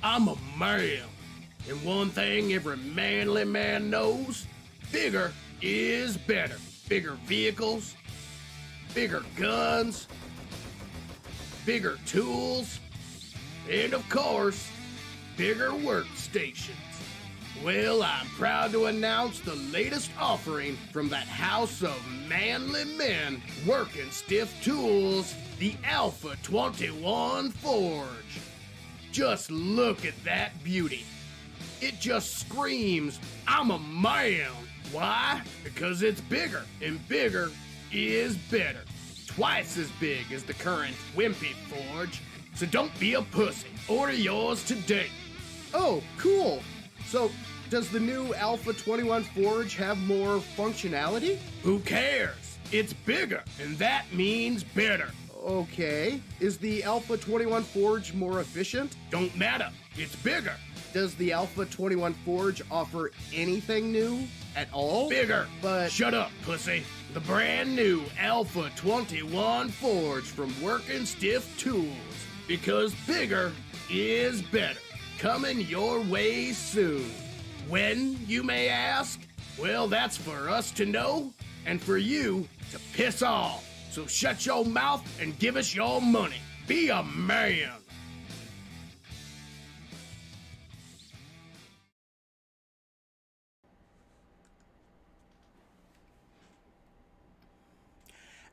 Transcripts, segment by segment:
I'm a man, and one thing every manly man knows, bigger is better. Bigger vehicles, bigger guns, bigger tools, and of course, bigger workstations. Well, I'm proud to announce the latest offering from that house of manly men working stiff tools, the A21 Forge. Just look at that beauty. It just screams, I'm a man. Why? Because it's bigger, and bigger is better. Twice as big as the current wimpy Forge. So don't be a pussy. Order yours today. Oh, cool. So, does the new Alpha 21 Forge have more functionality? Who cares? It's bigger, and that means better. Okay. Is the Alpha 21 Forge more efficient? Don't matter. It's bigger. Does the Alpha 21 Forge offer anything new at all? Bigger. But shut up, pussy. The brand new Alpha 21 Forge from Working Stiff Tools. Because bigger is better. Coming your way soon. When, you may ask? Well, that's for us to know, and for you to piss off. So shut your mouth and give us your money. Be a man.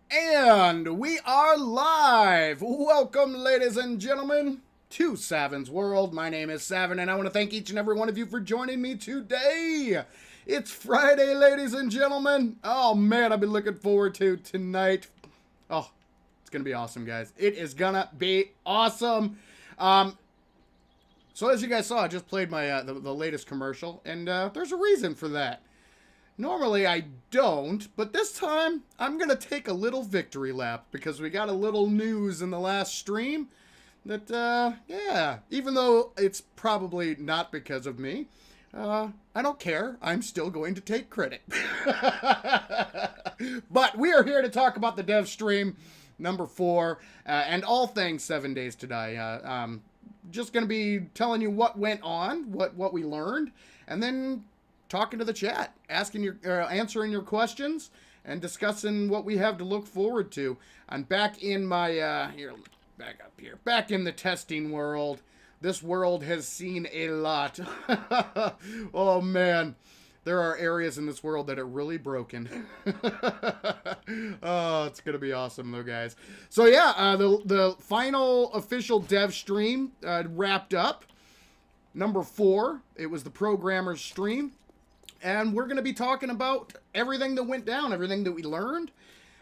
And we are live! Welcome, ladies and gentlemen, to Savin's World. My name is Savin, and I want to thank each and every one of you for joining me today. It's Friday, ladies and gentlemen. Oh, man, I've been looking forward to tonight. Oh, it's going to be awesome, guys. It is going to be awesome. So as you guys saw, I just played my the latest commercial, and there's a reason for that. Normally I don't, but this time I'm going to take a little victory lap because we got a little news in the last stream that, yeah, even though it's probably not because of me, I don't care. I'm still going to take credit. But we are here to talk about the dev stream number 4 and all things 7 Days to Die. Just going to be telling you what went on, what we learned, and then talking to the chat, answering your questions, and discussing what we have to look forward to. I'm back in my, back in the testing world. This world has seen a lot. Oh, man. There are areas in this world that are really broken. Oh, it's going to be awesome, though, guys. So, yeah, the final official dev stream wrapped up. Number 4, it was the programmer's stream. And we're going to be talking about everything that went down, everything that we learned,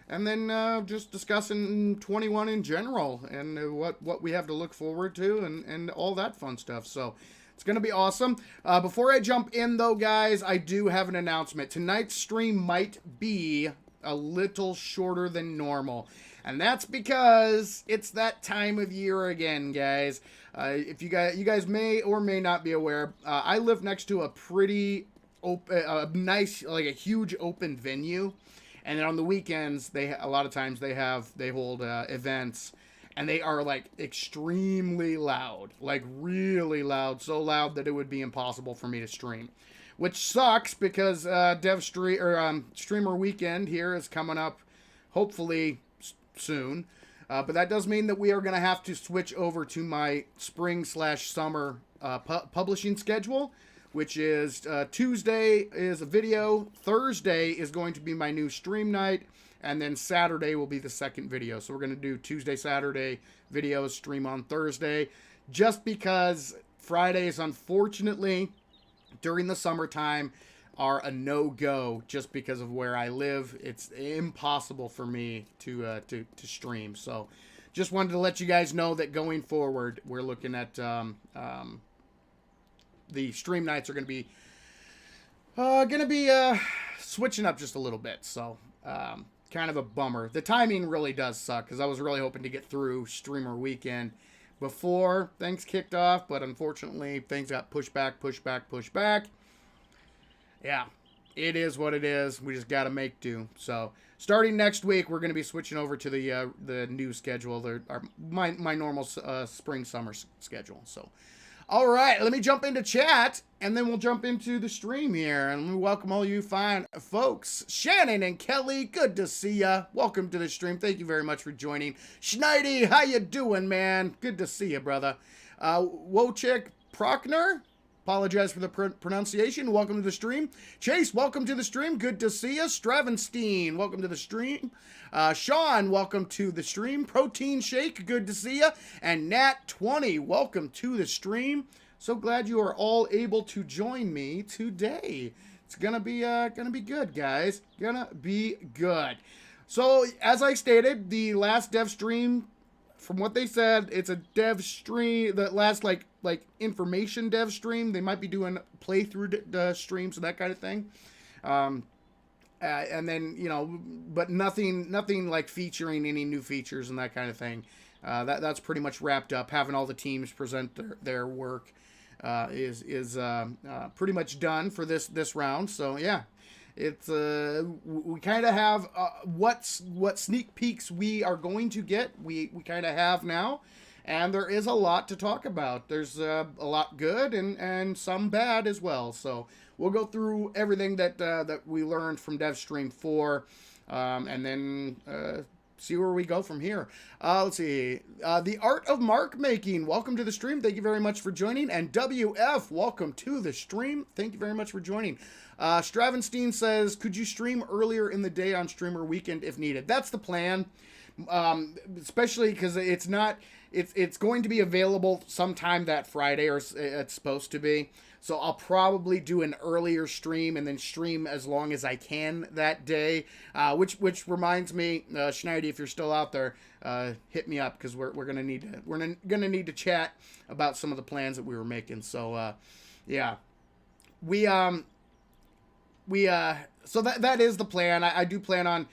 and then just discussing 21 in general and what we have to look forward to and all that fun stuff. So it's going to be awesome. Before I jump in, though, guys, I do have an announcement. Tonight's stream might be a little shorter than normal, and that's because it's that time of year again, guys. If you guys may or may not be aware, I live next to a pretty nice, like a huge open venue, and then on the weekends a lot of times they hold events, and they are like extremely loud, like really loud, so loud that it would be impossible for me to stream, which sucks because streamer weekend here is coming up, hopefully soon, but that does mean that we are going to have to switch over to my spring/summer publishing schedule, which is Tuesday is a video, Thursday is going to be my new stream night, and then Saturday will be the second video. So we're going to do Tuesday, Saturday videos, stream on Thursday, just because Fridays, unfortunately, during the summertime, are a no-go just because of where I live. It's impossible for me to stream. So just wanted to let you guys know that going forward, we're looking at the stream nights are going to be switching up just a little bit. So kind of a bummer. The timing really does suck because I was really hoping to get through streamer weekend before things kicked off, but unfortunately things got pushed back. Yeah, it is what it is. We just got to make do. So starting next week, we're going to be switching over to the new schedule, my normal spring-summer schedule. So, all right, let me jump into chat, and then we'll jump into the stream here. And let me welcome all you fine folks. Shannon and Kelly, good to see ya. Welcome to the stream. Thank you very much for joining. Schneidi, how you doing, man? Good to see you, brother. Wojciech Prochner, apologize for the pronunciation. Welcome to the stream. Chase, welcome to the stream. Good to see you. Stravenstein, welcome to the stream. Sean, welcome to the stream. Protein Shake, good to see you. And Nat20, welcome to the stream. So glad you are all able to join me today. It's gonna be good, guys. Gonna be good. So as I stated, the last dev stream, from what they said, it's a dev stream that last like information dev stream. They might be doing playthrough streams and that kind of thing. And then, you know, but nothing like featuring any new features and that kind of thing. That's pretty much wrapped up. Having all the teams present their work is pretty much done for this round. So yeah, it's we kind of have what sneak peeks we are going to get. We kind of have now. And there is a lot to talk about. There's a lot good and some bad as well. So we'll go through everything that we learned from DevStream 4, and then see where we go from here. Let's see. The Art of Mark Making, welcome to the stream. Thank you very much for joining. And WF, welcome to the stream. Thank you very much for joining. Stravenstein says, could you stream earlier in the day on streamer weekend if needed? That's the plan, especially because it's going to be available sometime that Friday, or it's supposed to be. So I'll probably do an earlier stream and then stream as long as I can that day. Which reminds me, Schneidi, if you're still out there, hit me up because we're gonna need to chat about some of the plans that we were making. So yeah, so that is the plan. I do plan on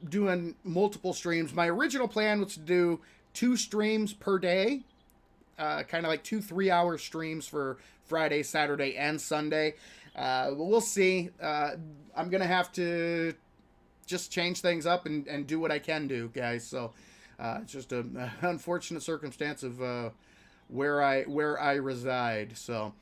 doing multiple streams. My original plan was to do 2 streams per day, kind of like 2 3-hour streams for Friday, Saturday, and Sunday. We'll see. I'm gonna have to just change things up and do what I can do, guys. So it's just an unfortunate circumstance of where I reside. So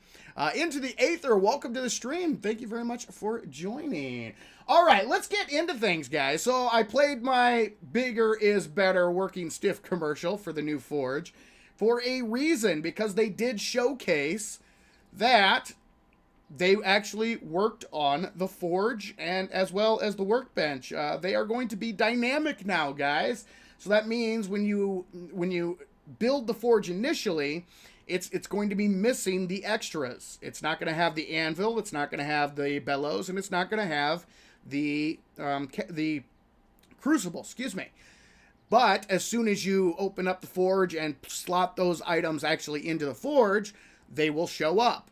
into the Aether, welcome to the stream. Thank you very much for joining. All right, let's get into things, guys. So I played my bigger is better working stiff commercial for the new Forge for a reason, because they did showcase that they actually worked on the Forge and as well as the workbench. They are going to be dynamic now, guys. So that means when you build the Forge initially, it's going to be missing the extras. It's not going to have the anvil, it's not going to have the bellows, and it's not going to have the crucible, excuse me. But as soon as you open up the Forge and slot those items actually into the Forge, they will show up.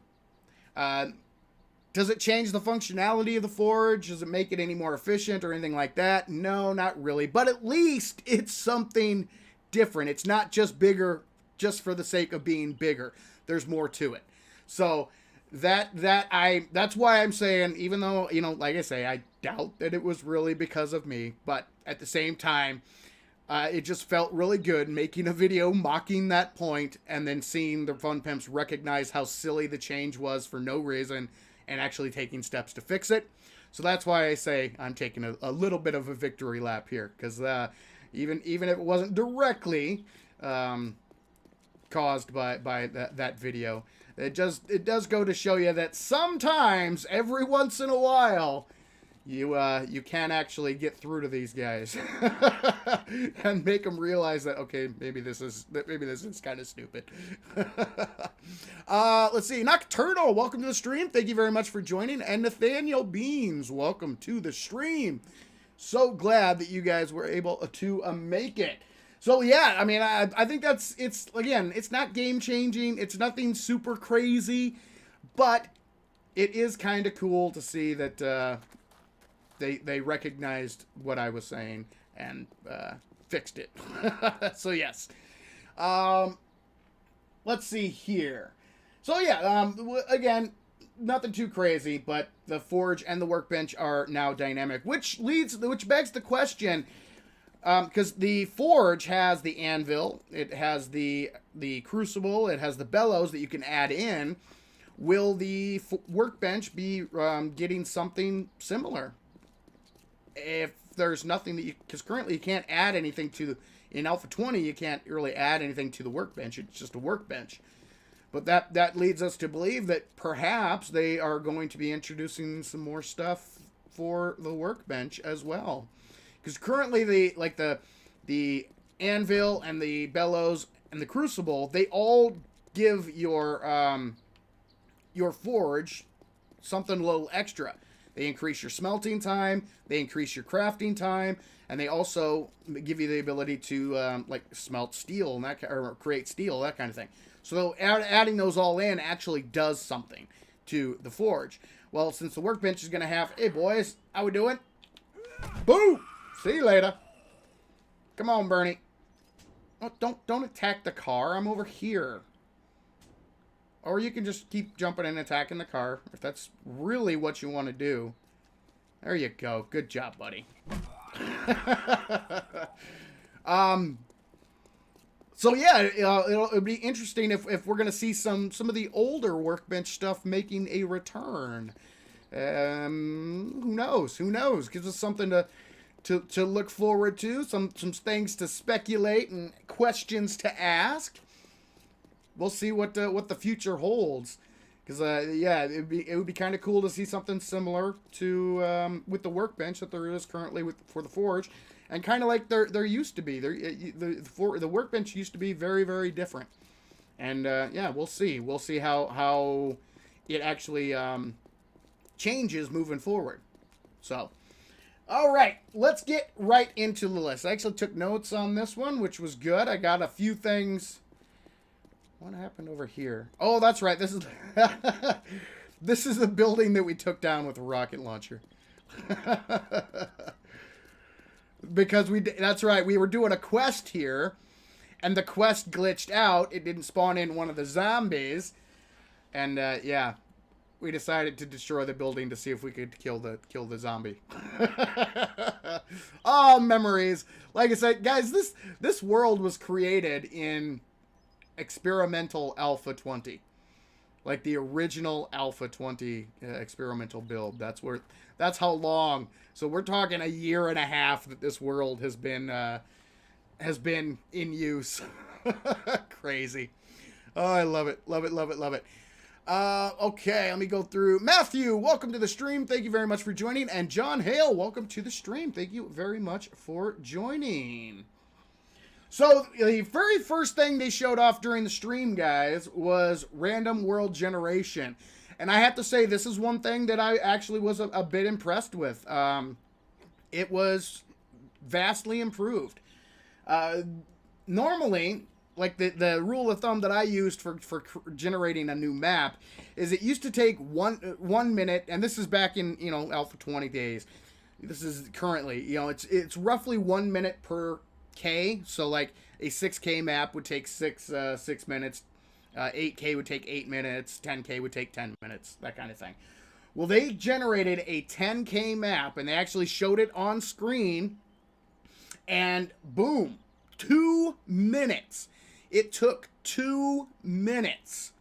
Does it change the functionality of the Forge? Does it make it any more efficient or anything like that? No, not really. But at least it's something different. It's not just bigger just for the sake of being bigger. There's more to it. So that's why I'm saying, even though, you know, like I say, I doubt that it was really because of me, but at the same time, it just felt really good making a video mocking that point and then seeing the Fun Pimps recognize how silly the change was for no reason and actually taking steps to fix it. So that's why I say I'm taking a little bit of a victory lap here, because even if it wasn't directly caused by that video, it does go to show you that sometimes, every once in a while, you can actually get through to these guys and make them realize that, okay, maybe this is kind of stupid. Let's see. Nocturnal, welcome to the stream. Thank you very much for joining. And Nathaniel Beans, welcome to the stream. So glad that you guys were able to make it. So yeah, I mean, I think it's not game changing. It's nothing super crazy, but it is kind of cool to see that they recognized what I was saying and fixed it. So yes. Let's see here. So yeah, again, nothing too crazy, but the forge and the workbench are now dynamic, which begs the question, because the forge has the anvil, it has the crucible, it has the bellows that you can add in. Will the workbench be getting something similar? If there's nothing that because currently you can't add anything in Alpha 20, you can't really add anything to the workbench. It's just a workbench. But that leads us to believe that perhaps they are going to be introducing some more stuff for the workbench as well. Because currently the anvil and the bellows and the crucible, they all give your forge something a little extra. They increase your smelting time, they increase your crafting time, and they also give you the ability to smelt steel and or create steel, that kind of thing. So adding those all in actually does something to the forge. Well, since the workbench is going to have, hey boys, how we doing? Boo! See you later. Come on, Bernie. Oh, don't attack the car. I'm over here. Or you can just keep jumping and attacking the car, if that's really what you want to do. There you go. Good job, buddy. So yeah, it'll be interesting if we're going to see some of the older workbench stuff making a return. Who knows? Who knows? Gives us something to look forward to, some things to speculate and questions to ask. We'll see what the future holds, because yeah, it would be kind of cool to see something similar to with the workbench that there is currently for the forge, and kind of like there used to be. The workbench used to be very, very different, and yeah, we'll see how it actually changes moving forward. So, all right, let's get right into the list. I actually took notes on this one, which was good. I got a few things. What happened over here? Oh, that's right. This is this is the building that we took down with a rocket launcher. Because that's right. We were doing a quest here, and the quest glitched out. It didn't spawn in one of the zombies, and yeah, we decided to destroy the building to see if we could kill the zombie. Oh, memories! Like I said, guys, this world was created in experimental Alpha 20, like the original Alpha 20 experimental build. That's how long. So we're talking a year and a half that this world has been in use. Crazy. Oh, I love it. Okay, let me go through. Matthew, welcome to the stream. Thank you very much for joining. And John Hale, welcome to the stream. Thank you very much for joining. So, the very first thing they showed off during the stream, guys, was random world generation. And I have to say, this is one thing that I actually was a bit impressed with. It was vastly improved. Normally, like the rule of thumb that I used for generating a new map is it used to take one minute, and this is back in, Alpha 20 days. This is currently, it's roughly 1 minute per K. So like a 6K map would take 6 minutes, 8K would take 8 minutes, 10K would take 10 minutes, that kind of thing. Well, they generated a 10K map, and they actually showed it on screen, and boom, 2 minutes. It took 2 minutes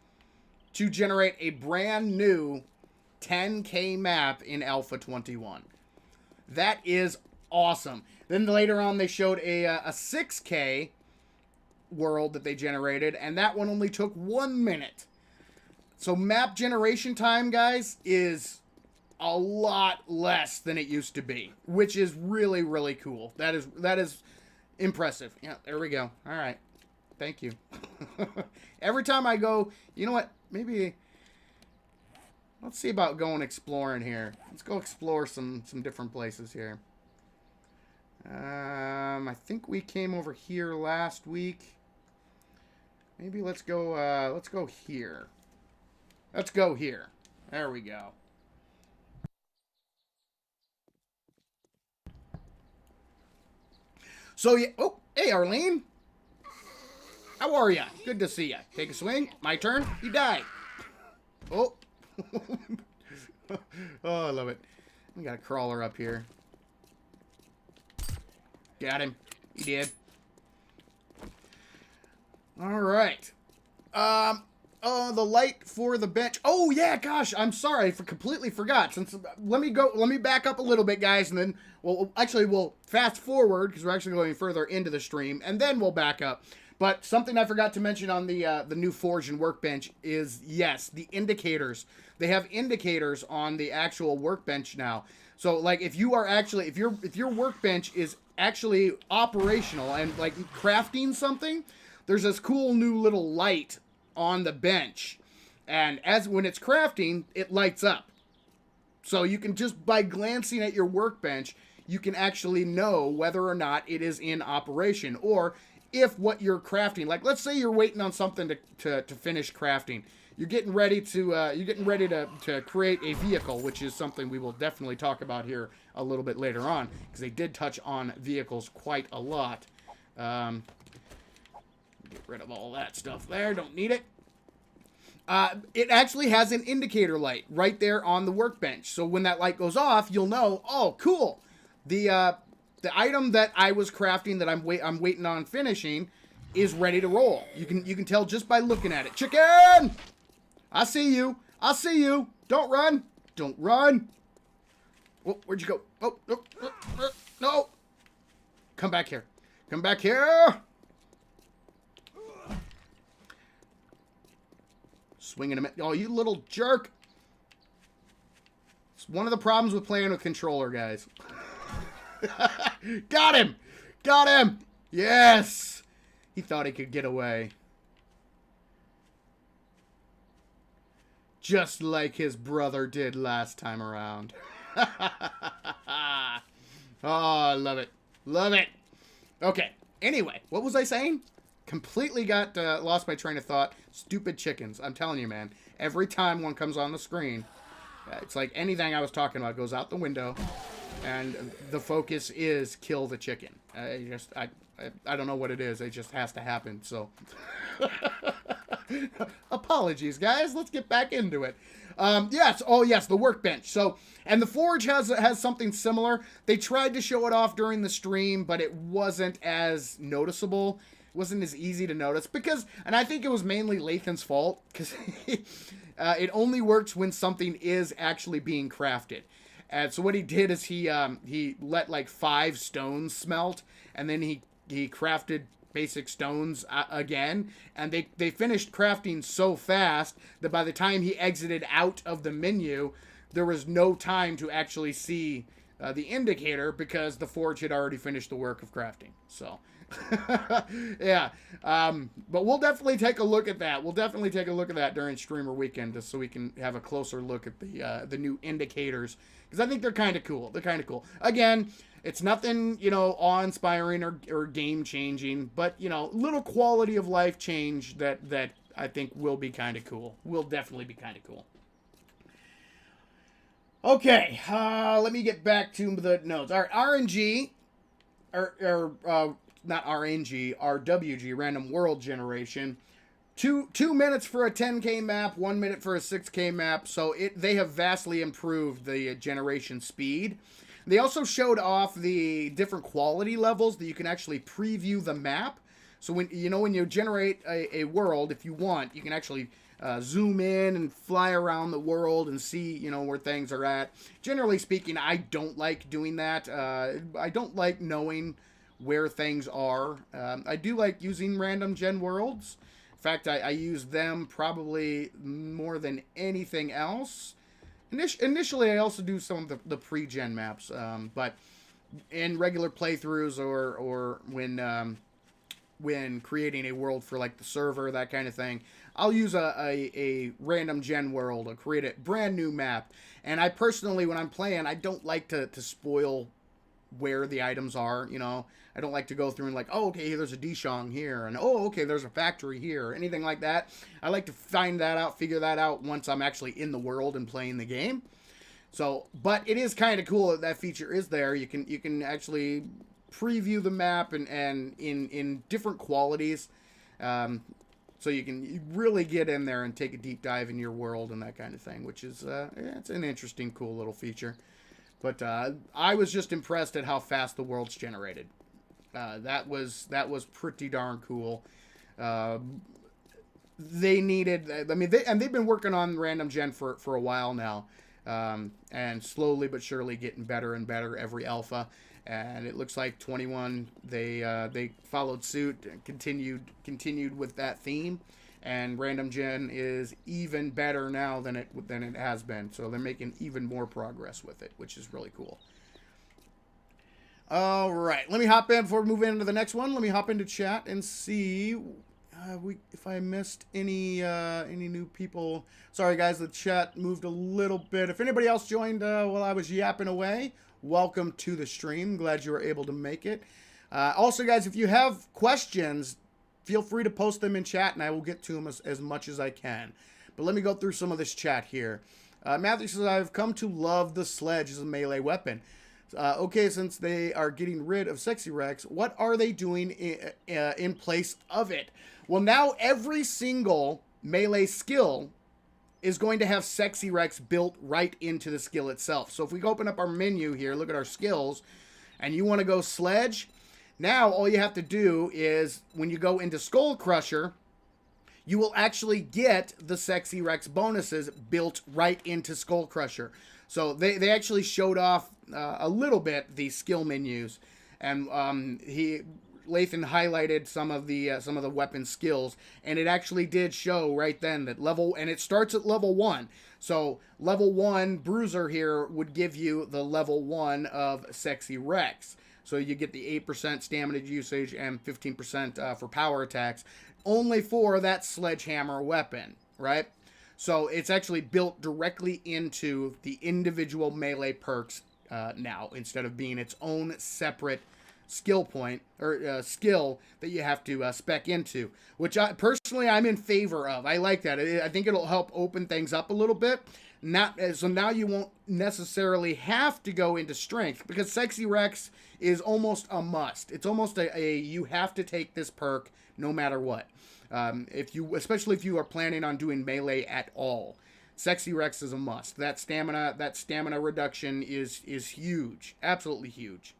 to generate a brand new 10K map in Alpha 21. That is awesome. Then later on, they showed a 6K world that they generated, and that one only took 1 minute. So map generation time, guys, is a lot less than it used to be, which is really, really cool. That is impressive. Yeah, there we go. All right. Thank you. Every time I go, you know what? Maybe let's see about going exploring here. Let's go explore some different places here. I think we came over here last week. Maybe let's go here. Let's go here. There we go. So yeah, oh, hey Arlene. How are ya? Good to see ya. Take a swing. My turn. You die. Oh. Oh, I love it. We got a crawler up here. Got him. He did. All right. Oh, the light for the bench. Oh yeah, gosh, I'm sorry, I completely forgot. Let me back up a little bit, guys, and then we'll fast forward because we're actually going further into the stream, and then we'll back up. But something I forgot to mention on the new Forge and Workbench is, yes, the indicators. They have indicators on the actual workbench now. So like if you are actually if your workbench is actually operational and like crafting something, there's this cool new little light on the bench, and when it's crafting, it lights up. So you can just by glancing at your workbench, you can actually know whether or not it is in operation, or if what you're crafting, like let's say you're waiting on something to finish crafting, you're getting ready to create a vehicle, which is something we will definitely talk about here a little bit later on, because they did touch on vehicles quite a lot. Get rid of all that stuff there. Don't need it. It actually has an indicator light right there on the workbench. So when that light goes off, you'll know, oh, cool. The item that I was crafting that I'm waiting on finishing is ready to roll. You can tell just by looking at it. Chicken! I see you. I see you. Don't run. Don't run. Oh, where'd you go? Oh, no. No. Come back here. Come back here. Swinging him. Oh, you little jerk. It's one of the problems with playing with controller, guys. Got him. Got him. Yes. He thought he could get away. Just like his brother did last time around. Oh, I love it. Love it. Okay. Anyway, what was I saying? Completely got lost my train of thought. Stupid chickens. I'm telling you, man. Every time one comes on the screen, it's like anything I was talking about goes out the window, and the focus is kill the chicken. I don't know what it is. It just has to happen. So, apologies, guys. Let's get back into it. Yes. Oh, yes. The workbench. So, and the Forge has something similar. They tried to show it off during the stream, but it wasn't as noticeable. It wasn't as easy to notice because, and I think it was mainly Lathan's fault because it only works when something is actually being crafted. And so what he did is he let like 5 stones smelt, and then he crafted basic stones again, and they finished crafting so fast that by the time he exited out of the menu, there was no time to actually see the indicator because the Forge had already finished the work of crafting. So, yeah. But we'll definitely take a look at that. We'll definitely take a look at that during Streamer Weekend just so we can have a closer look at the new indicators, because I think they're kind of cool. They're kind of cool. Again, it's nothing, awe-inspiring or game-changing, but, little quality of life change that I think will be kind of cool. Will definitely be kind of cool. Okay, let me get back to the notes. All right, RNG, not RNG, RWG, Random World Generation. 2 minutes for a 10K map, 1 minute for a 6K map, so they have vastly improved the generation speed. They also showed off the different quality levels that you can actually preview the map. So when you generate a world, if you want, you can actually zoom in and fly around the world and see, where things are at. Generally speaking, I don't like doing that. I don't like knowing where things are. I do like using random gen worlds. In fact, I use them probably more than anything else. Initially, I also do some of the pre-gen maps, but in regular playthroughs or when creating a world for like the server, that kind of thing, I'll use a random gen world or create a brand new map. And I personally, when I'm playing, I don't like to spoil where the items are, you know. I don't like to go through and like, oh, okay, there's a Dishong here, and oh, okay, there's a factory here, or anything like that. I like to find that out, figure that out once I'm actually in the world and playing the game. So, but it is kind of cool that that feature is there. You can actually preview the map and in different qualities, so you can really get in there and take a deep dive in your world and that kind of thing, which is it's an interesting, cool little feature. But I was just impressed at how fast the world's generated. That was pretty darn cool. They needed, I mean, they've been working on random gen for a while now, and slowly but surely getting better and better every alpha. And it looks like 21 they followed suit and continued with that theme. And random gen is even better now than it has been. So they're making even more progress with it, which is really cool. All right, let me hop in before we move into the next one. Let me hop into chat and see if I missed any new people. Sorry guys, the chat moved a little bit. If anybody else joined while I was yapping away, welcome to the stream. Glad you were able to make it. Also guys, if you have questions, feel free to post them in chat and I will get to them as much as I can. But let me go through some of this chat here. Matthew says, I've come to love the sledge as a melee weapon. Okay, since they are getting rid of Sexy Rex, what are they doing in place of it? Well, now every single melee skill is going to have Sexy Rex built right into the skill itself. So if we open up our menu here, look at our skills, and you want to go sledge, now all you have to do is when you go into Skull Crusher, you will actually get the Sexy Rex bonuses built right into Skull Crusher. So they actually showed off a little bit the skill menus, and Lathan highlighted some of the weapon skills, and it actually did show right then that and it starts at level 1. So level 1 Bruiser here would give you the level 1 of Sexy Rex. So you get the 8% stamina usage and 15% for power attacks, only for that sledgehammer weapon, right? So it's actually built directly into the individual melee perks now, instead of being its own separate skill point or skill that you have to spec into, which personally I'm in favor of. I like that. I think it'll help open things up a little bit. So now you won't necessarily have to go into strength, because Sexy Rex is almost a must. It's almost a you have to take this perk no matter what. Especially if you are planning on doing melee at all, Sexy Rex is a must. That stamina reduction is huge, absolutely huge.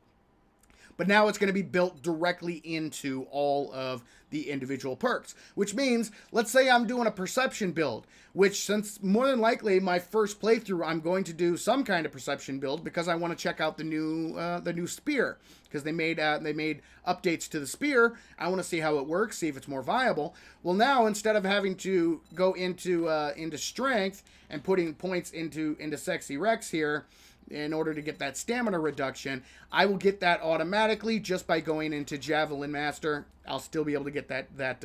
But now it's going to be built directly into all of the individual perks, which means, let's say I'm doing a perception build, which, since more than likely my first playthrough, I'm going to do some kind of perception build because I want to check out the new spear, because they made updates to the spear. I want to see how it works, see if it's more viable. Well, now instead of having to go into strength and putting points into Sexy Rex here, in order to get that stamina reduction, I will get that automatically just by going into Javelin Master. I'll still be able to get that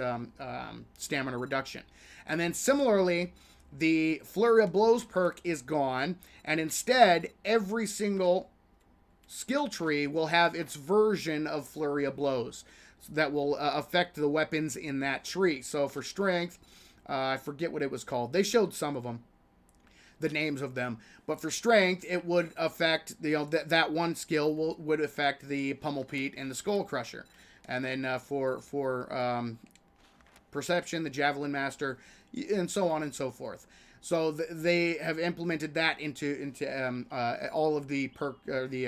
stamina reduction. And then similarly, the Flurry of Blows perk is gone, and instead, every single skill tree will have its version of Flurry of Blows that will affect the weapons in that tree. So for strength, I forget what it was called. They showed some of them, the names of them, but for strength it would affect that one skill would affect the Pummel Pete and the Skull Crusher, and then for perception, the Javelin Master, and so on and so forth. So they have implemented that into all of the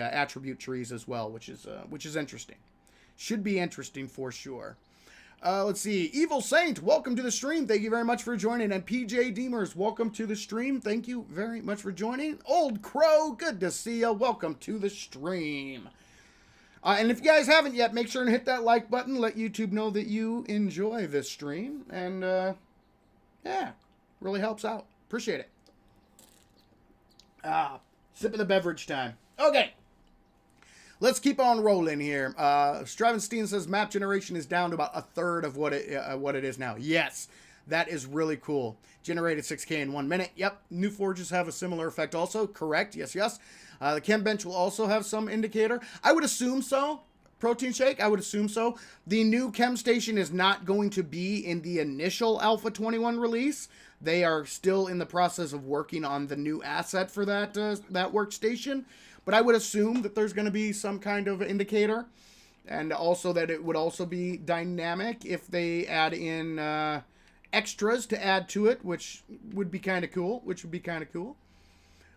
attribute trees as well, which is interesting. Should be interesting for sure. Let's see. Evil Saint, welcome to the stream. Thank you very much for joining. And PJ Deemers, welcome to the stream. Thank you very much for joining. Old Crow, good to see you. Welcome to the stream. And if you guys haven't yet, make sure and hit that like button. Let YouTube know that you enjoy this stream. And, yeah, really helps out. Appreciate it. Sip of the beverage time. Okay. Let's keep on rolling here. Stravenstein says map generation is down to about a third of what it is now. Yes, that is really cool. Generated 6K in 1 minute. Yep. New forges have a similar effect also. Correct. Yes, yes. The chem bench will also have some indicator. I would assume so. Protein shake, I would assume so. The new chem station is not going to be in the initial Alpha 21 release. They are still in the process of working on the new asset for that workstation. But I would assume that there's going to be some kind of indicator. And also that it would also be dynamic if they add in extras to add to it, which would be kind of cool.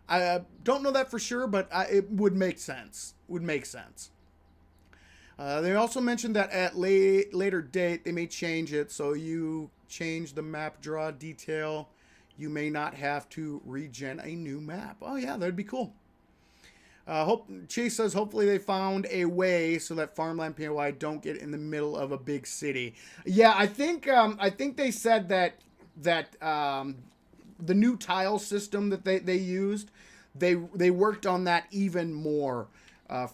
I don't know that for sure, but it would make sense. They also mentioned that at later date, they may change it. So you change the map draw detail, you may not have to regen a new map. Oh yeah, that'd be cool. Chase says hopefully they found a way so that farmland POI don't get in the middle of a big city. Yeah, I think they said that the new tile system that they used, they worked on that even more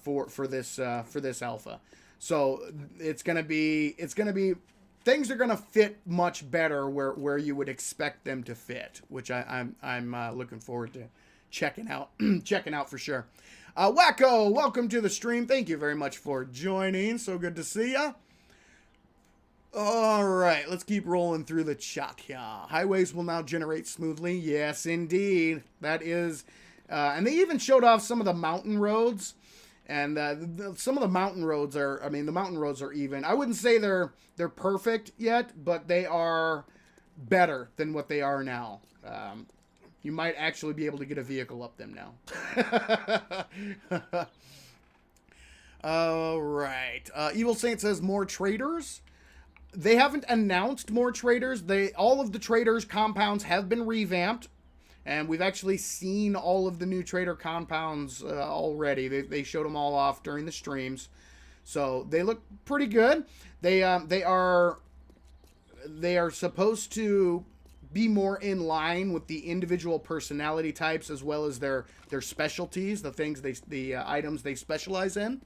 for this alpha. So it's gonna be things are gonna fit much better where you would expect them to fit, which I'm looking forward to checking out for sure. Wacko, welcome to the stream. Thank you very much for joining. So good to see ya. All right, let's keep rolling through the chat here. Highways will now generate smoothly. Yes, indeed. That is, and they even showed off some of the mountain roads. And some of the mountain roads are even. I wouldn't say they're perfect yet, but they are better than what they are now. You might actually be able to get a vehicle up them now. All right. Evil Saint says more traders. They haven't announced more traders. All of the traders' compounds have been revamped. And we've actually seen all of the new trader compounds already. They showed them all off during the streams. So they look pretty good. They are supposed to be more in line with the individual personality types as well as their specialties, the items they specialize in,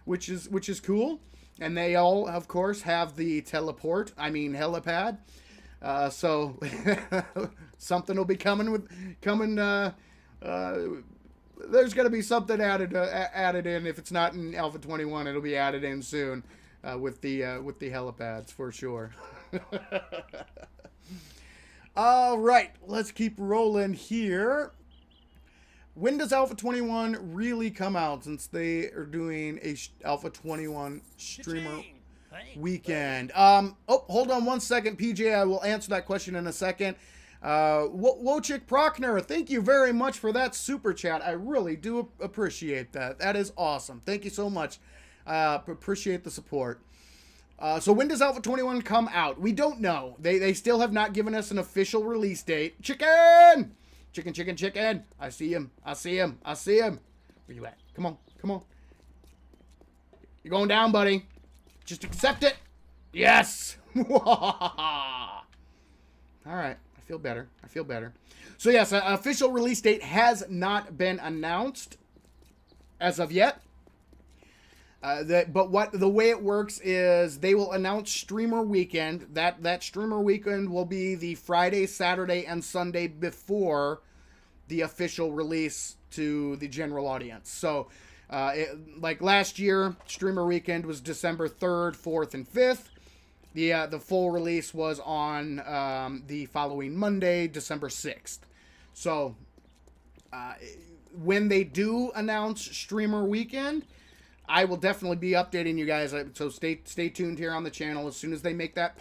which is cool. And they all, of course, have the helipad. So something will be coming. There's going to be something added in. If it's not in Alpha 21, it'll be added in soon with the helipads for sure. All right, let's keep rolling here. When does Alpha 21 really come out? Since they are doing a Alpha 21 streamer weekend. Hold on one second, PJ. I will answer that question in a second. Wojciech Prochner, thank you very much for that super chat. I really do appreciate that. That is awesome. Thank you so much. Appreciate the support. So when does Alpha 21 come out? We don't know. They still have not given us an official release date. Chicken! Chicken. I see him. Where you at? Come on. You're going down, buddy. Just accept it. Yes. All right. I feel better. So yes, an official release date has not been announced as of yet. But the way it works is they will announce streamer weekend. That streamer weekend will be the Friday, Saturday, and Sunday before the official release to the general audience. So, like last year, streamer weekend was December 3rd, 4th, and 5th. The full release was on the following Monday, December 6th. So, when they do announce streamer weekend, I will definitely be updating you guys. So stay tuned here on the channel. As soon as they make that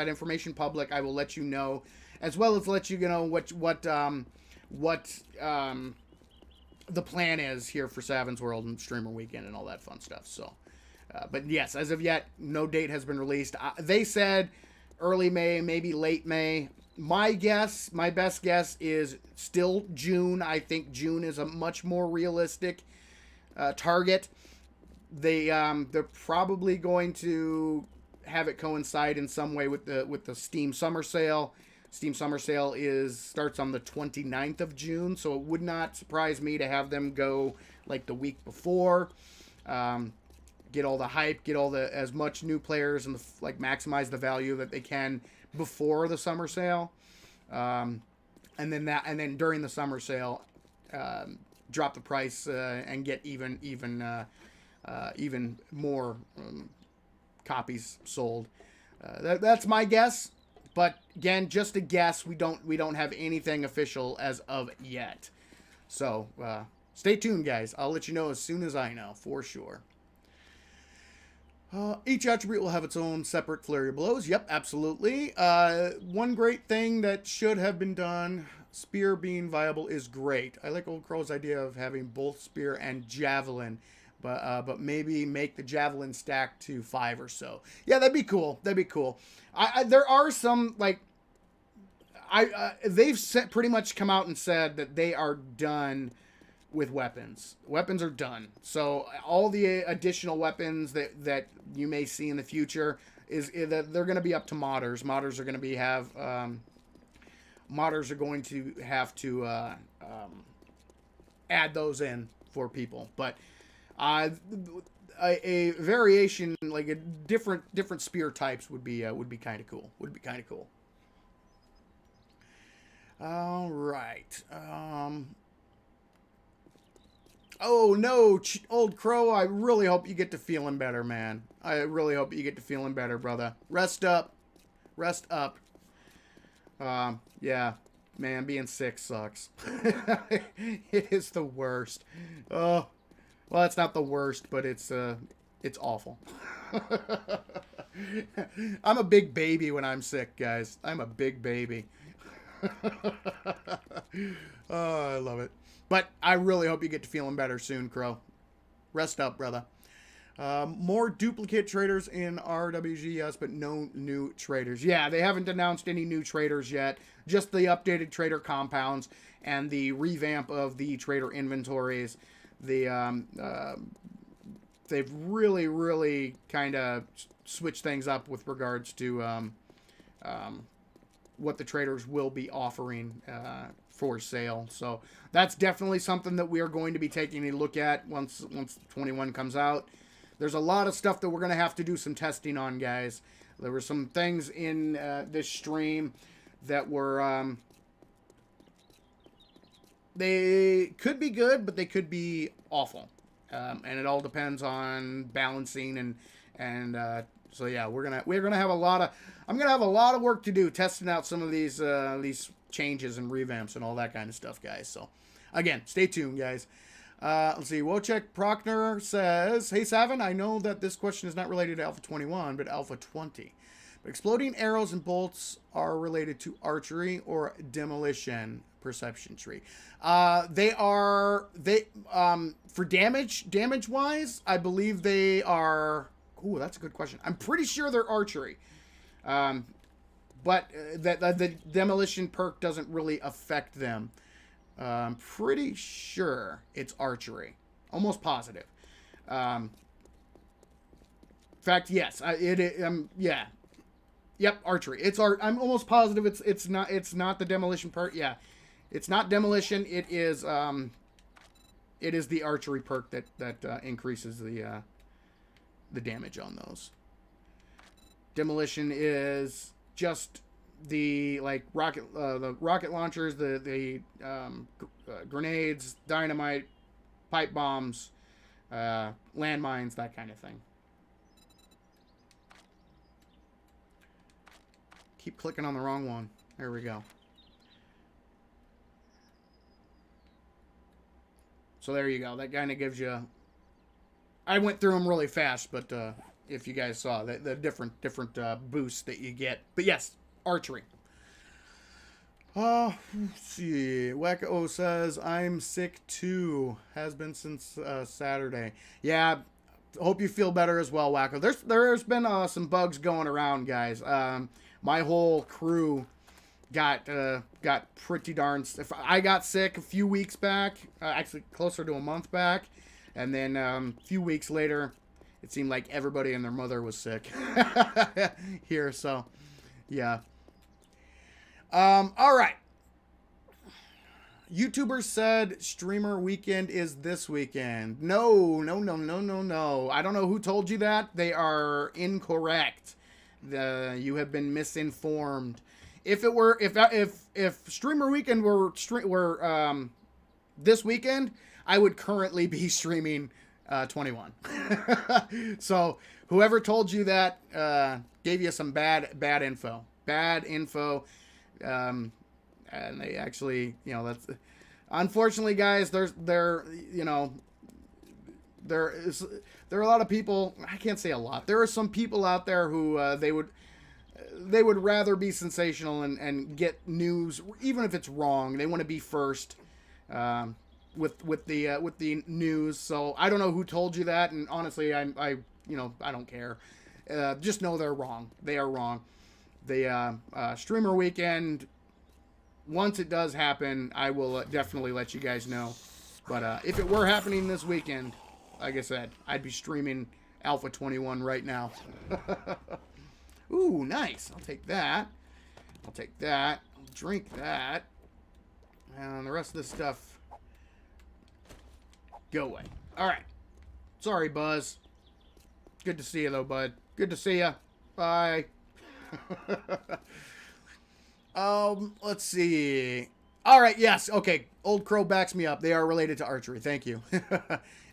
information public, I will let you know, as well as let you know what the plan is here for Savin's World and Streamer Weekend and all that fun stuff. So, but yes, as of yet, no date has been released. They said early May, maybe late May. My best guess is still June. I think June is a much more realistic target. They're probably going to have it coincide in some way with the Steam Summer Sale. Steam Summer Sale starts on the 29th of June, so it would not surprise me to have them go like the week before. Get all the hype, get as much new players and like maximize the value that they can before the summer sale, and then during the summer sale, drop the price and get even more copies sold. That's my guess, but again, just a guess. We don't have anything official as of yet. So stay tuned, guys. I'll let you know as soon as I know for sure. Each attribute will have its own separate flurry of blows. Yep, absolutely. One great thing that should have been done, spear being viable, is great. I like Old Crow's idea of having both spear and javelin, but maybe make the javelin stack to 5 or so. Yeah, that'd be cool. That'd be cool. There are some, like, they've pretty much come out and said that they are done with weapons. Weapons are done. So all the additional weapons that you may see in the future is that they're going to be up to modders. Modders are going to have to add those in for people. But a variation, like a different spear types would be kind of cool. Would be kind of cool. All right. Oh, no, Old Crow, I really hope you get to feeling better, man. I really hope you get to feeling better, brother. Rest up. Rest up. Yeah, man, being sick sucks. It is the worst. Oh, well, it's not the worst, but it's awful. I'm a big baby when I'm sick, guys. I'm a big baby. Oh, I love it. But I really hope you get to feeling better soon, Crow. Rest up, brother. More duplicate traders in RWG, yes, but no new traders. Yeah, they haven't announced any new traders yet. Just the updated trader compounds and the revamp of the trader inventories. They've really, really kind of switched things up with regards to what the traders will be offering for sale. So that's definitely something that we are going to be taking a look at once 21 comes out. There's a lot of stuff that we're going to have to do some testing on, guys. There were some things in this stream that were they could be good, but they could be awful, and it all depends on balancing and so yeah, we're gonna have a lot of I'm gonna have a lot of work to do testing out some of these changes and revamps and all that kind of stuff, guys. So again, stay tuned, guys. Let's see. Wojciech Prochner says, "Hey Savin, I know that this question is not related to Alpha 21, but Alpha 20. But exploding arrows and bolts are related to archery or demolition perception tree. They for damage wise, I believe they are. Ooh, that's a good question. I'm pretty sure they're archery. But the demolition perk doesn't really affect them. I'm pretty sure it's archery. Almost positive. In fact, yes. Yeah. Yep, archery. It's art. I'm almost positive it's not the demolition perk. Yeah. It's not demolition. It is the archery perk that increases the damage on those. Demolition is just the rocket launchers, the grenades, dynamite, pipe bombs, landmines, that kind of thing. Keep clicking on the wrong one. There we go. So there you go. That kind of gives you. I went through them really fast, but if you guys saw the different boosts that you get. But yes, archery. Let's see. Wacko says, I'm sick too. Has been since Saturday. Yeah, hope you feel better as well, Wacko. There's been some bugs going around, guys. My whole crew got pretty darn. I got sick a few weeks back, actually closer to a month back, and then a few weeks later, it seemed like everybody and their mother was sick here. So, yeah. All right. YouTubers said streamer weekend is this weekend. No, no, no, no, no, no. I don't know who told you that. They are incorrect. You have been misinformed. If it were, if streamer weekend were this weekend, I would currently be streaming 21. So whoever told you that gave you some bad info. Bad info. And they actually, you know, that's unfortunately, guys. There are a lot of people. I can't say a lot. There are some people out there who they would rather be sensational and get news, even if it's wrong. They want to be first with the news. So I don't know who told you that, and honestly, I don't care. Just know they're wrong. They are wrong. The streamer weekend. Once it does happen, I will definitely let you guys know. But if it were happening this weekend, like I said, I'd be streaming Alpha 21 right now. Ooh, nice. I'll take that. I'll take that. I'll drink that. And the rest of this stuff, go away. All right. Sorry, Buzz. Good to see you, though, bud. Good to see you. Bye. Let's see. All right, yes, okay. Old Crow backs me up. They are related to archery. Thank you.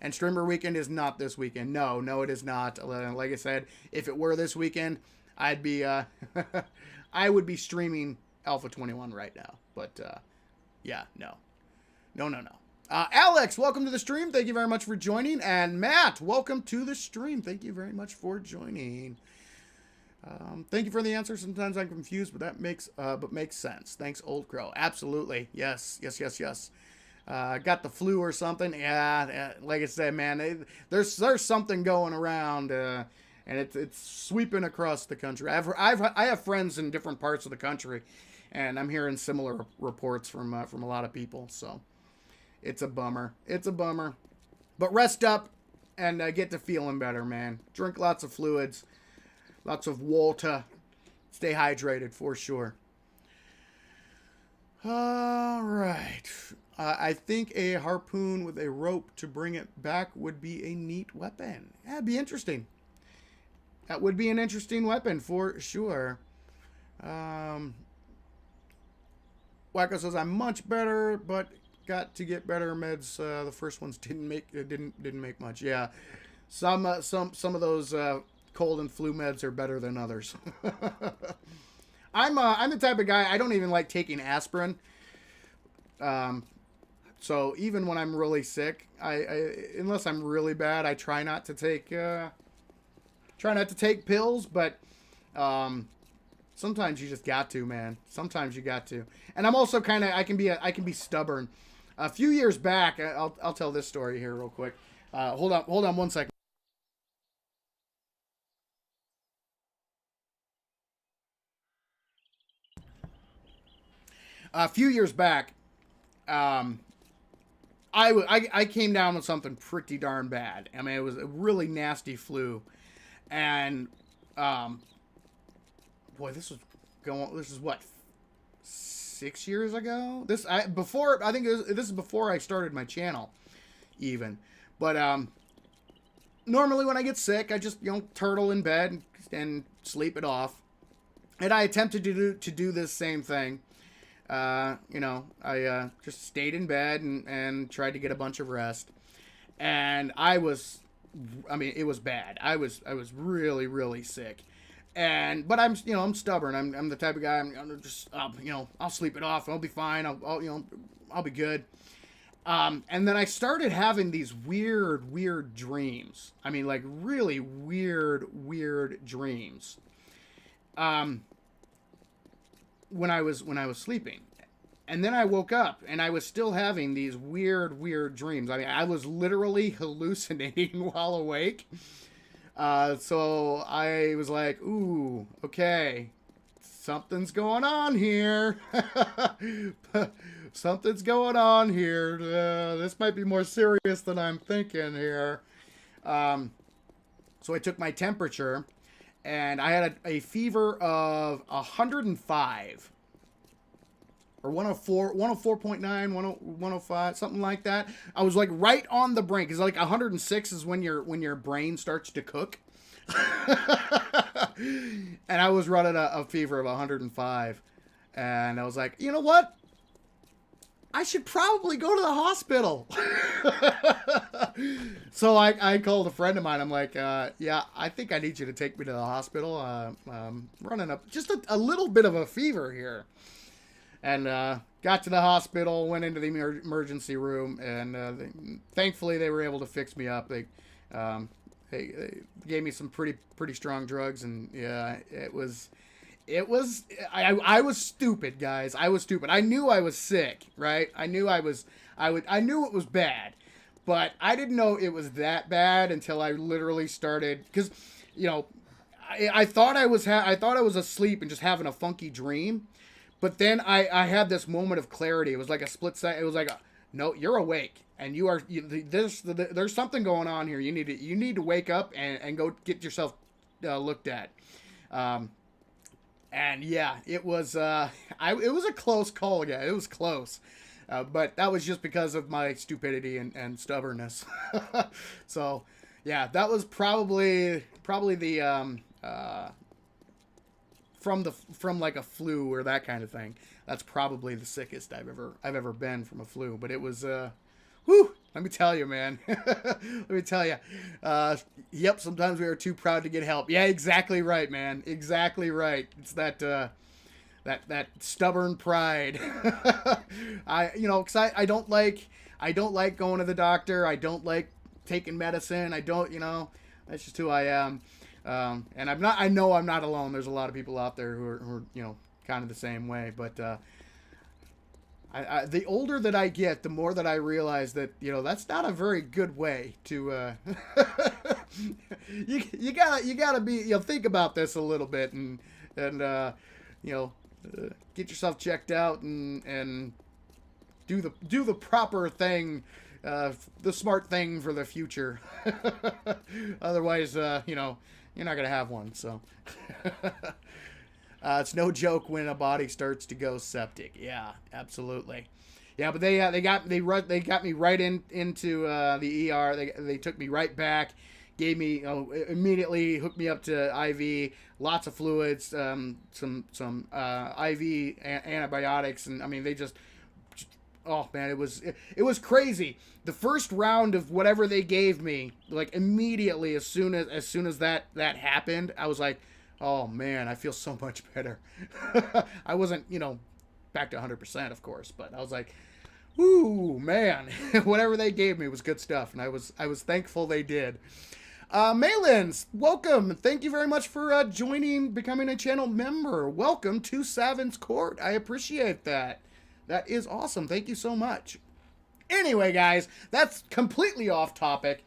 And streamer weekend is not this weekend. No, it is not. Like I said, if it were this weekend, I'd be I would be streaming Alpha 21 right now. But yeah, no. Alex, welcome to the stream. Thank you very much for joining. And Matt, welcome to the stream. Thank you very much for joining. Thank you for the answer. Sometimes I'm confused, but that makes sense. Thanks, Old Crow. Absolutely. Yes. Got the flu or something. Yeah. Like I said, man, there's something going around, and it's sweeping across the country. I have friends in different parts of the country, and I'm hearing similar reports from a lot of people. So it's a bummer. But rest up and get to feeling better, man. Drink lots of fluids. Lots of water. Stay hydrated for sure. All right. I think a harpoon with a rope to bring it back would be a neat weapon. Yeah, it'd be interesting. That would be an interesting weapon for sure. Wacko says I'm much better, but got to get better meds. The first ones didn't make much. Yeah, some of those. Cold and flu meds are better than others. I'm the type of guy, I don't even like taking aspirin. So even when I'm really sick, I unless I'm really bad, I try not to take pills. But sometimes you just got to, man. Sometimes you got to. And I'm also I can be stubborn. A few years back, I'll tell this story here real quick. Hold on 1 second. A few years back, I came down with something pretty darn bad. I mean, it was a really nasty flu, and boy, this is what 6 years ago. This is before I started my channel, even. But normally when I get sick, I just turtle in bed and sleep it off, and I attempted to do this same thing. I just stayed in bed and tried to get a bunch of rest. And it was bad. I was really, really sick. But I'm stubborn. I'm the type of guy, I'll sleep it off. I'll be fine. I'll be good. And then I started having these weird dreams. I mean, like really weird dreams. When I was sleeping, and then I woke up and I was still having these weird dreams. I mean, I was literally hallucinating while awake. So I was like, ooh, okay, something's going on here. Something's going on here. This might be more serious than I'm thinking here. So I took my temperature. And I had a fever of 105. or 104, 104.9, 105, something like that. I was like right on the brink. Cause like 106 is when your brain starts to cook. And I was running a fever of 105. And I was like, you know what? I should probably go to the hospital. So I called a friend of mine. I'm like, yeah, I think I need you to take me to the hospital. Running up just a little bit of a fever here. And got to the hospital, went into the emergency room, and thankfully they were able to fix me up. They gave me some pretty strong drugs, and yeah, it was I was stupid, guys. I was stupid. I knew I was sick, right? I knew it was bad, but I didn't know it was that bad until I literally started, because I thought I was asleep and just having a funky dream. But then I had this moment of clarity. It was like a split second. It was like, no, you're awake, and there's something going on here. You need to wake up and go get yourself looked at. And yeah, it was it was a close call again. It was close, but that was just because of my stupidity and stubbornness. So yeah, that was probably the from like a flu or that kind of thing. That's probably the sickest I've ever been from a flu. But it was whew, let me tell you, man. Let me tell you. Yep, sometimes we are too proud to get help. Yeah, exactly right, man. Exactly right. It's that stubborn pride. Cuz I don't like going to the doctor. I don't like taking medicine. I don't, that's just who I am. And I know I'm not alone. There's a lot of people out there who are kind of the same way. But the older that I get, the more that I realize that that's not a very good way to. You gotta be think about this a little bit and get yourself checked out and do the proper thing. The smart thing for the future. Otherwise, you're not going to have one. So it's no joke when a body starts to go septic. Yeah, absolutely. Yeah, but they got me right into the ER. They took me right back, gave me immediately hooked me up to IV, lots of fluids, some IV antibiotics, and I mean they just oh man, it was crazy. The first round of whatever they gave me, like immediately as soon as that happened, I was like, oh man, I feel so much better. I wasn't, back to 100%, of course, but I was like, ooh, man, whatever they gave me was good stuff, and I was thankful they did. Maylins, welcome. Thank you very much for becoming a channel member. Welcome to Savin's Court. I appreciate that. That is awesome. Thank you so much. Anyway, guys, that's completely off topic.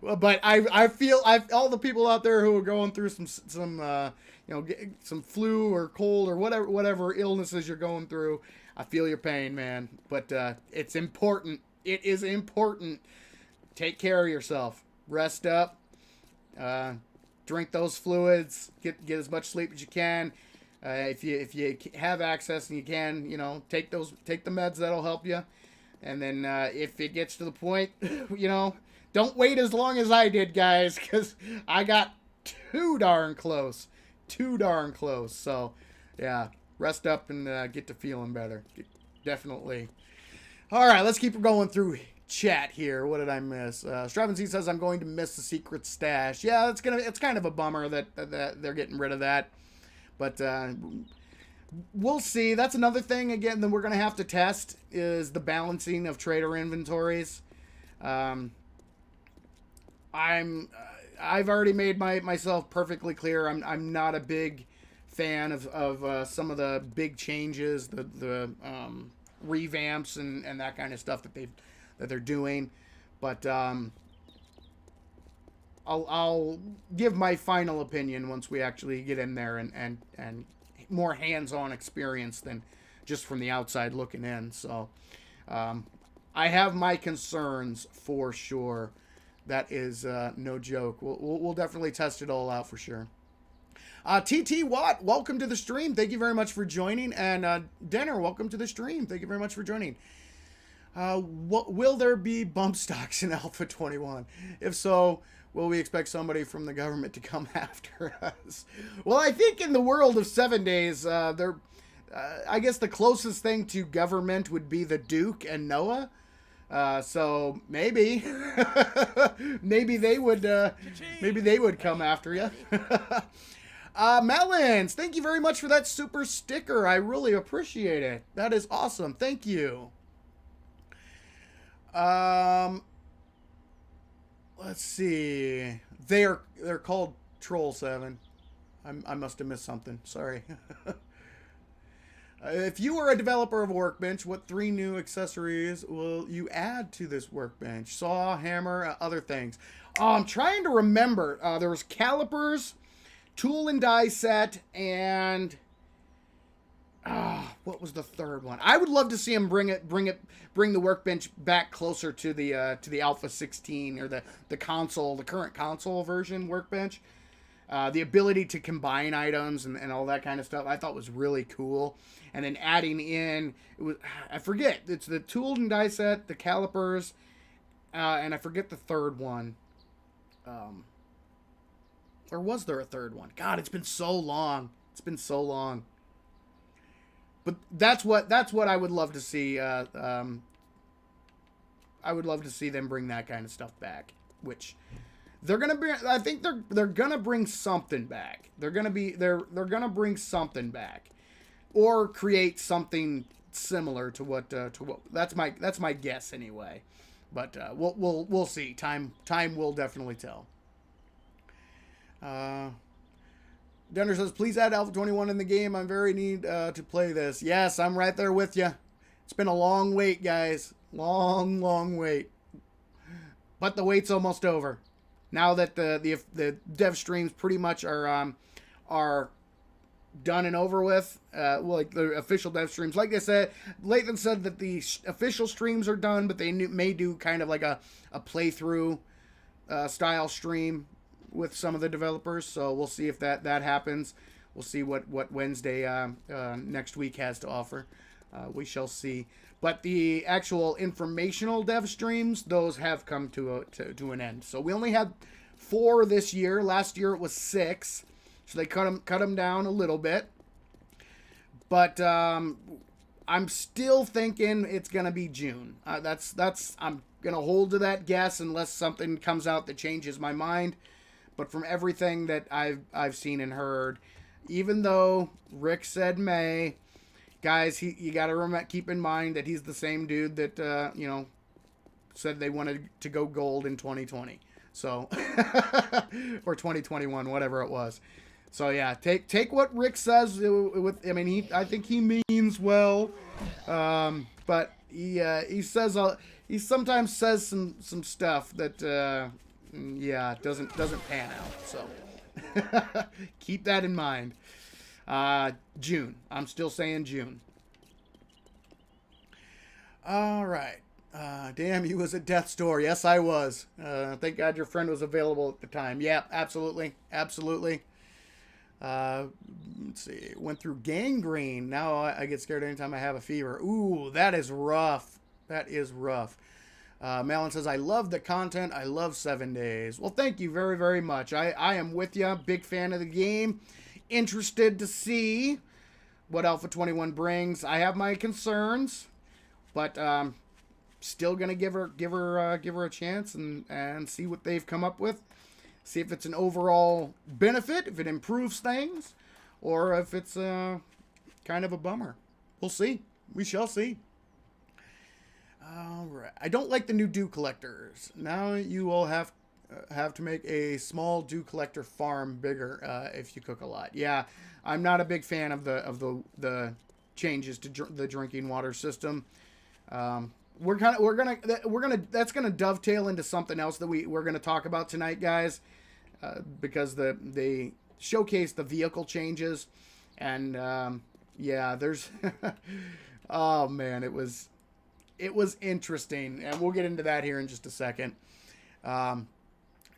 But I feel all the people out there who are going through some flu or cold or whatever illnesses you're going through, I feel your pain, man. But it's important. It is important. Take care of yourself. Rest up. Drink those fluids. Get as much sleep as you can. If you have access and you can, take the meds that'll help you. And then if it gets to the point, don't wait as long as I did, guys, because I got too darn close. So, yeah, rest up and get to feeling better. Definitely. All right, let's keep going through chat here. What did I miss? Straven C says I'm going to miss the secret stash. Yeah, it's kind of a bummer that they're getting rid of that. But we'll see. That's another thing, again, that we're going to have to test is the balancing of trader inventories. I've already made myself perfectly clear. I'm not a big fan of some of the big changes, the revamps and that kind of stuff that they're doing. But I'll give my final opinion once we actually get in there and more hands-on experience than just from the outside looking in. So I have my concerns for sure. That is no joke. We'll definitely test it all out for sure. TT Watt, welcome to the stream. Thank you very much for joining. And Denner, welcome to the stream. Thank you very much for joining. Will there be bump stocks in Alpha 21? If so, will we expect somebody from the government to come after us? Well, I think in the world of 7 days, I guess the closest thing to government would be the Duke and Noah. So maybe, maybe they would come after you. Melons, thank you very much for that super sticker. I really appreciate it. That is awesome. Thank you. Let's see. They're called Troll 7. I must have missed something. Sorry. If you were a developer of a workbench, what 3 new accessories will you add to this workbench? Saw, hammer, other things. I'm trying to remember. There was calipers, tool and die set, and what was the third one? I would love to see him bring the workbench back closer to the Alpha 16 or the current console version workbench. The ability to combine items and all that kind of stuff I thought was really cool. And then adding in, I forget, it's the tool and die set, the calipers, and I forget the third one. Or was there a third one? God, it's been so long. It's been so long. But that's what I would love to see. I would love to see them bring that kind of stuff back, which they're gonna bring. I think they're gonna bring something back. They're gonna bring something back, or create something similar to what that's my guess anyway. But we'll see. Time will definitely tell. Denner says, please add Alpha 21 in the game. I'm very need to play this. Yes, I'm right there with you. It's been a long wait, guys. Long wait. But the wait's almost over. Now that the dev streams pretty much are done and over with, like the official dev streams. Like I said, Lathan said that the official streams are done, but they may do kind of like a playthrough style stream with some of the developers, so we'll see if that happens. We'll see what Wednesday next week has to offer. We shall see. But the actual informational dev streams, those have come to an end. So we only had 4 this year. Last year it was 6, so they cut them down a little bit. But I'm still thinking it's gonna be June. I'm gonna hold to that guess unless something comes out that changes my mind. But from everything that I've seen and heard, even though Rick said May, guys, you got to keep in mind that he's the same dude that said they wanted to go gold in 2020, so or 2021, whatever it was. So yeah, take what Rick says with. I mean, I think he means well, but he sometimes says some stuff that. Yeah, it doesn't pan out. So keep that in mind. June. I'm still saying June. All right. Damn, you was at death's door. Yes, I was. Thank God your friend was available at the time. Yeah, absolutely. Let's see. Went through gangrene. Now I get scared anytime I have a fever. Ooh, that is rough. Malin says, I love the content. I love 7 days. Well, thank you very, very much. I am with you. Big fan of the game. Interested to see what Alpha 21 brings. I have my concerns, but still gonna give her a chance and see what they've come up with. See if it's an overall benefit, if it improves things, or if it's kind of a bummer. We'll see. We shall see. All right. I don't like the new dew collectors. Now you will have to make a small dew collector farm bigger if you cook a lot. Yeah, I'm not a big fan of the changes to the drinking water system. That's gonna dovetail into something else that we're gonna talk about tonight, guys, because they showcase the vehicle changes, and yeah, there's oh man, it was interesting, and we'll get into that here in just a second.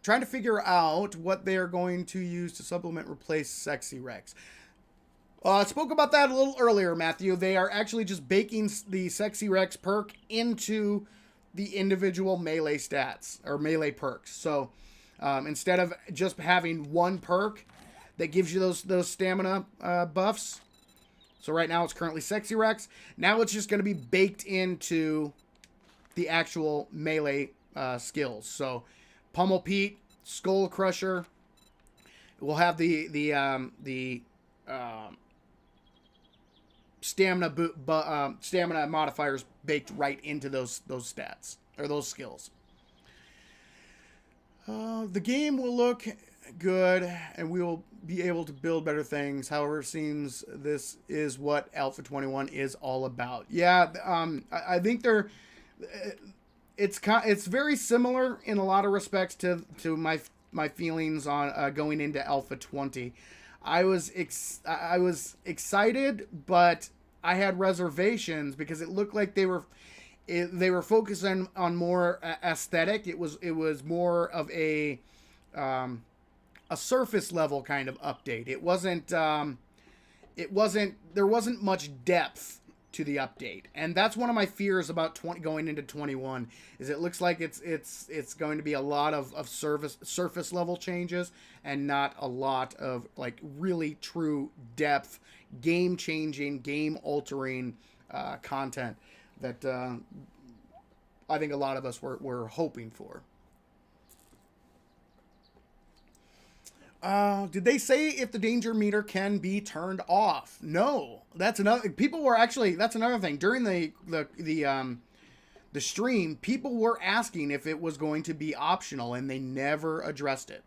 trying to figure out what they are going to use to supplement replace Sexy Rex. I spoke about that a little earlier, Matthew. They are actually just baking the Sexy Rex perk into the individual melee stats or melee perks. So instead of just having one perk that gives you those stamina buffs, so right now it's currently Sexy Rex. Now it's just going to be baked into the actual melee skills. So Pummel Pete, Skull Crusher. We'll have the stamina modifiers baked right into those stats or those skills. The game will look good and we will be able to build better things. However, it seems this is what Alpha 21 is all about. Yeah, I think it's very similar in a lot of respects to my feelings on going into Alpha 20. I was excited, but I had reservations because it looked like they were focusing on more aesthetic. It was more of a surface level kind of update. It wasn't there wasn't much depth to the update, and that's one of my fears about going into 21. Is it looks like it's going to be a lot of surface level changes and not a lot of like really true depth, game changing, game altering content that I think a lot of us were hoping for. Did they say if the danger meter can be turned off? No, that's another. That's another thing during the stream. People were asking if it was going to be optional, and they never addressed it.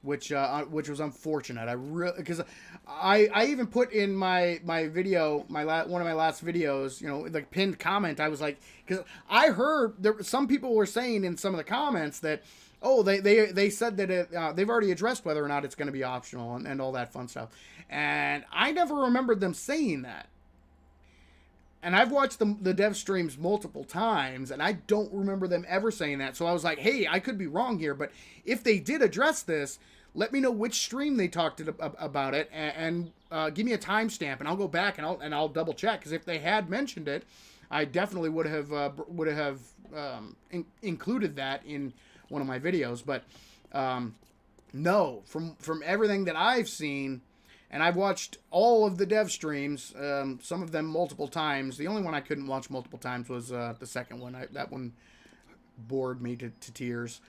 Which was unfortunate. Because I even put in my video, one of my last videos, the pinned comment. I was like, because I heard some people were saying in some of the comments that, oh, they said that they've already addressed whether or not it's going to be optional and all that fun stuff. And I never remembered them saying that. And I've watched the dev streams multiple times, and I don't remember them ever saying that. So I was like, hey, I could be wrong here, but if they did address this, let me know which stream they talked about it, and give me a timestamp, and I'll go back and I'll double check. Because if they had mentioned it, I definitely would have included that in one of my videos. But no, from everything that I've seen. And I've watched all of the dev streams, some of them multiple times. The only one I couldn't watch multiple times was the second one. That one bored me to tears.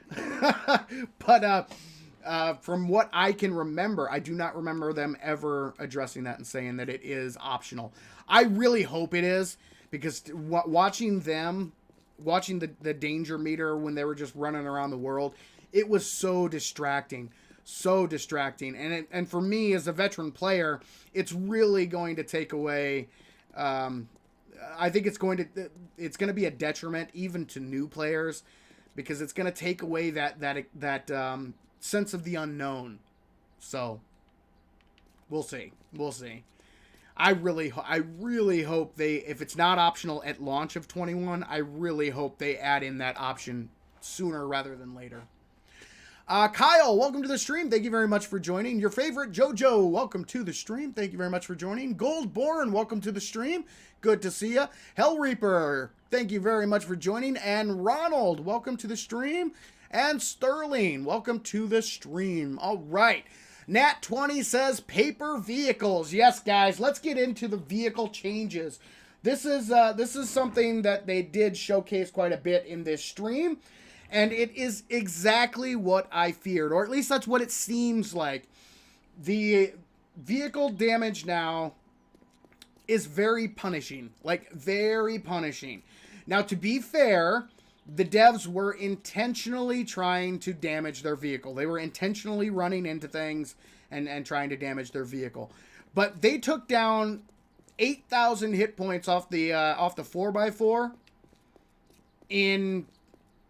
But from what I can remember, I do not remember them ever addressing that and saying that it is optional. I really hope it is, because watching the danger meter when they were just running around the world, it was so distracting. And for me as a veteran player, it's really going to take away, I think it's going to be a detriment even to new players, because it's going to take away that sense of the unknown. So we'll see. I really hope if it's not optional at launch of 21, I really hope they add in that option sooner rather than later. Kyle, welcome to the stream. Thank you very much for joining. Your favorite JoJo, welcome to the stream. Thank you very much for joining. Goldborn, welcome to the stream. Good to see you. Hell Reaper, thank you very much for joining. And Ronald, welcome to the stream. And Sterling, welcome to the stream. All right. Nat20 says paper vehicles. Yes, guys, let's get into the vehicle changes. This is something that they did showcase quite a bit in this stream. And it is exactly what I feared, or at least that's what it seems like. The vehicle damage now is very punishing. Now, to be fair, the devs were intentionally trying to damage their vehicle. They were intentionally running into things and trying to damage their vehicle. But they took down 8,000 hit points off the 4x4 in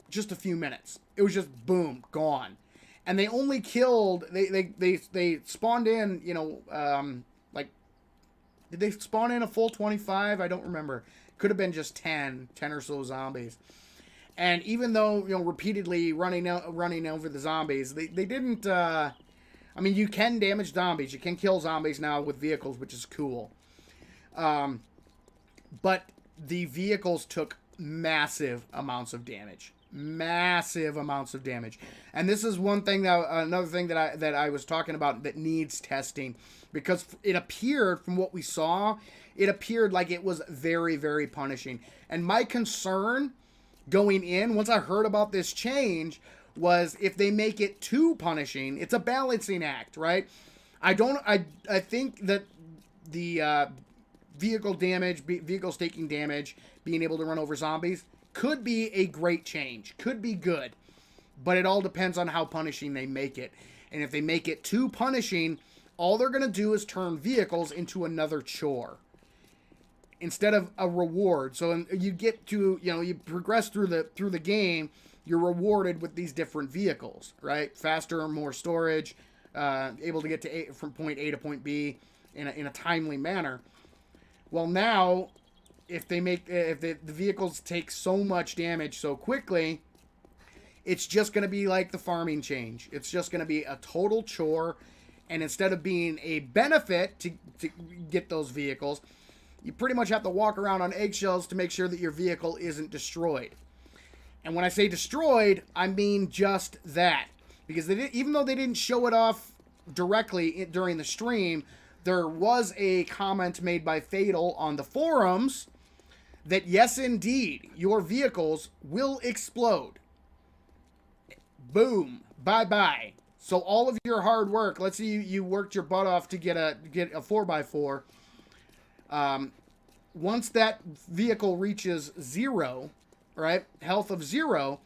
just a few minutes. It was just boom, gone. And they only killed, they spawned in, did they spawn in a full 25? I don't remember. Could have been just 10 or so zombies. And even though, repeatedly running over the zombies, they didn't. I mean, you can damage zombies. You can kill zombies now with vehicles, which is cool. But the vehicles took massive amounts of damage. Massive amounts of damage. And this is another thing that I was talking about that needs testing, because it appeared, from what we saw, it appeared like it was very, very punishing. And my concern going in, once I heard about this change, was if they make it too punishing. It's a balancing act, right? I think that the vehicles taking damage, being able to run over zombies, could be a great change, could be good, but it all depends on how punishing they make it. And if they make it too punishing, all they're going to do is turn vehicles into another chore instead of a reward. So you get to, you progress through the game, you're rewarded with these different vehicles, right? Faster, more storage, able to get to from point A to point B in a timely manner. Well, now, if the vehicles take so much damage so quickly, it's just going to be like the farming change. It's just going to be a total chore, and instead of being a benefit to get those vehicles, you pretty much have to walk around on eggshells to make sure that your vehicle isn't destroyed. And when I say destroyed, I mean just that. Because even though they didn't show it off directly during the stream, there was a comment made by Fatal on the forums that yes, indeed, your vehicles will explode. Boom. Bye-bye. So all of your hard work, let's say you worked your butt off to get a 4x4. Once that vehicle reaches 0, right, health of 0,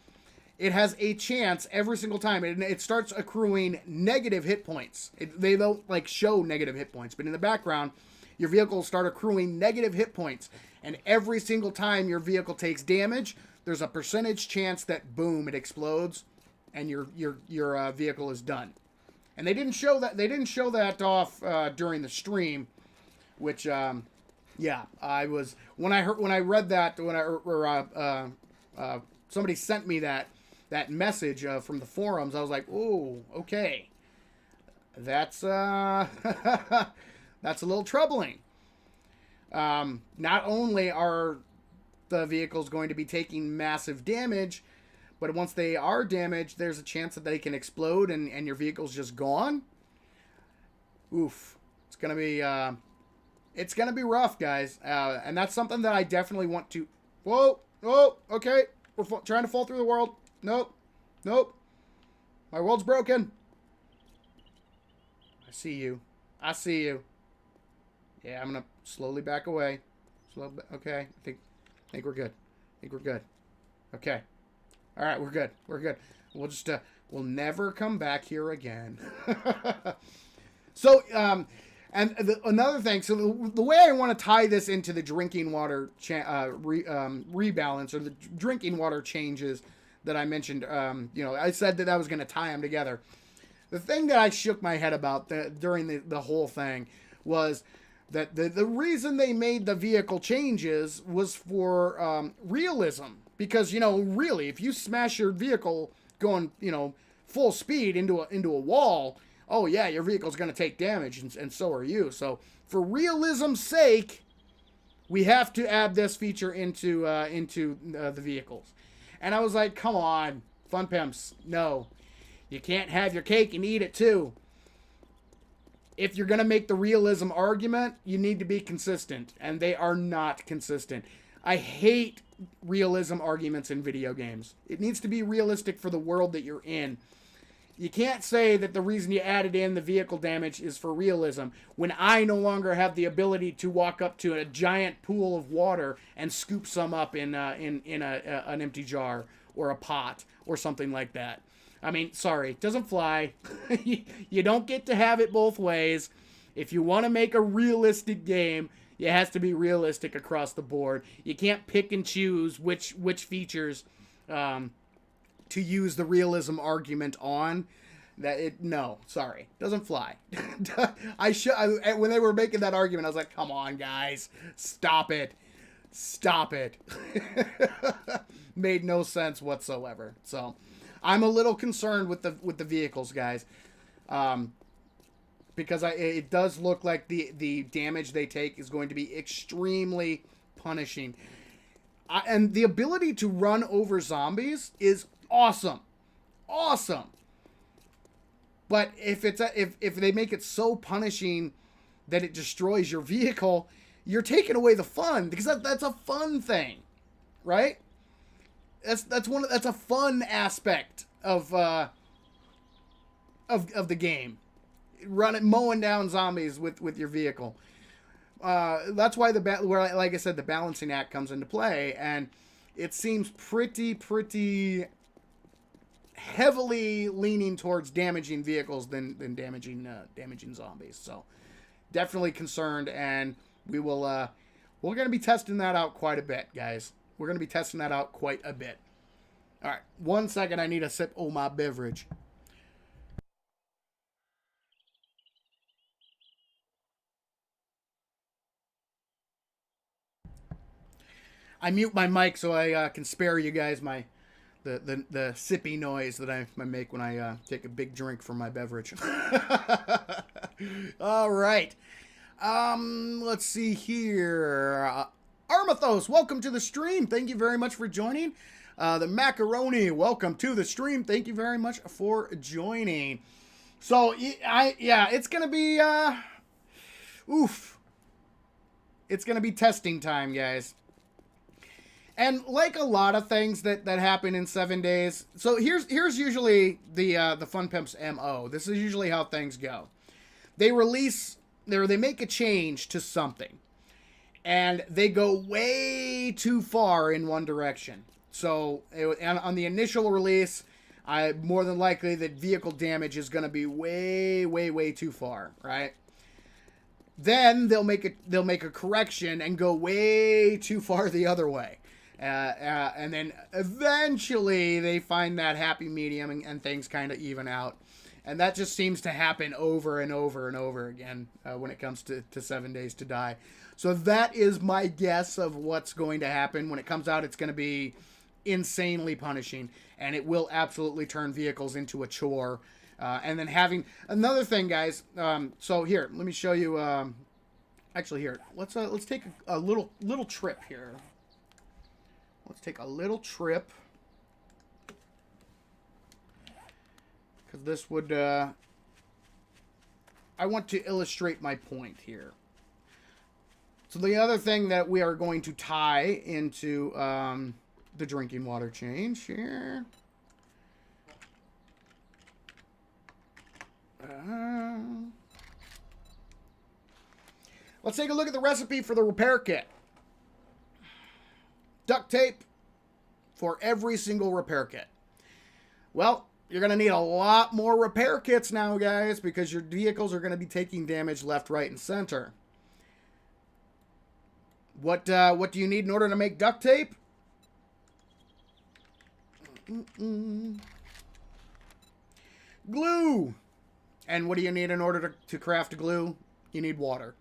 it has a chance every single time. It starts accruing negative hit points. They don't show negative hit points, but in the background, your vehicle will start accruing negative hit points. And every single time your vehicle takes damage, there's a percentage chance that, boom, it explodes, and your vehicle is done. And they didn't show that. They didn't show that off during the stream, which, yeah, I was when I read that somebody sent me that message from the forums. I was like, "Ooh, okay, that's that's a little troubling." Not only are the vehicles going to be taking massive damage, but once they are damaged, there's a chance that they can explode and your vehicle's just gone. Oof, it's gonna be rough, guys, and that's something that I definitely want to. Whoa, okay, we're trying to fall through the world. Nope, my world's broken. I see you. Yeah, I'm gonna slowly back away. Okay, I think we're good. Okay, all right, we're good. We'll just we'll never come back here again. So another thing, so the way I want to tie this into the drinking water rebalance, or the drinking water changes that I mentioned, I said that I was going to tie them together. The thing that I shook my head about during the whole thing was that the reason they made the vehicle changes was for realism. Because, really, if you smash your vehicle going, full speed into a wall, oh yeah, your vehicle's going to take damage, and so are you. So for realism's sake, we have to add this feature into the vehicles. And I was like, come on, Fun Pimps, no. You can't have your cake and eat it too. If you're going to make the realism argument, you need to be consistent, and they are not consistent. I hate realism arguments in video games. It needs to be realistic for the world that you're in. You can't say that the reason you added in the vehicle damage is for realism when I no longer have the ability to walk up to a giant pool of water and scoop some up in an empty jar or a pot or something like that. I mean, sorry, it doesn't fly. You don't get to have it both ways. If you want to make a realistic game, it has to be realistic across the board. You can't pick and choose which features to use the realism argument on. No, sorry, doesn't fly. When they were making that argument, I was like, come on, guys, stop it. made no sense whatsoever. So I'm a little concerned with the vehicles, guys. Because it does look like the damage they take is going to be extremely punishing. And the ability to run over zombies is awesome. Awesome. But if they make it so punishing that it destroys your vehicle, you're taking away the fun, because that's a fun thing, right? That's a fun aspect of the game. Mowing down zombies with your vehicle. That's why like I said, the balancing act comes into play, and it seems pretty heavily leaning towards damaging vehicles than damaging zombies. So definitely concerned, and we're gonna be testing that out quite a bit, guys. We're gonna be testing that out quite a bit. All right, 1 second. I need a sip of my beverage. I mute my mic so I can spare you guys the sippy noise that I make when I take a big drink from my beverage. All right. Let's see here. Armathos, welcome to the stream. Thank you very much for joining. The Macaroni, welcome to the stream. Thank you very much for joining. So, it's going to be, it's going to be testing time, guys. And like a lot of things that happen in 7 days, so here's usually the Fun Pimps MO. This is usually how things go. They make a change to something, and they go way too far in one direction. So on the initial release, more than likely that vehicle damage is going to be way too far, right? Then they'll make a correction and go way too far the other way. And then eventually they find that happy medium, and things kind of even out. And that just seems to happen over and over and over again when it comes to 7 Days to Die. So that is my guess of what's going to happen. When it comes out, it's going to be insanely punishing, and it will absolutely turn vehicles into a chore. And then having another thing, guys. So here, let me show you. Actually, here, let's take a little trip here. Let's take a little trip, because this would, I want to illustrate my point here. So the other thing that we are going to tie into the drinking water change here. Let's take a look at the recipe for the repair kit. Duct tape for every single repair kit. Well, you're going to need a lot more repair kits now, guys, because your vehicles are going to be taking damage left, right, and center. What do you need in order to make duct tape? Glue. And what do you need in order to craft glue? You need water.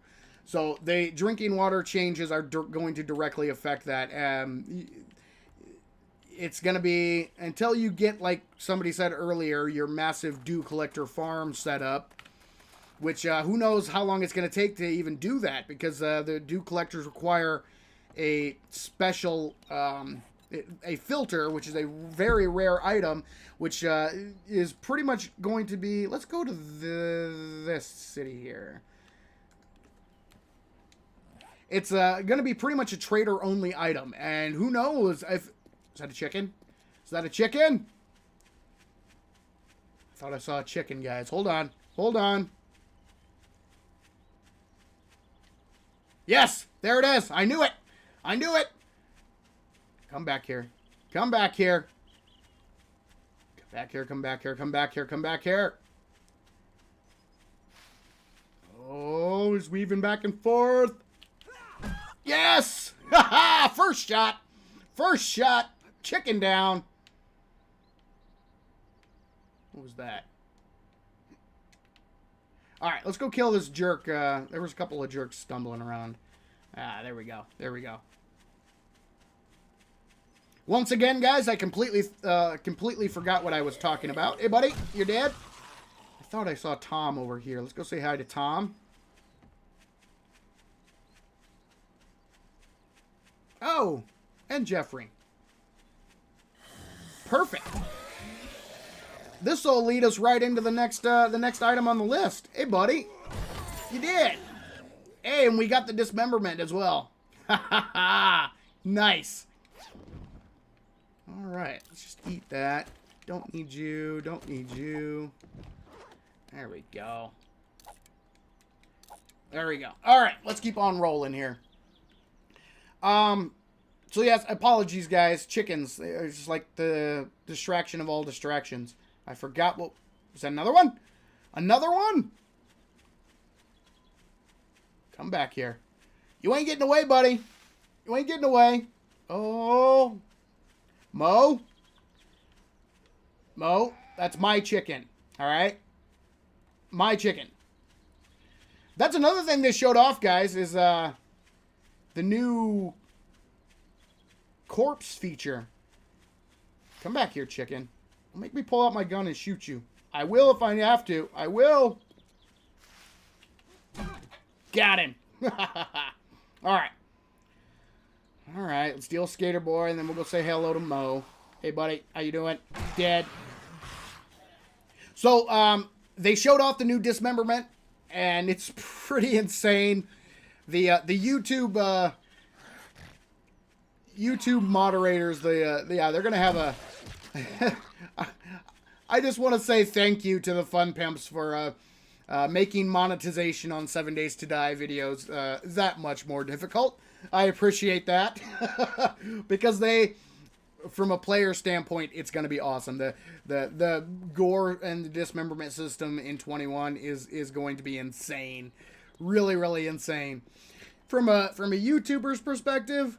So the drinking water changes are going to directly affect that. It's going to be, until you get, like somebody said earlier, your massive dew collector farm set up, which who knows how long it's going to take to even do that, because the dew collectors require a special a filter, which is a very rare item, which is pretty much going to be, let's go to this city here. It's going to be pretty much a trader-only item. And who knows if... Is that a chicken? Is that a chicken? I thought I saw a chicken, guys. Hold on. Hold on. Yes! There it is! I knew it! I knew it! Come back here. Come back here. Come back here, come back here, come back here, come back here. Oh, he's weaving back and forth. Yes! Ha-ha! First shot! First shot! Chicken down! What was that? Alright, let's go kill this jerk. There was a couple of jerks stumbling around. Ah, there we go. There we go. Once again, guys, I completely forgot what I was talking about. Hey, buddy, you're dead? I thought I saw Tom over here. Let's go say hi to Tom. Oh, and Jeffrey. Perfect. This will lead us right into the next item on the list. Hey, buddy. You did. Hey, and we got the dismemberment as well. Ha ha ha. Nice. All right, let's just eat that. Don't need you. Don't need you. There we go. There we go. All right, let's keep on rolling here. So yes, apologies, guys. Chickens. It's just like the distraction of all distractions. I forgot what... Was that another one? Another one? Come back here. You ain't getting away, buddy. You ain't getting away. Oh. Mo? Mo, that's my chicken. All right? My chicken. That's another thing they showed off, guys, is the new corpse feature. Come back here, chicken. Don't make me pull out my gun and shoot you. I will if I have to. I will. Got him. All right. All right, let's deal Skater Boy, and then we'll go say hello to Mo. Hey, buddy, how you doing? Dead. So, they showed off the new dismemberment, and it's pretty insane. The YouTube moderators, they're gonna have a. I just want to say thank you to the Fun Pimps for making monetization on 7 Days to Die videos that much more difficult. I appreciate that because from a player standpoint, it's going to be awesome. The gore and the dismemberment system in 21 is going to be insane, really, really insane. From a YouTuber's perspective,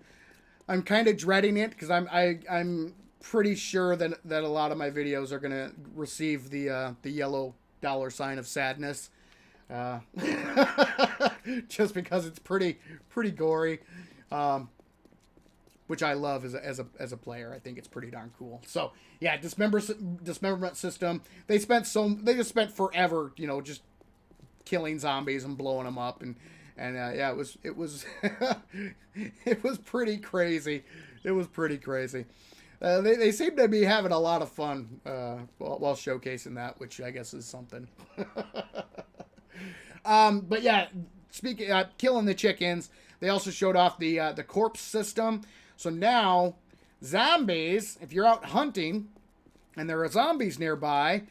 I'm kind of dreading it because I'm pretty sure that a lot of my videos are going to receive the yellow $ of sadness. Just because it's pretty gory, which I love as a player. I think it's pretty darn cool. So yeah, dismemberment system. They just spent forever, just killing zombies and blowing them up, and yeah, it was it was pretty crazy. It was pretty crazy. They seem to be having a lot of fun while showcasing that, which I guess is something. But yeah, speaking killing the chickens, they also showed off the corpse system. So now, zombies, if you're out hunting and there are zombies nearby,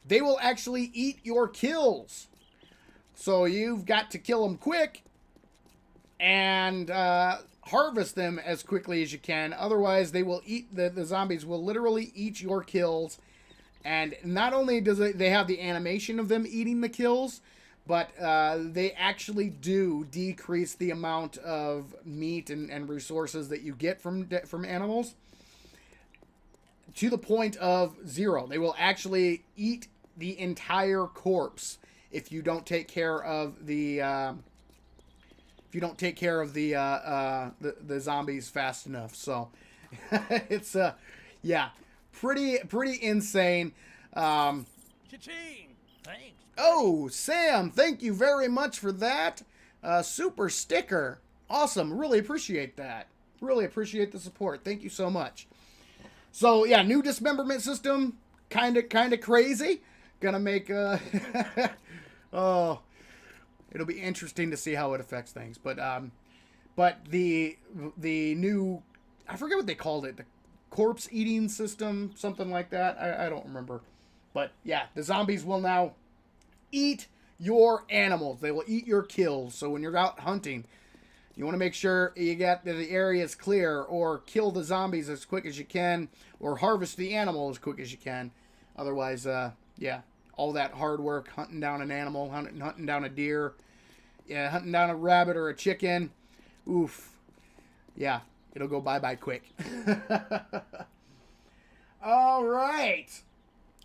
they will actually eat your kills. So you've got to kill them quick and harvest them as quickly as you can. Otherwise, they will eat the zombies will literally eat your kills. And not only does they have the animation of them eating the kills, but they actually do decrease the amount of meat and resources that you get from animals to the point of 0. They will actually eat the entire corpse if you don't take care of the the zombies fast enough. So it's yeah, pretty insane. Cha-ching! Thanks. Oh, Sam, thank you very much for that. Super sticker. Awesome. Really appreciate that. Really appreciate the support. Thank you so much. So, yeah, new dismemberment system. Kind of crazy. Gonna make, oh, it'll be interesting to see how it affects things. But the new, I forget what they called it. The corpse eating system, something like that. I don't remember. But, yeah, the zombies will now eat your animals. They will eat your kills. So when you're out hunting, you want to make sure you get the area is clear, or kill the zombies as quick as you can, or harvest the animal as quick as you can. Otherwise, yeah, all that hard work hunting down an animal, hunting down a deer, yeah, hunting down a rabbit or a chicken. Oof. Yeah, it'll go bye-bye quick. All right.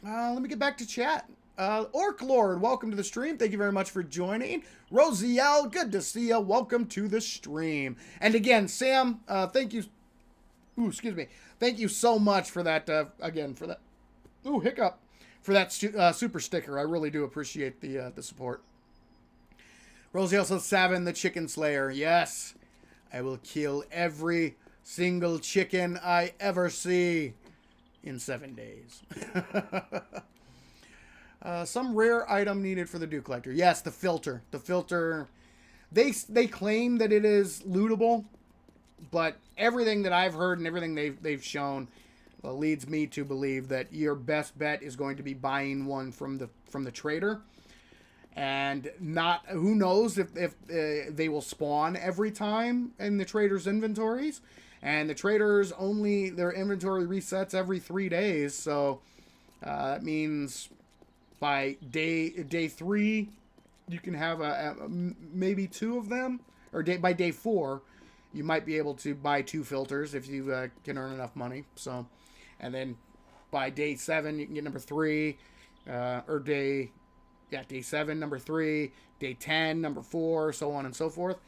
Let me get back to chat. Orc Lord, welcome to the stream. Thank you very much for joining. Rosiel, good to see you. Welcome to the stream. And again, Sam, thank you Ooh, excuse me. Thank you so much for that, again, for that. Ooh, hiccup. For that super sticker. I really do appreciate the support. Rosie also 7, the Chicken Slayer. Yes. I will kill every single chicken I ever see in 7 days. Some rare item needed for the Dew Collector. Yes, the filter. The filter. They claim that it is lootable, but everything that I've heard and everything they've shown leads me to believe that your best bet is going to be buying one from the trader. And not, who knows if they will spawn every time in the trader's inventories. And the traders only, their inventory resets every 3 days. So that means by day 3, you can have maybe 2 of them. Or by day 4, you might be able to buy 2 filters if you can earn enough money. So, and then by day 7, you can get number 3. Or day 7, number 3, day 10, number 4, so on and so forth.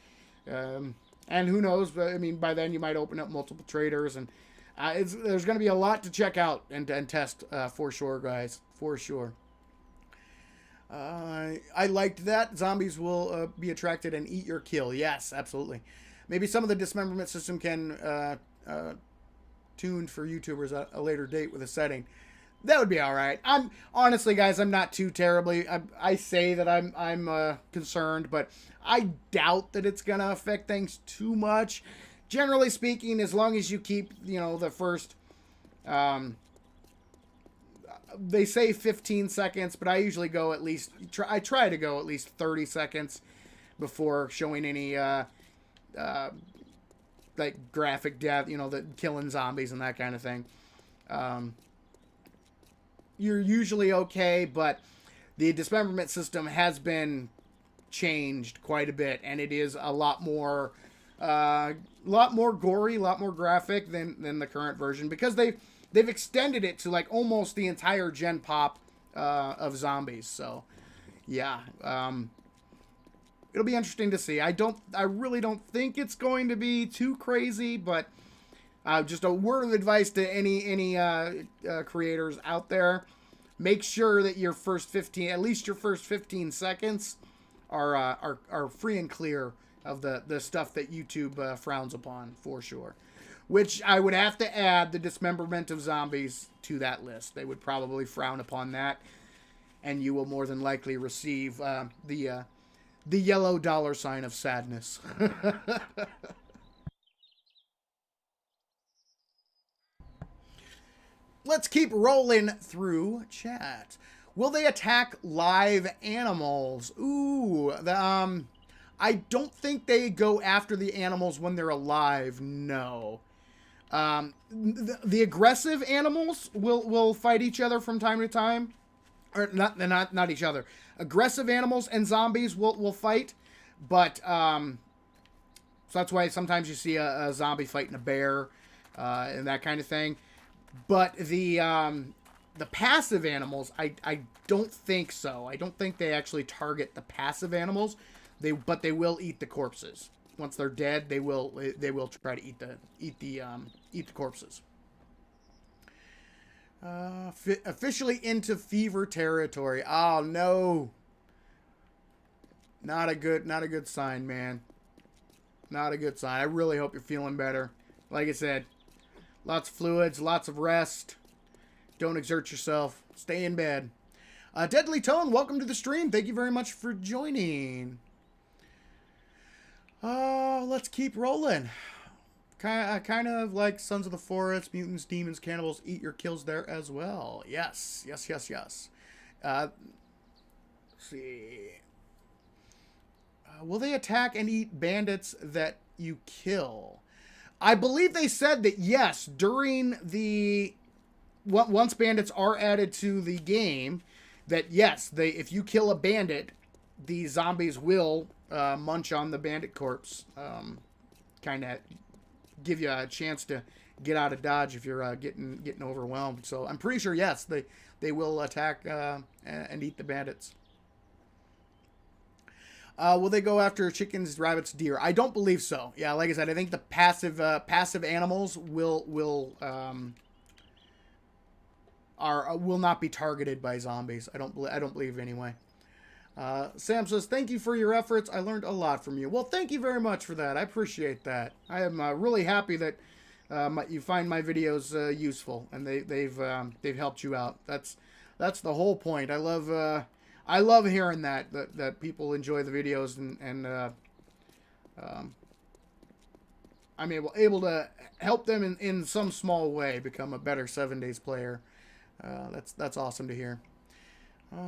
And who knows, but I mean, by then you might open up multiple traders, and there's going to be a lot to check out and test for sure, guys, for sure. I liked that. Zombies will be attracted and eat your kill. Yes, absolutely. Maybe some of the dismemberment system can tuned for YouTubers at a later date with a setting. That would be all right. I'm honestly, guys, I'm not too terribly. I say that I'm concerned, but I doubt that it's gonna affect things too much. Generally speaking, as long as you keep, the first, they say 15 seconds, but I usually go at least. I try to go at least 30 seconds before showing any like graphic death, the killing zombies and that kind of thing. You're usually okay, but the dismemberment system has been changed quite a bit, and it is a lot more gory, a lot more graphic than the current version, because they've extended it to like almost the entire gen pop of zombies. So yeah, it'll be interesting to see. I really don't think it's going to be too crazy, but just a word of advice to any creators out there: make sure that your first 15 seconds are free and clear of the stuff that YouTube frowns upon, for sure. Which I would have to add the dismemberment of zombies to that list. They would probably frown upon that, and you will more than likely receive the yellow $ of sadness. Let's keep rolling through chat. Will they attack live animals? Ooh, I don't think they go after the animals when they're alive. No. The aggressive animals will fight each other from time to time, or not each other. Aggressive animals and zombies will fight, but so that's why sometimes you see a zombie fighting a bear and that kind of thing. But the passive animals, I don't think so. I don't think they actually target the passive animals. But they will eat the corpses. Once they're dead, they will try to eat the corpses. Officially into fever territory. Oh no. Not a good sign, man. Not a good sign. I really hope you're feeling better. Like I said, lots of fluids, lots of rest. Don't exert yourself. Stay in bed. Deadly Tone, welcome to the stream. Thank you very much for joining. Let's keep rolling. Kind of like Sons of the Forest, mutants, demons, cannibals, eat your kills there as well. Yes. Let's see. Will they attack and eat bandits that you kill? I believe they said that yes, during once bandits are added to the game, that yes, if you kill a bandit, the zombies will munch on the bandit corpse, kind of give you a chance to get out of dodge if you're getting overwhelmed. So I'm pretty sure yes, they will attack and eat the bandits. Will they go after chickens, rabbits, deer? I don't believe so. Yeah, like I said, I think the passive animals will not be targeted by zombies. I don't believe anyway. Sam says, thank you for your efforts. I learned a lot from you. Well, thank you very much for that. I appreciate that. I am really happy that you find my videos useful and they've helped you out. That's the whole point. I love hearing that people enjoy the videos and I'm able to help them in some small way become a better 7 Days player. That's awesome to hear.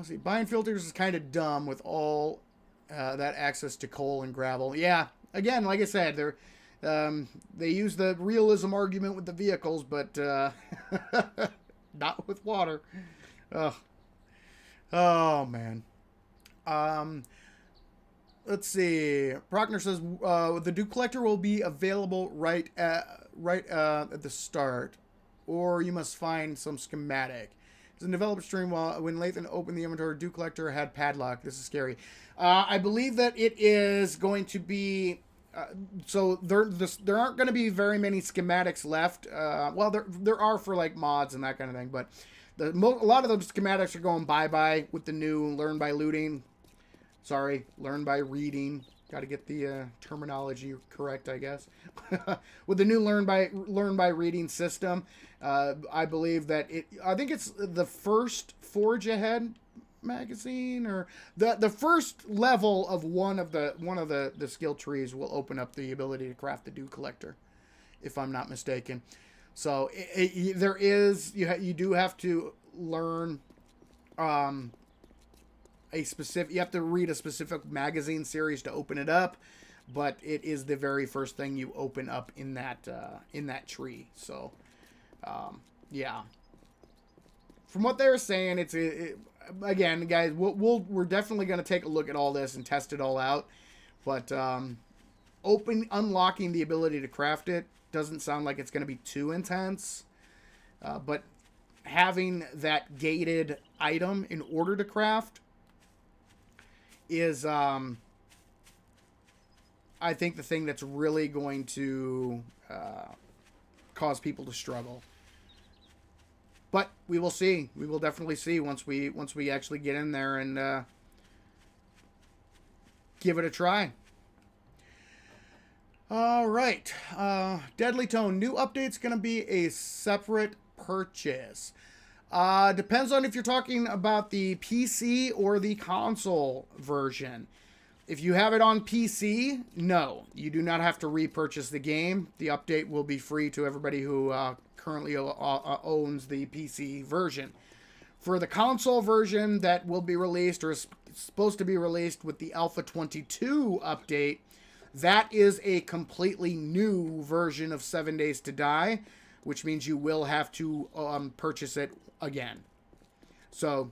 See, buying filters is kind of dumb with all that access to coal and gravel. Yeah, again, like I said, they use the realism argument with the vehicles, but not with water. Oh man. Let's see. Prochner says the Duke Collector will be available right at the start, or you must find some schematic. It's in developer stream when Lathan opened the inventory, Duke Collector had padlock. This is scary. I believe that it is going to be. So there aren't going to be very many schematics left. Well, there are for like mods and that kind of thing, but a lot of those schematics are going bye-bye with the new learn by looting. Sorry, learn by reading. Got to get the terminology correct, I guess. With the new learn by reading system, I believe that I think it's the first Forge Ahead magazine, or the first level of one of the skill trees will open up the ability to craft the Dew Collector, if I'm not mistaken. So there is you do have to learn you have to read a specific magazine series to open it up, but it is the very first thing you open up in that tree. So yeah, from what they were saying, again, guys, we're definitely going to take a look at all this and test it all out, but unlocking the ability to craft it doesn't sound like it's going to be too intense, but having that gated item in order to craft is I think the thing that's really going to cause people to struggle. But we will see. We will definitely see once we actually get in there and give it a try. All right. Deadly Tone. New update's going to be a separate purchase. Depends on if you're talking about the PC or the console version. If you have it on PC, no, you do not have to repurchase the game. The update will be free to everybody who currently owns the PC version. For the console version that will be released, or is supposed to be released with the Alpha 22 update, that is a completely new version of 7 Days to Die, which means you will have to purchase it again. So,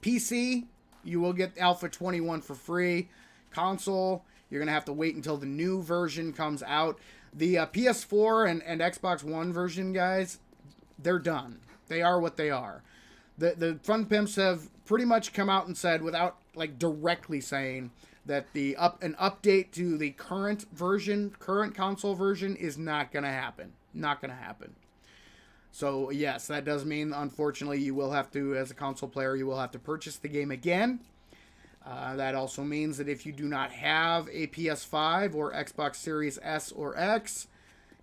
PC, you will get Alpha 21 for free. Console, you're going to have to wait until the new version comes out. The PS4 and Xbox One version, guys, they're done. They are what they are. The Fun Pimps have pretty much come out and said, without like directly saying, that an update to the current console version is not going to happen. Not going to happen. So, yes, that does mean, unfortunately, you will have to, as a console player, you will have to purchase the game again. That also means that if you do not have a PS5 or Xbox Series S or X,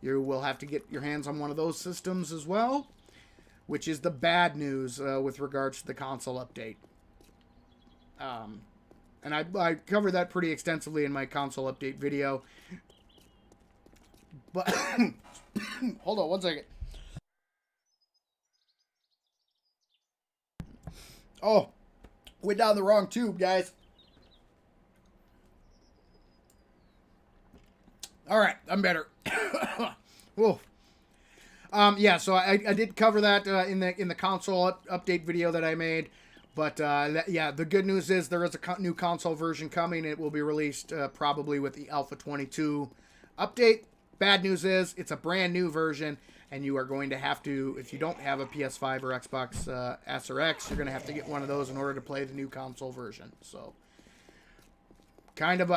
you will have to get your hands on one of those systems as well, which is the bad news with regards to the console update. And I covered that pretty extensively in my console update video. But, hold on one second. Oh, went down the wrong tube, guys. All right, I'm better. Whoa. Yeah, so I did cover that in the console update video that I made. But yeah, the good news is there is a new console version coming. It will be released probably with the Alpha 22 update. Bad news is it's a brand new version, and you are going to have to, if you don't have a PS5 or Xbox S or X, you're going to have to get one of those in order to play the new console version. So, Kind of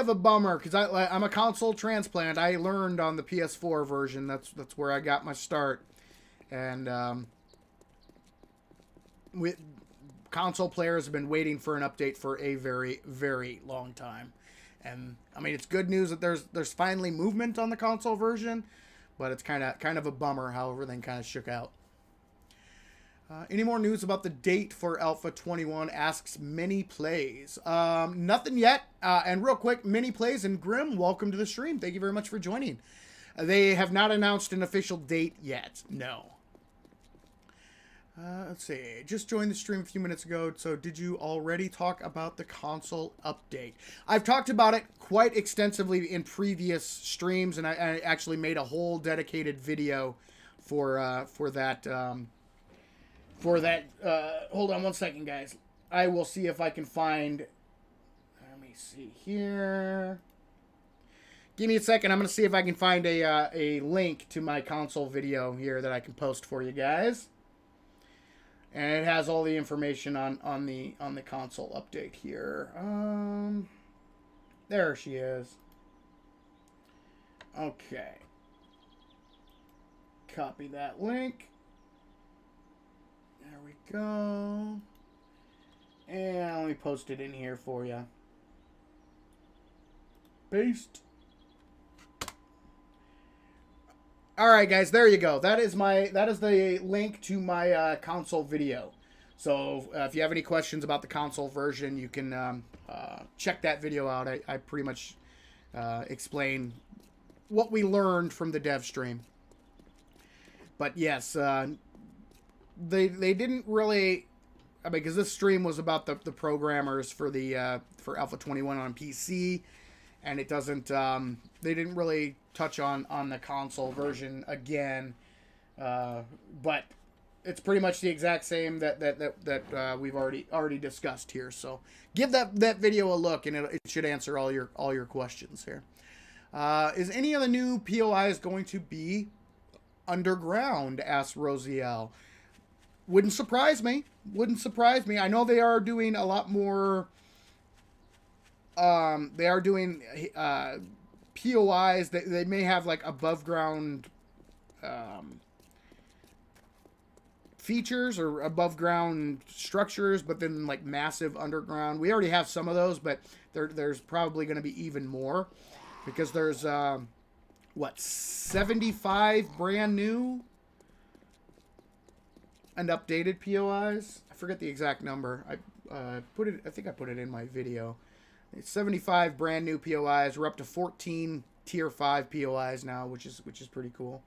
a bummer, because I'm a console transplant. I learned on the PS4 version. That's where I got my start. And console players have been waiting for an update for a very, very long time. And I mean, it's good news that there's finally movement on the console version, but it's kind of a bummer how everything kind of shook out. Any more news about the date for Alpha 21? Asks Mini Plays. Nothing yet. And real quick, Mini Plays and Grim, welcome to the stream. Thank you very much for joining. They have not announced an official date yet. No. Let's see. Just joined the stream a few minutes ago. So did you already talk about the console update? I've talked about it quite extensively in previous streams, and I actually made a whole dedicated video for that. Hold on one second, guys. I will see if I can find. Let me see here. Give me a second. I'm going to see if I can find a link to my console video here that I can post for you guys. And it has all the information on the console update here. There she is. Okay. Copy that link. There we go. And let me post it in here for you. Paste. All right, guys, there you go. That is the link to my console video. So if you have any questions about the console version, you can check that video out. I pretty much explain what we learned from the dev stream. But yes, they didn't really, I mean, because this stream was about the programmers for the for Alpha 21 on PC, and it doesn't. They didn't really touch on the console version again, but it's pretty much the exact same that we've already discussed here. So give that video a look, and it should answer all your questions here. Is any of the new POIs going to be underground? Asks Rosiel. Wouldn't surprise me. I know they are doing a lot more. They are doing POIs. They may have like above ground features or above ground structures, but then like massive underground. We already have some of those, but there's probably going to be even more, because there's 75 brand new and updated POIs. I forget the exact number. I think I put it in my video. It's 75 brand new POIs. We're up to 14 tier 5 POIs now, which is pretty cool.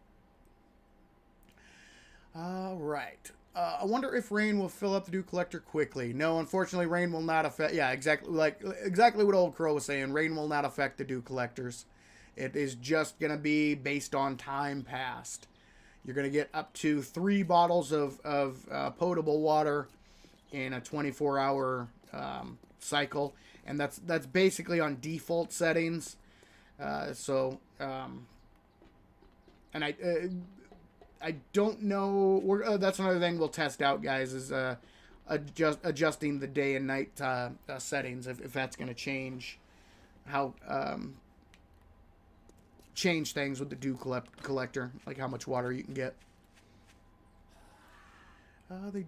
All right. I wonder if rain will fill up the dew collector quickly. No, unfortunately, rain will not affect. Yeah, exactly what Old Crow was saying. Rain will not affect the dew collectors. It is just gonna be based on time passed. You're going to get up to 3 bottles of potable water in a 24-hour cycle, and that's basically on default settings. And I don't know. That's another thing we'll test out, guys, is adjusting the day and night settings, if that's going to change how. Change things with the dew collector, like how much water you can get. They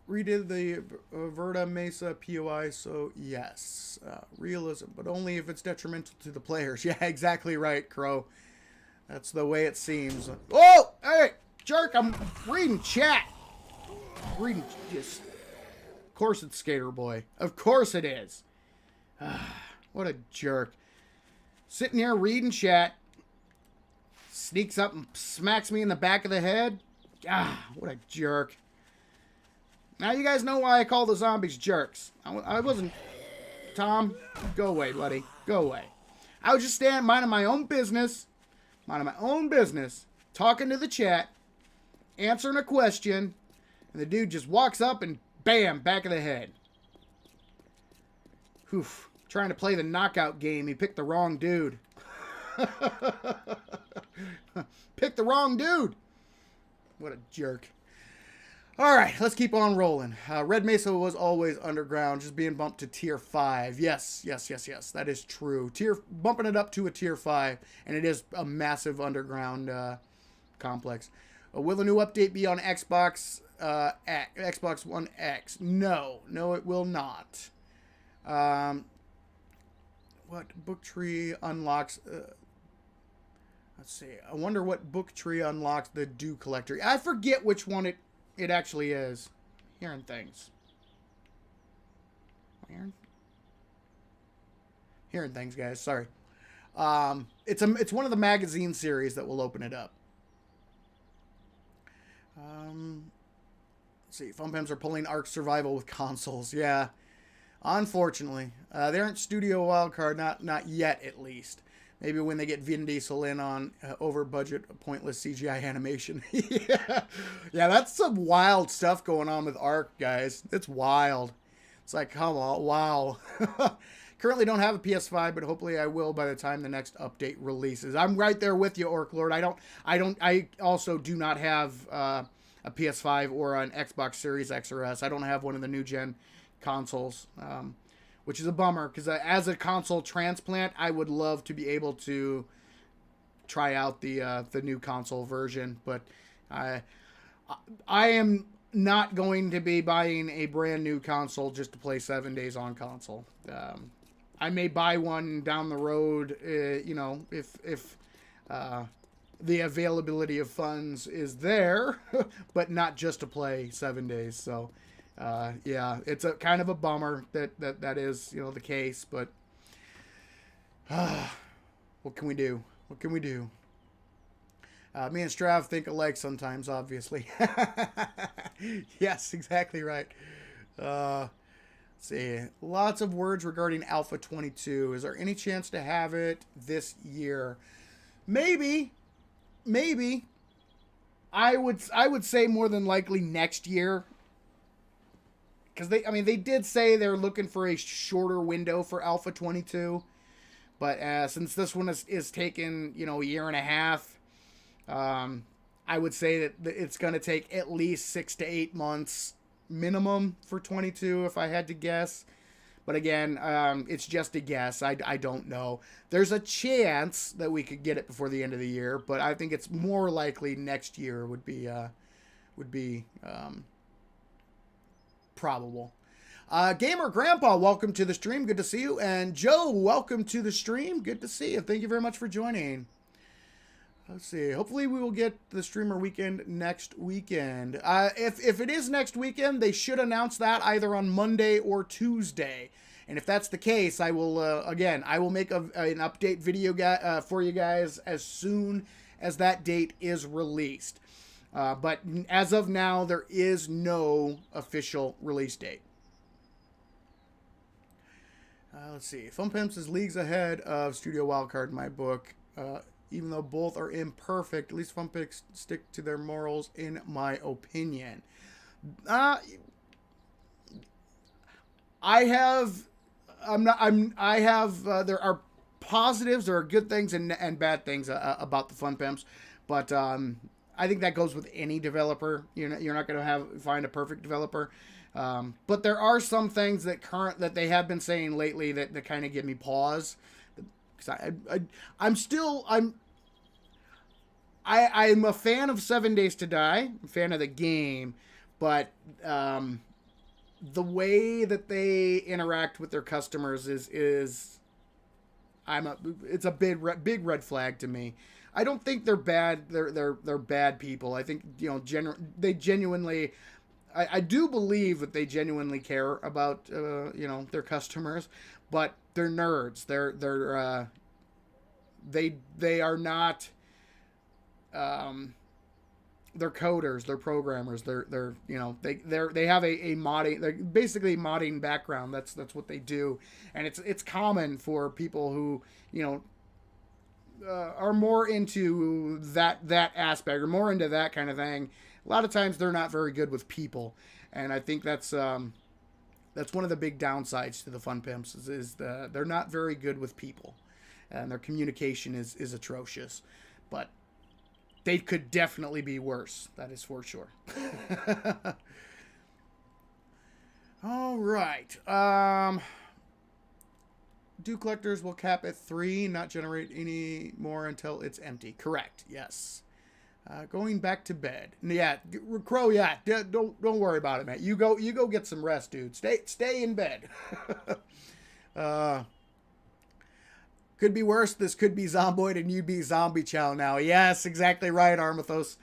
redid the Verta Mesa POI, so yes, realism, but only if it's detrimental to the players. Yeah, exactly right, Crow. That's the way it seems. Oh, hey, jerk! I'm reading chat. Reading just. Of course it's Skater Boy. Of course it is. What a jerk. Sitting here reading chat, sneaks up and smacks me in the back of the head. Ah, what a jerk. Now you guys know why I call the zombies jerks. I wasn't... Tom, go away, buddy. Go away. I was just minding my own business, talking to the chat, answering a question, and the dude just walks up and bam, back of the head. Whew. Trying to play the knockout game. He picked the wrong dude. Picked the wrong dude. What a jerk. All right, let's keep on rolling. Red Mesa was always underground, just being bumped to tier 5. Yes, that is true. Bumping it up to a tier 5, and it is a massive underground complex. Will a new update be on Xbox Xbox One X? No, it will not. What book tree unlocks? Let's see. I wonder what book tree unlocks the Dew Collector. I forget which one it actually is. Hearing things. Hearing things, guys. Sorry. It's one of the magazine series that will open it up. Let's see. FunPimps are pulling Ark Survival with consoles. Yeah. Unfortunately. They aren't Studio Wildcard. Not yet, at least. Maybe when they get Vin Diesel in on over-budget, pointless CGI animation. Yeah, that's some wild stuff going on with Ark, guys. It's wild. It's like, come on, wow. Currently don't have a PS5, but hopefully I will by the time the next update releases. I'm right there with you, Orc Lord. I also do not have a PS5 or an Xbox Series X or S. I don't have one of the new gen consoles. Which is a bummer, because as a console transplant, I would love to be able to try out the new console version, but I am not going to be buying a brand new console just to play 7 days on console. I may buy one down the road, if the availability of funds is there, but not just to play 7 days. So. Yeah, it's a kind of a bummer that is, the case, but what can we do? What can we do? Me and Strav think alike sometimes, obviously. Yes, exactly right. Let's see. Lots of words regarding Alpha 22. Is there any chance to have it this year? Maybe. I would say more than likely next year. Because they did say they're looking for a shorter window for Alpha 22, but since this one is taking a year and a half, I would say that it's going to take at least 6 to 8 months minimum for 22 if I had to guess. But again, it's just a guess. I don't know. There's a chance that we could get it before the end of the year, but I think it's more likely next year would be probable. Gamer Grandpa, welcome to the stream. Good to see you. And Joe, welcome to the stream. Good to see you. Thank you very much for joining. Let's see. Hopefully we will get the streamer weekend next weekend. If it is next weekend, they should announce that either on Monday or Tuesday. And if that's the case, I will I will make an update video for you guys as soon as that date is released. But as of now, there is no official release date. Let's see. FunPimps is leagues ahead of Studio Wildcard in my book. Even though both are imperfect, at least FunPimps stick to their morals, in my opinion. There are positives, there are good things and bad things about the FunPimps, but I think that goes with any developer. You're not going to find a perfect developer. But there are some things that they have been saying lately that kind of give me pause. Because I'm a fan of 7 Days to Die. I'm a fan of the game. But the way that they interact with their customers it's a big red flag to me. I don't think they're bad. They're bad people. I think they genuinely. I do believe that they genuinely care about their customers, but they're nerds. They are not. They're coders. They're programmers. They have a modding. They're basically modding background. That's what they do, and it's common for people who are more into that aspect or more into that kind of thing. A lot of times they're not very good with people, and I think that's one of the big downsides to the FunPimps is they're not very good with people, and their communication is atrocious. But they could definitely be worse. That is for sure. All right. Dew collectors will cap at 3, not generate any more until it's empty. Correct. Yes. Going back to bed. Yeah, Crow. Yeah, don't worry about it, man. You go get some rest, dude. Stay in bed. Could be worse. This could be Zomboid and you'd be Zombie Chow now. Yes, exactly right, Armathos.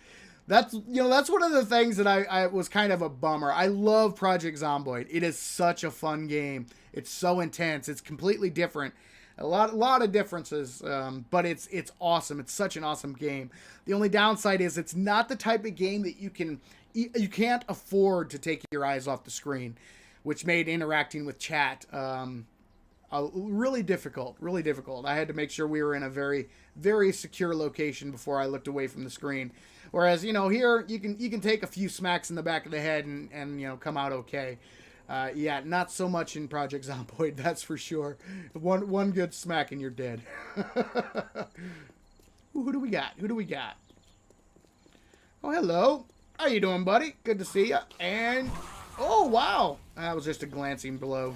That's one of the things that I was kind of a bummer. I love Project Zomboid. It is such a fun game. It's so intense. It's completely different. A lot of differences, but it's awesome. It's such an awesome game. The only downside is it's not the type of game that you can't afford to take your eyes off the screen, which made interacting with chat really difficult. Really difficult. I had to make sure we were in a very, very secure location before I looked away from the screen. Whereas, here you can take a few smacks in the back of the head and come out okay. Yeah, not so much in Project Zomboid, that's for sure. One good smack and you're dead. Ooh, who do we got? Oh, hello. How you doing, buddy? Good to see you. And oh, wow, that was just a glancing blow.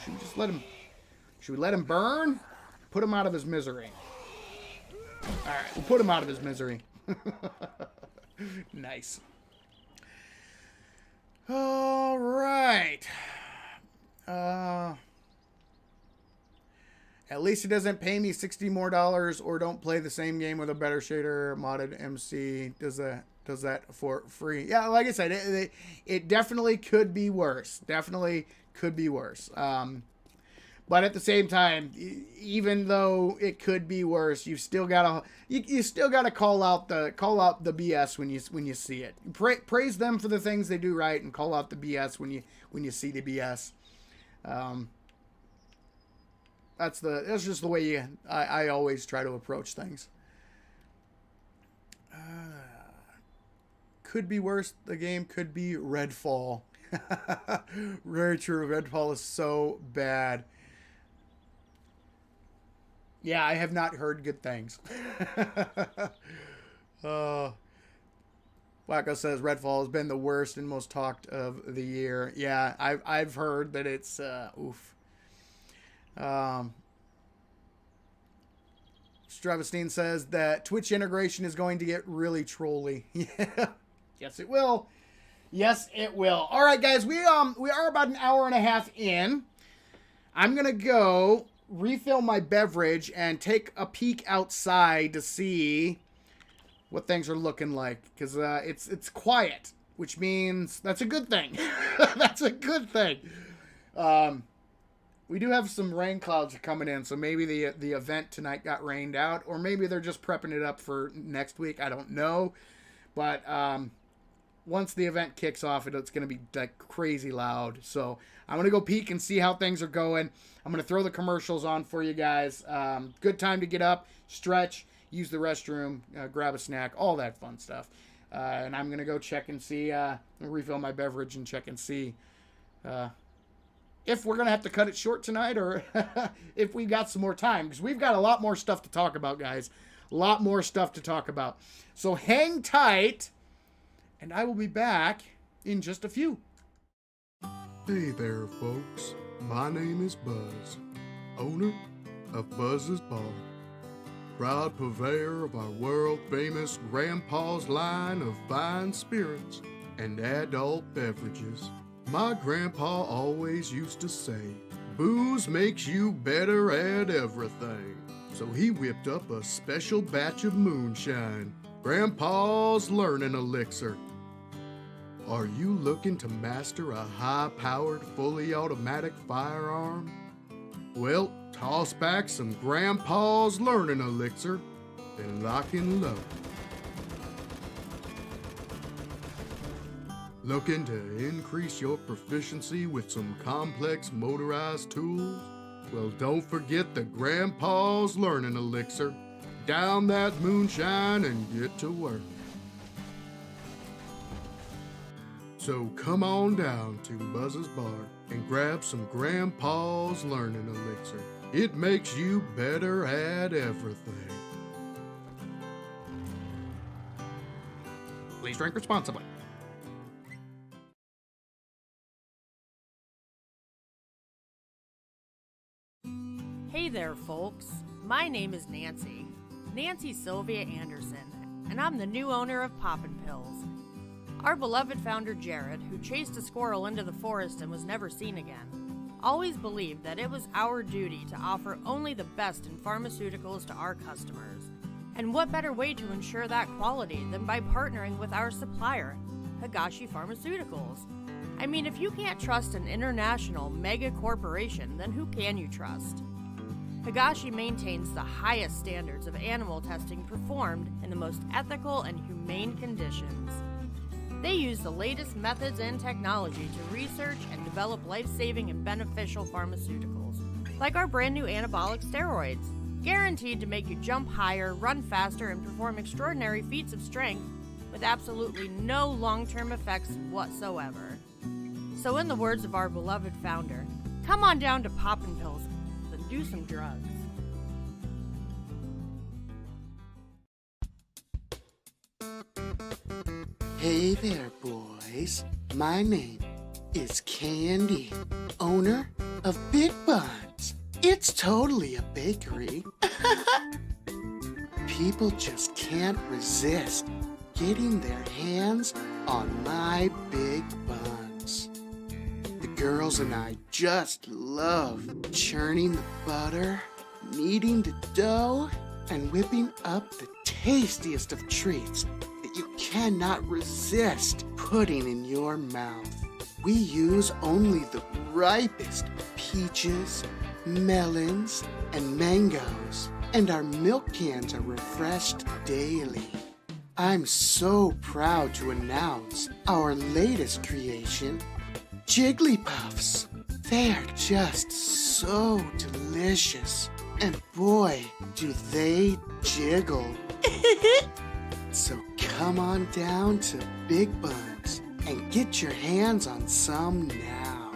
Should we let him burn? Put him out of his misery. All right, we'll put him out of his misery. Nice. All right. At least it doesn't pay me $60 more or don't play the same game with a better shader modded MC. Does that for free? Yeah, like I said, it definitely could be worse. Definitely could be worse. But at the same time, even though it could be worse, you still gotta call out the BS when you see it. Praise them for the things they do right, and call out the BS when you see the BS. That's just the way I always try to approach things. Could be worse. The game could be Redfall. Very true. Redfall is so bad. Yeah, I have not heard good things. Wacko says Redfall has been the worst and most talked of the year. Yeah, I've heard that it's oof. Stravestein says that Twitch integration is going to get really trolly. Yeah. Yes, it will. Yes, it will. All right, guys, we are about an hour and a half in. I'm gonna go refill my beverage and take a peek outside to see what things are looking like, because it's quiet, which means that's a good thing. That's a good thing. We do have some rain clouds coming in, so maybe the event tonight got rained out, or maybe they're just prepping it up for next week. I don't know, but once the event kicks off, it's going to be like crazy loud. So I'm going to go peek and see how things are going. I'm going to throw the commercials on for you guys. Good time to get up, stretch, use the restroom, grab a snack, all that fun stuff. And I'm going to go check and see, refill my beverage and check and see if we're going to have to cut it short tonight or if we got some more time. Because we've got a lot more stuff to talk about, guys. A lot more stuff to talk about. So hang tight, and I will be back in just a few. Hey there, folks. My name is Buzz, owner of Buzz's Bar, proud purveyor of our world-famous Grandpa's line of fine spirits and adult beverages. My grandpa always used to say, booze makes you better at everything. So he whipped up a special batch of moonshine, Grandpa's Learning Elixir. Are you looking to master a high-powered, fully automatic firearm? Well, toss back some Grandpa's Learning Elixir and lock and load. Looking to increase your proficiency with some complex motorized tools? Well, don't forget the Grandpa's Learning Elixir. Down that moonshine and get to work. So come on down to Buzz's Bar and grab some Grandpa's Learning Elixir. It makes you better at everything. Please drink responsibly. Hey there, folks. My name is Nancy Sylvia Anderson, and I'm the new owner of Poppin' Pills. Our beloved founder Jared, who chased a squirrel into the forest and was never seen again, always believed that it was our duty to offer only the best in pharmaceuticals to our customers. And what better way to ensure that quality than by partnering with our supplier, Higashi Pharmaceuticals? I mean, if you can't trust an international mega corporation, then who can you trust? Higashi maintains the highest standards of animal testing performed in the most ethical and humane conditions. They use the latest methods and technology to research and develop life-saving and beneficial pharmaceuticals, like our brand new anabolic steroids, guaranteed to make you jump higher, run faster, and perform extraordinary feats of strength with absolutely no long-term effects whatsoever. So in the words of our beloved founder, come on down to Poppin' Pills and do some drugs. Hey there, boys. My name is Candy, owner of Big Buns. It's totally a bakery. People just can't resist getting their hands on my Big Buns. The girls and I just love churning the butter, kneading the dough, and whipping up the tastiest of treats that you cannot resist putting in your mouth. We use only the ripest peaches, melons, and mangoes, and our milk cans are refreshed daily. I'm so proud to announce our latest creation, Jigglypuffs. They are just so delicious, and boy, do they jiggle. So come on down to Big Buns and get your hands on some now.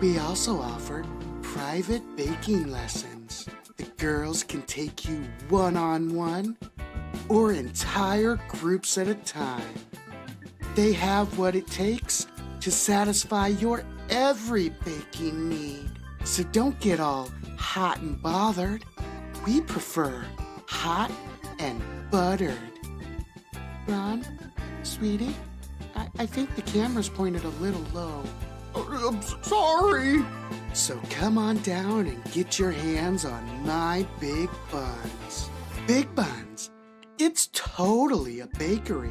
We also offer private baking lessons. The girls can take you one-on-one or entire groups at a time. They have what it takes to satisfy your every baking need. So don't get all hot and bothered. We prefer hot and buttered. Ron, sweetie, I think the camera's pointed a little low. I'm sorry. So come on down and get your hands on my Big Buns. Big Buns, it's totally a bakery.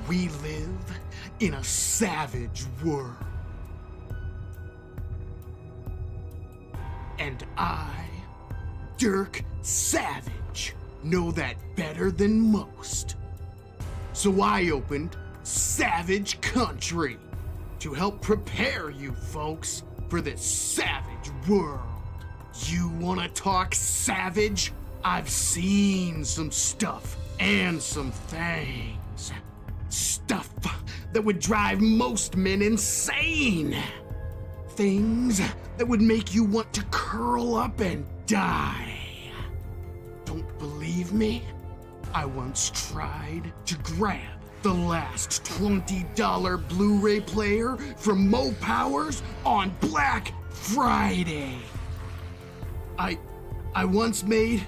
We live in a savage world. And I, Dirk Savage, know that better than most. So I opened Savage Country to help prepare you folks for this savage world. You wanna talk savage? I've seen some stuff and some things. Stuff that would drive most men insane. Things that would make you want to curl up and die. Don't believe me? I once tried to grab the last $20 Blu-ray player from Mo Powers on Black Friday. I once made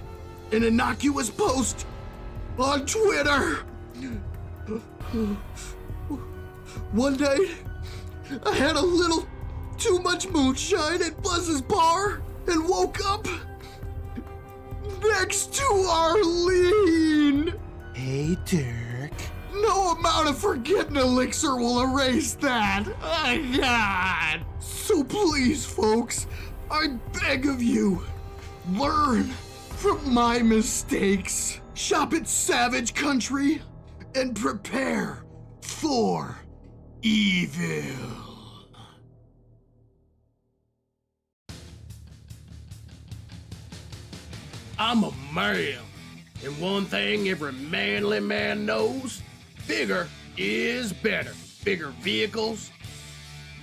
an innocuous post on Twitter. One night, I had a little too much moonshine at Buzz's bar and woke up next to Arlene. Hey, Dirk. No amount of forgetting elixir will erase that. Oh, God. So please, folks, I beg of you, learn from my mistakes. Shop at Savage Country and prepare for evil. I'm a man, and one thing every manly man knows, bigger is better. Bigger vehicles,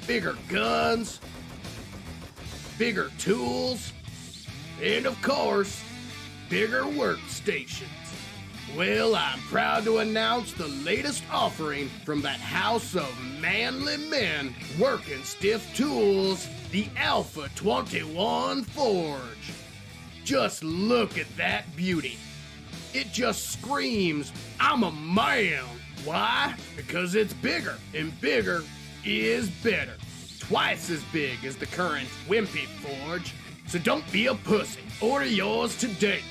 bigger guns, bigger tools, and of course, bigger workstations. Well, I'm proud to announce the latest offering from that house of manly men working stiff tools, the Alpha 21 Forge. Just look at that beauty. It just screams, I'm a man. Why? Because it's bigger, and bigger is better. Twice as big as the current Wimpy Forge. So don't be a pussy. Order yours today.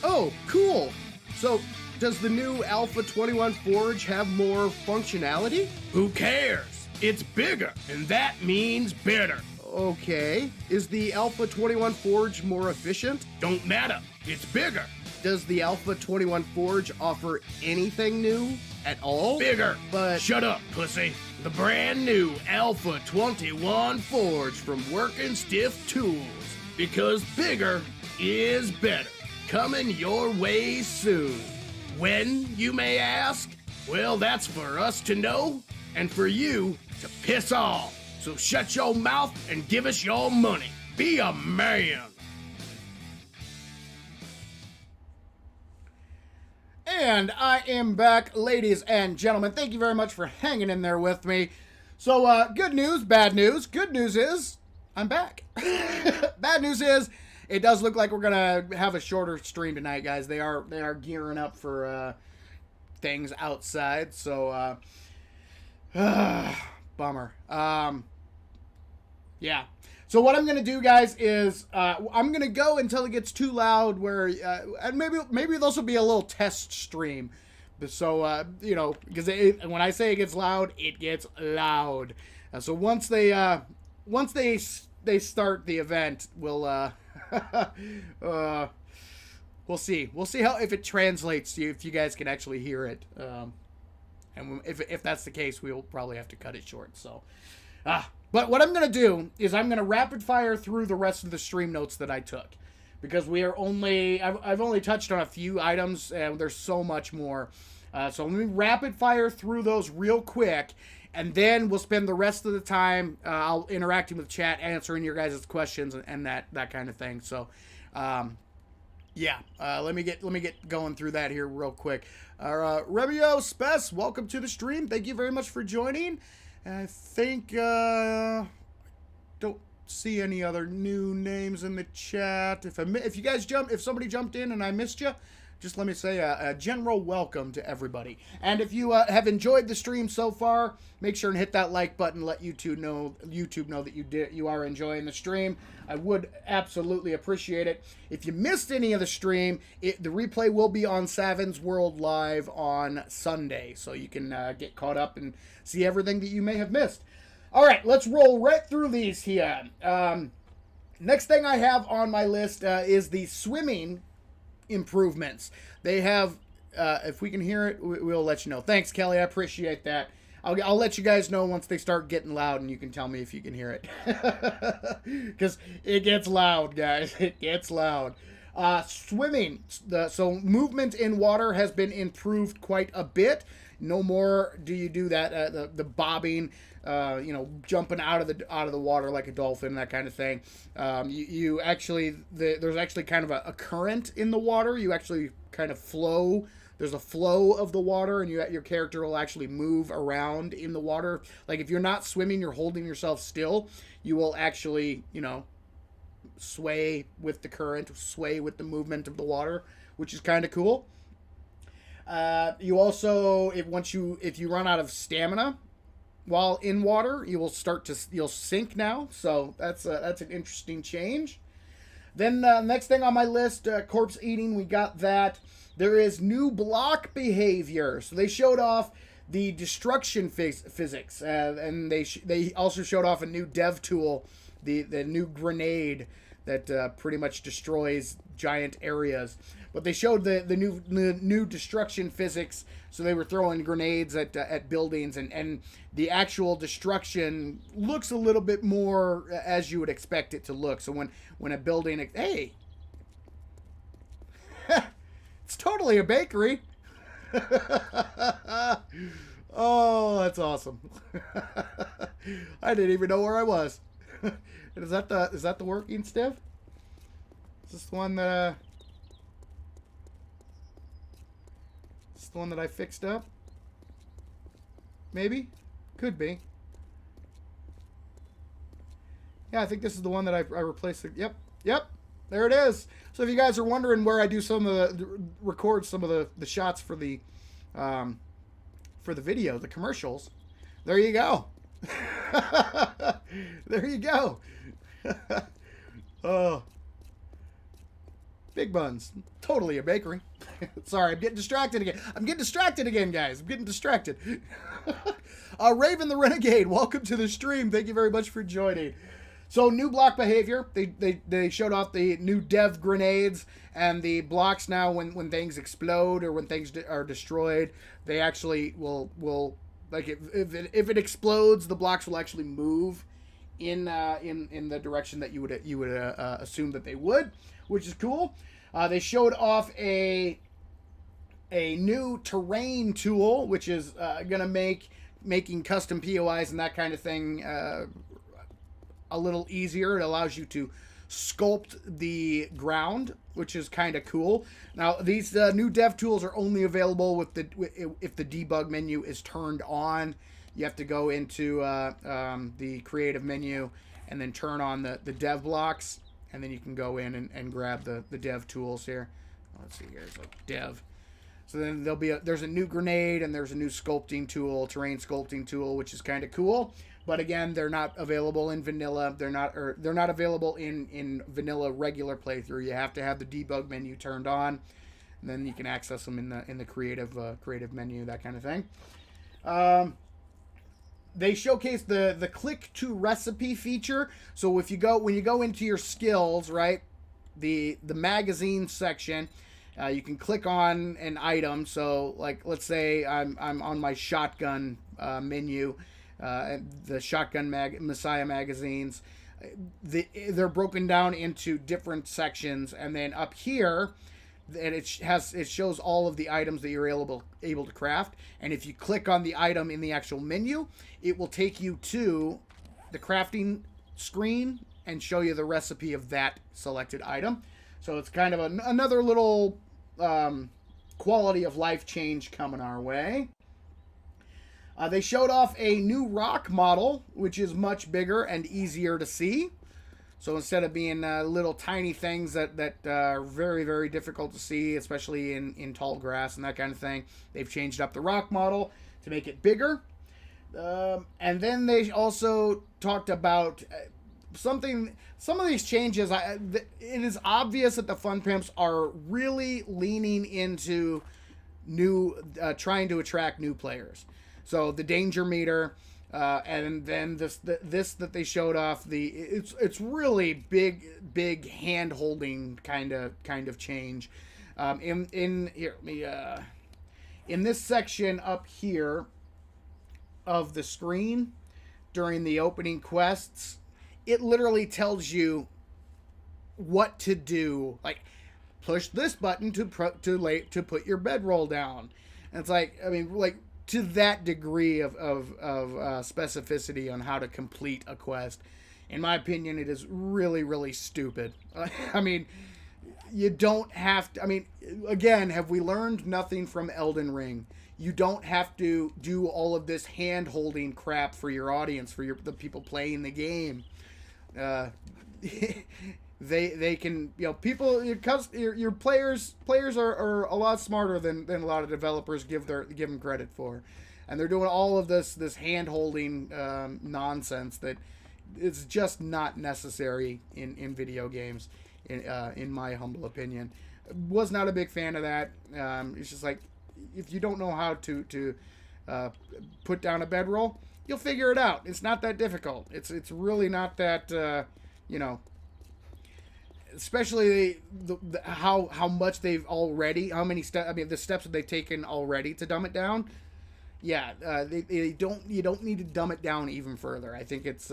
Oh, cool. So, does the new Alpha 21 Forge have more functionality? Who cares? It's bigger, and that means better. Okay. Is the Alpha 21 Forge more efficient? Don't matter. It's bigger. Does the Alpha 21 Forge offer anything new at all? Bigger. But Shut up, pussy. The brand new Alpha 21 Forge from Working Stiff Tools. Because bigger is better. Coming your way soon. When, you may ask? Well, that's for us to know and for you to piss off. So shut your mouth and give us your money. Be a man. And I am back, ladies and gentlemen. Thank you very much for hanging in there with me. So, good news, bad news. Good news is, I'm back. Bad news is, it does look like we're gonna have a shorter stream tonight, guys. They are gearing up for things outside. So, bummer. Yeah. So what I'm gonna do, guys, is I'm gonna go until it gets too loud. Where and maybe this will be a little test stream. So you know, because when I say it gets loud, it gets loud. So once they start the event, we'll see how if it translates to you, if you guys can actually hear it. And if that's the case, we'll probably have to cut it short. So but what I'm going to do is I'm going to rapid fire through the rest of the stream notes that I took. Because I've only touched on a few items, and there's so much more. So let me rapid fire through those real quick, and then we'll spend the rest of the time I'll interacting with chat, answering your guys' questions, and that kind of thing. So, yeah, let me get going through that here real quick. Remio Spess, welcome to the stream. Thank you very much for joining. I think don't see any other new names in the chat. If somebody jumped in and I missed you, just let me say a general welcome to everybody. And if you have enjoyed the stream so far, make sure and hit that like button. Let YouTube know that you are enjoying the stream. I would absolutely appreciate it. If you missed any of the stream, the replay will be on Savin's World Live on Sunday, so you can get caught up and see everything that you may have missed. All right, let's roll right through these here. Next thing I have on my list is the swimming improvements. They have, if we can hear it, we'll let you know. Thanks, Kelly. I appreciate that. I'll let you guys know once they start getting loud, and you can tell me if you can hear it. Because it gets loud, guys. It gets loud. Swimming. So movement in water has been improved quite a bit. No more do you do that, the bobbing, jumping out of the water like a dolphin, that kind of thing. You actually, there's actually kind of a current in the water. You actually kind of flow. There's a flow of the water, and your character will actually move around in the water. Like if you're not swimming, you're holding yourself still. You will actually, sway with the current, sway with the movement of the water, which is kind of cool. You also, if you run out of stamina while in water, you'll sink now. So that's an interesting change. Then next thing on my list, corpse eating, we got that. There is new block behavior. So they showed off the destruction physics, and they also showed off a new dev tool, the new grenade that pretty much destroys giant areas. But they showed the new destruction physics, so they were throwing grenades at buildings, and the actual destruction looks a little bit more as you would expect it to look. So when a building, hey, it's totally a bakery. Oh, that's awesome. I didn't even know where I was. Is that the working stiff? Is this the one that is this the one that I fixed up? Maybe? Could be. Yeah, I think this is the one that I replaced. Yep. There it is. So if you guys are wondering where I do record some of the shots for the video, the commercials, there you go. There you go. Oh, Big Buns, totally a bakery. Sorry, I'm getting distracted again, guys. I'm getting distracted. Raven the Renegade, welcome to the stream. Thank you very much for joining. So new block behavior. They showed off the new dev grenades and the blocks now when things explode or when things are destroyed, they actually will like if it explodes, the blocks will actually move in the direction that you would assume that they would, which is cool. They showed off a new terrain tool, which is gonna making custom POIs and that kind of thing a little easier. It allows you to sculpt the ground, which is kind of cool. Now, these new dev tools are only available if the debug menu is turned on. You have to go into the creative menu and then turn on the dev blocks, and then you can go in and grab the dev tools here. Let's see here, it's like dev. So then there's a new grenade and there's a new sculpting tool, terrain sculpting tool, which is kind of cool. But again, they're not available in vanilla. They're not available in vanilla regular playthrough. You have to have the debug menu turned on, and then you can access them in the creative menu, that kind of thing. They showcased the click to recipe feature. So when you go into your skills, right, the magazine section, you can click on an item. So like, let's say I'm on my shotgun menu. The Shotgun Messiah magazines, they're broken down into different sections, and then up here, and it shows all of the items that you're able to craft. And if you click on the item in the actual menu, it will take you to the crafting screen and show you the recipe of that selected item. So it's kind of another little quality of life change coming our way. They showed off a new rock model, which is much bigger and easier to see. So instead of being little tiny things that are very, very difficult to see, especially in tall grass and that kind of thing, they've changed up the rock model to make it bigger. And then they also talked about some of these changes. It is obvious that the Fun Pimps are really leaning into trying to attract new players. So the danger meter, and then this that they showed off, it's really big hand holding kind of change. In this section up here of the screen during the opening quests, it literally tells you what to do. Like, push this button to put your bedroll down. And it's like, I mean, like, to that degree of specificity on how to complete a quest. In my opinion, it is really, really stupid. I mean, you don't have to... I mean, again, have we learned nothing from Elden Ring? You don't have to do all of this hand-holding crap for your audience, for the people playing the game. They can, people, your players are a lot smarter than a lot of developers give them credit for, and they're doing all of this hand holding nonsense that is just not necessary in video games, in my humble opinion. Was not a big fan of that. It's just like, if you don't know how to put down a bedroll, you'll figure it out. It's not that difficult. It's really not that especially how much they've already, how many steps, I mean, the steps that they've taken already to dumb it down. Yeah, you don't need to dumb it down even further. I think it's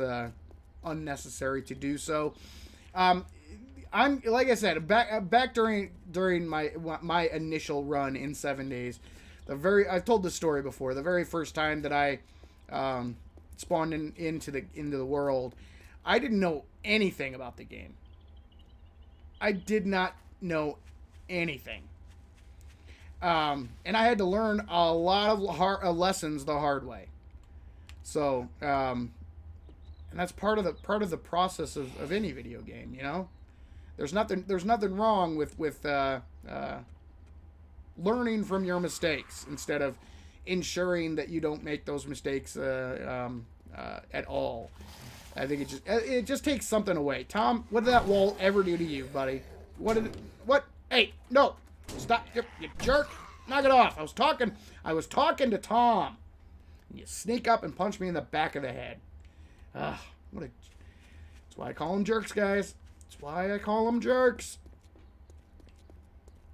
unnecessary to do so. I'm, like I said, back during my initial run in 7 days, I've told this story before. The very first time that I spawned into the world, I didn't know anything about the game. I did not know anything. And I had to learn a lot of lessons the hard way. So, and that's part of the process of any video game, you know. There's nothing wrong with learning from your mistakes instead of ensuring that you don't make those mistakes at all. I think it just takes something away. Tom, what did that wall ever do to you, buddy? What? Hey, no, stop, you jerk! Knock it off. I was talking to Tom. You sneak up and punch me in the back of the head. That's why I call them jerks, guys. That's why I call them jerks.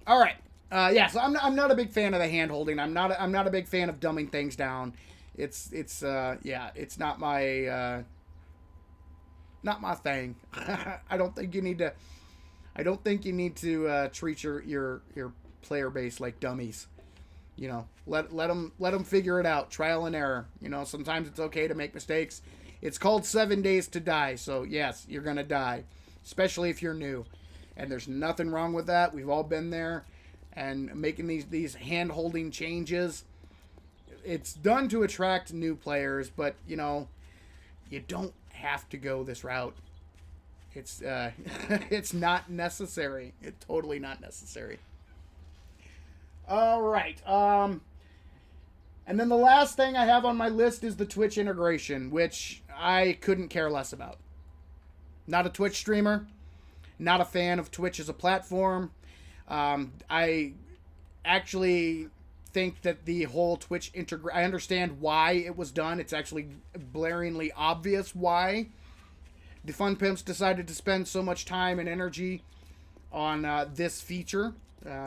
All right. Yeah, so I'm not a big fan of the hand holding. I'm not a big fan of dumbing things down. It's not my thing. I don't think you need to treat your player base like dummies. You know, let them figure it out. Trial and error. You know, sometimes it's okay to make mistakes. It's called 7 days to die. So yes, you're gonna die, especially if you're new. And there's nothing wrong with that. We've all been there. And making these hand-holding changes, it's done to attract new players, but, you know, you don't have to go this route. It's it's not necessary. It's totally not necessary. All right. And then the last thing I have on my list is the Twitch integration, which I couldn't care less about. Not a Twitch streamer. Not a fan of Twitch as a platform. I actually think that the whole Twitch I understand why it was done. It's actually blaringly obvious why the Fun Pimps decided to spend so much time and energy on this feature,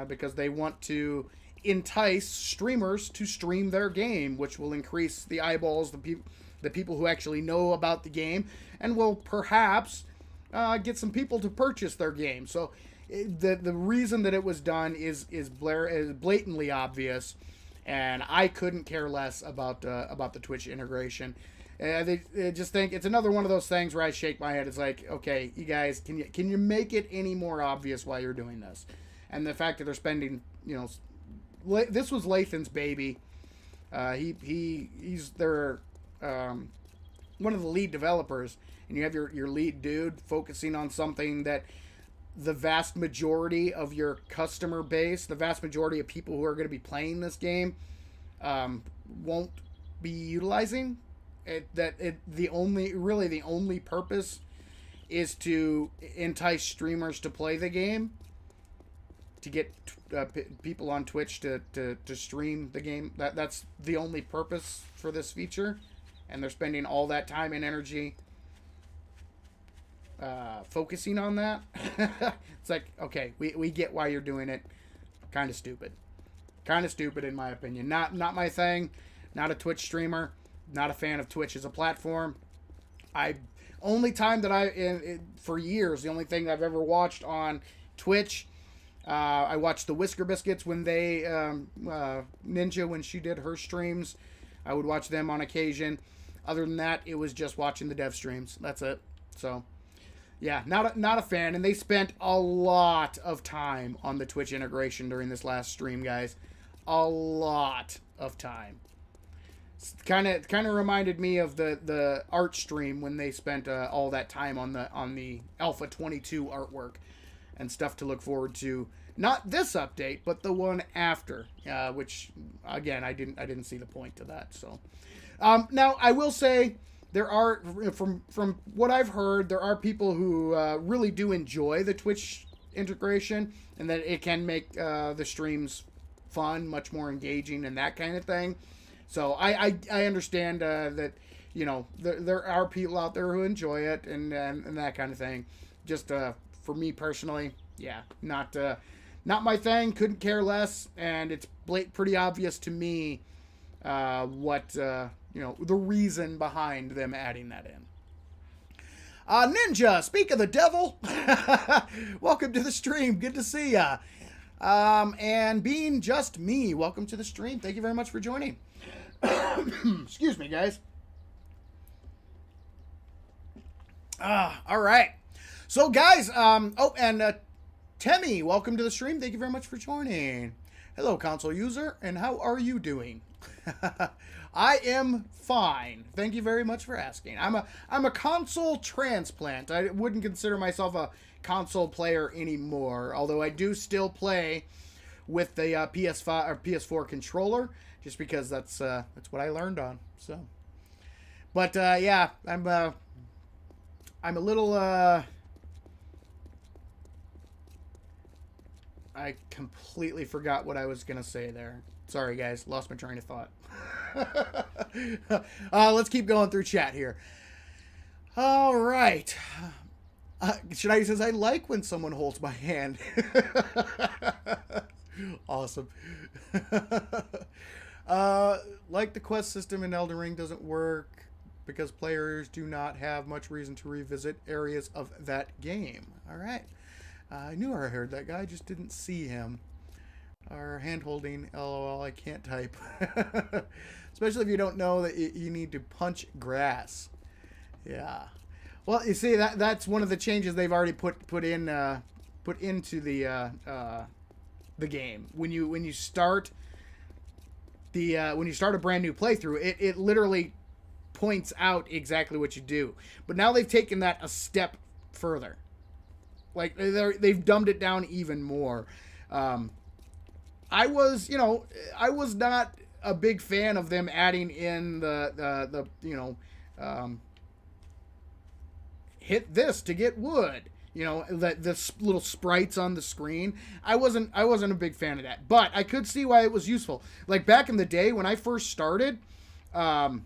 because they want to entice streamers to stream their game, which will increase the eyeballs, the people who actually know about the game, and will perhaps get some people to purchase their game. So the reason that it was done is blatantly obvious, and I couldn't care less about the Twitch integration. They just think it's another one of those things where I shake my head. It's like, okay, you guys, can you make it any more obvious why you're doing this? And the fact that they're spending, you know, this was Lathan's baby. He's their one of the lead developers, and you have your lead dude focusing on something that the vast majority of your customer base, the vast majority of people who are going to be playing this game, won't be utilizing. The only purpose is to entice streamers to play the game, to get people on Twitch to stream the game. That's the only purpose for this feature, and they're spending all that time and energy focusing on that. It's like, okay, we get why you're doing it. Kind of stupid in my opinion. Not my thing. Not a Twitch streamer. Not a fan of Twitch as a platform. For years, the only thing I've ever watched on Twitch, I watched the Whisker Biscuits when they Ninja, when she did her streams. I would watch them on occasion. Other than that, it was just watching the dev streams. That's it. So yeah, not a fan. And they spent a lot of time on the Twitch integration during this last stream, guys. A lot of time. Kind of reminded me of the art stream when they spent all that time on the A21 artwork and stuff to look forward to. Not this update, but the one after, which again I didn't see the point to that. So now I will say there are, from what I've heard, there are people who really do enjoy the Twitch integration, and that it can make the streams fun, much more engaging, and that kind of thing. So I understand that, you know, there are people out there who enjoy it and that kind of thing. Just for me personally, yeah, not my thing. Couldn't care less, and it's pretty obvious to me what you know, the reason behind them adding that in. Ninja, speak of the devil. Welcome to the stream. Good to see ya. And being just me, welcome to the stream. Thank you very much for joining. Excuse me, guys. All right. So, guys, Temmie, welcome to the stream. Thank you very much for joining. Hello, console user, and how are you doing? I am fine. Thank you very much for asking. I'm a console transplant. I wouldn't consider myself a console player anymore, although I do still play with the PS5 or PS4 controller, just because that's what I learned on. So, but yeah, I'm a little I completely forgot what I was gonna say there. Sorry, guys, lost my train of thought. Let's keep going through chat here. All right. Shadai says, I like when someone holds my hand. Awesome. Like the quest system in Elden Ring doesn't work because players do not have much reason to revisit areas of that game. All right. I knew I heard that guy, just didn't see him. Our hand holding, lol, I can't type. Especially if you don't know that you need to punch grass. Yeah. Well, you see, that's one of the changes they've already put into the game. When you start when you start a brand new playthrough, it literally points out exactly what you do. But now they've taken that a step further. Like they've dumbed it down even more. I was not a big fan of them adding in the hit this to get wood. The little sprites on the screen. I wasn't a big fan of that, but I could see why it was useful. Like back in the day when I first started, I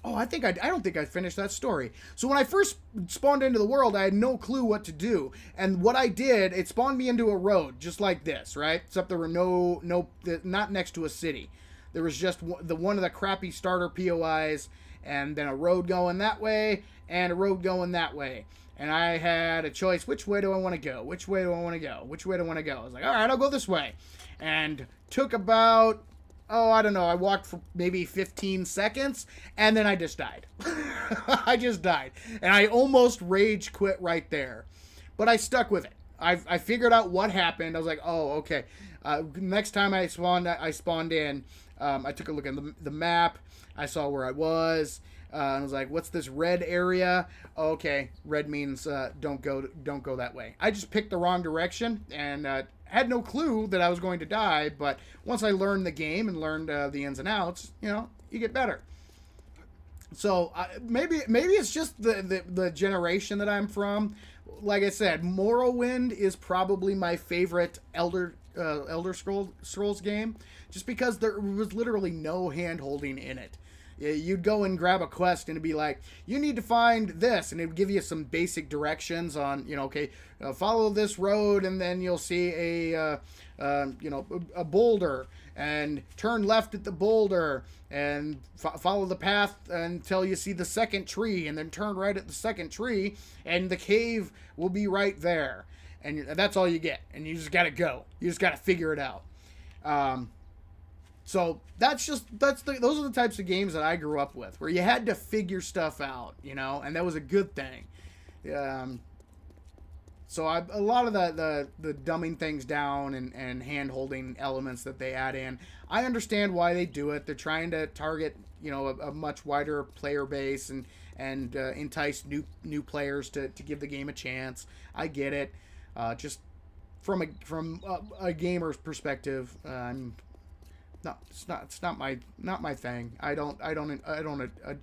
don't think I finished that story. So when I first spawned into the world, I had no clue what to do. And what I did, it spawned me into a road, just like this, right? Except there were not next to a city. There was just one of the crappy starter POIs, and then a road going that way, and a road going that way. And I had a choice, which way do I want to go? Which way do I want to go? Which way do I want to go? I was like, all right, I'll go this way. And took about... I don't know. I walked for maybe 15 seconds, and then I just died. I just died. And I almost rage quit right there. But I stuck with it. I figured out what happened. I was like, oh, okay. Next time I spawned in, I took a look at the map. I saw where I was. And I was like, what's this red area? Oh, okay, red means don't go that way. I just picked the wrong direction, and had no clue that I was going to die, but once I learned the game and learned the ins and outs, you get better. So maybe it's just the generation that I'm from. Like I said, Morrowind is probably my favorite Elder Scrolls game, just because there was literally no hand-holding in it. You'd go and grab a quest and it'd be like, you need to find this, and it would give you some basic directions on, follow this road, and then you'll see a boulder, and turn left at the boulder, and follow the path until you see the second tree, and then turn right at the second tree, and the cave will be right there. And that's all you get, and you just gotta go. You just gotta figure it out. So those are the types of games that I grew up with, where you had to figure stuff out, and that was a good thing. So a lot of the dumbing things down and hand-holding elements that they add in, I understand why they do it. They're trying to target, a much wider player base and entice new players to give the game a chance. I get it. Just from a gamer's perspective, no, it's not my thing. I don't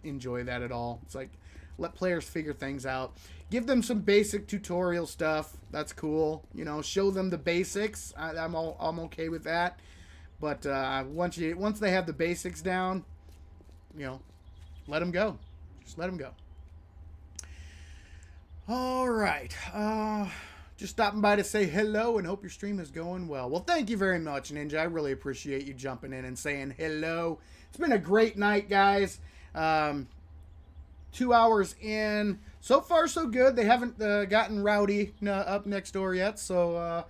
enjoy that at all. It's like, let players figure things out. Give them some basic tutorial stuff. That's cool. Show them the basics. I'm okay with that. But once they have the basics down, let them go. Just let them go. All right. Just stopping by to say hello and hope your stream is going well. Well, thank you very much, Ninja. I really appreciate you jumping in and saying hello. It's been a great night, guys. 2 hours in. So far, so good. They haven't gotten rowdy up next door yet, so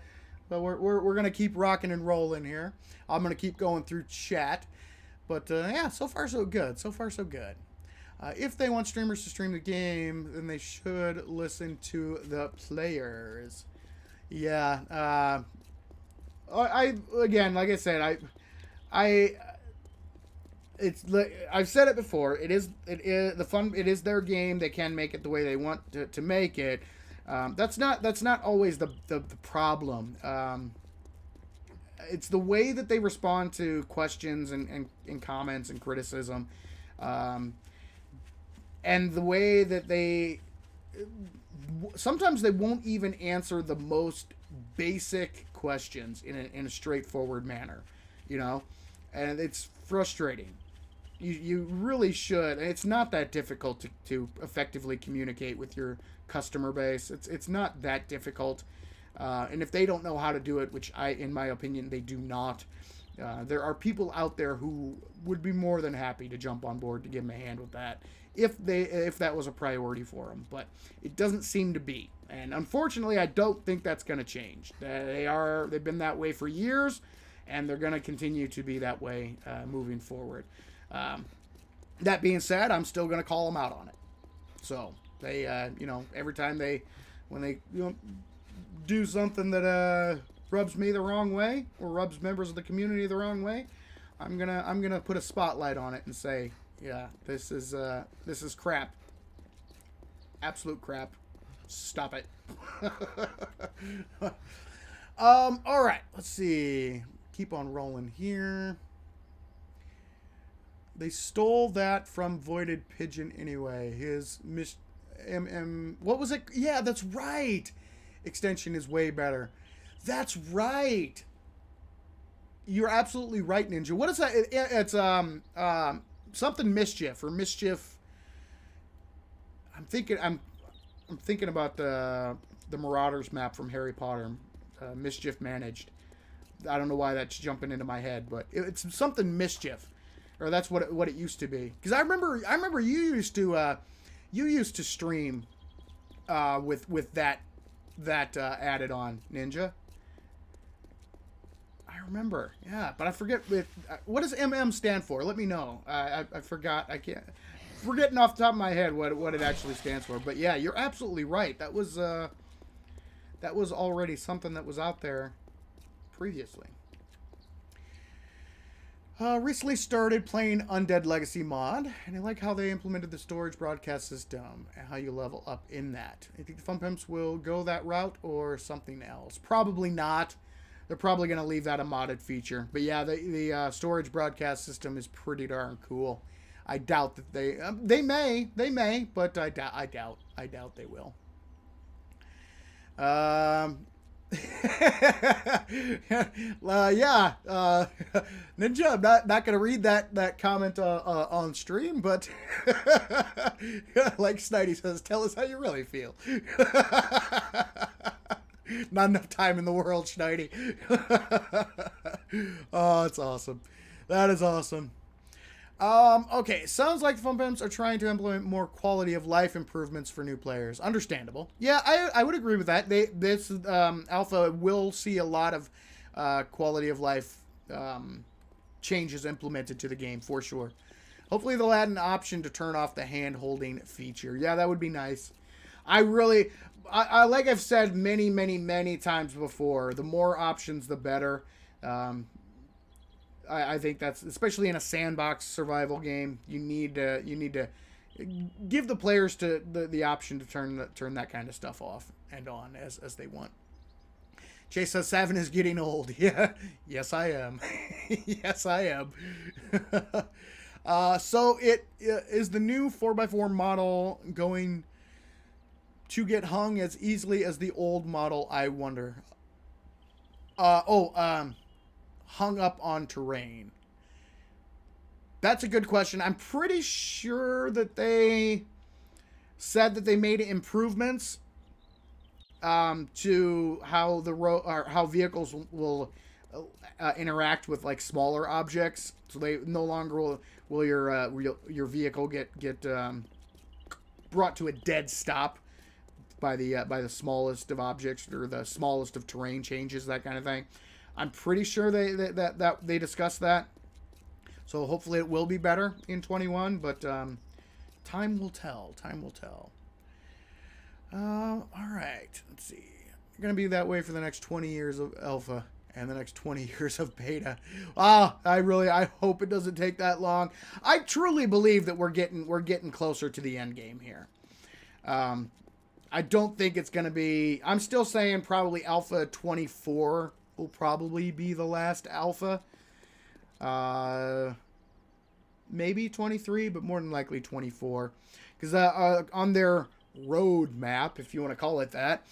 we're going to keep rocking and rolling here. I'm going to keep going through chat. But, yeah, so far, so good. So far, so good. If they want streamers to stream the game, then they should listen to the players. Yeah. I again, like I said, I've said it before. It is the fun. It is their game. They can make it the way they want to make it. That's not always the problem. It's the way that they respond to questions and comments and criticism, and the way that sometimes they won't even answer the most basic questions in a straightforward manner, and it's frustrating. You really should. It's not that difficult to effectively communicate with your customer base. It's not that difficult. And if they don't know how to do it, which in my opinion, they do not, there are people out there who would be more than happy to jump on board to give them a hand with that if that was a priority for them. But it doesn't seem to be. And unfortunately, I don't think that's going to change. They've been that way for years, and they're going to continue to be that way moving forward. That being said, I'm still going to call them out on it. So they, every time when they do something that rubs me the wrong way or rubs members of the community the wrong way, I'm gonna put a spotlight on it and say, yeah, this is crap, absolute crap. Stop it. All right, let's see. Keep on rolling here. They stole that from Voided Pigeon anyway. His what was it? Yeah, that's right. Extension is way better. That's right. You're absolutely right, Ninja. What is that? It's something mischief or mischief. I'm thinking about the Marauders map from Harry Potter. Mischief managed. I don't know why that's jumping into my head, but it's something mischief, or that's what it used to be. Because I remember you used to stream with that added on, Ninja. I remember, yeah, but I forget what does MM stand for. Let me know. I forgot. I can't forgetting off the top of my head what it actually stands for. But yeah, you're absolutely right. That was already something that was out there previously. Recently started playing Undead Legacy mod, and I like how they implemented the storage broadcast system and how you level up in that. I think the Fun Pimps will go that route or something else. Probably not. They're probably going to leave that a modded feature. But yeah, the storage broadcast system is pretty darn cool. I doubt that they may, but I doubt they will. Ninja, I'm not gonna read that comment on stream, but like Snidey says, tell us how you really feel. Not enough time in the world, Snidey. Oh, it's awesome. That is awesome. Okay, sounds like the Fun Pimps are trying to implement more quality of life improvements for new players. Understandable. Yeah, I would agree with that. This alpha will see a lot of quality of life changes implemented to the game for sure. Hopefully they'll add an option to turn off the hand-holding feature. Yeah, that would be nice. I like I've said many times before, the more options, the better. I think that's, especially in a sandbox survival game, you need to give the players the option to turn that kind of stuff off and on as they want. Chase says 7 is getting old. Yeah, yes I am. Yes I am. So it is the new 4x4 model going to get hung as easily as the old model, I wonder. Hung up on terrain. That's a good question. I'm pretty sure that they said that they made improvements to how how vehicles will interact with like smaller objects. So they no longer will your vehicle get brought to a dead stop by the smallest of objects or the smallest of terrain changes, that kind of thing. I'm pretty sure they discussed that. So hopefully it will be better in 21, but Time will tell. Time will tell. All right. Let's see. You're going to be that way for the next 20 years of alpha and the next 20 years of beta. I hope it doesn't take that long. I truly believe that we're getting closer to the end game here. I don't think it's going to be, I'm still saying probably alpha 24 will probably be the last alpha. Maybe 23, but more than likely 24. Because on their roadmap, if you want to call it that,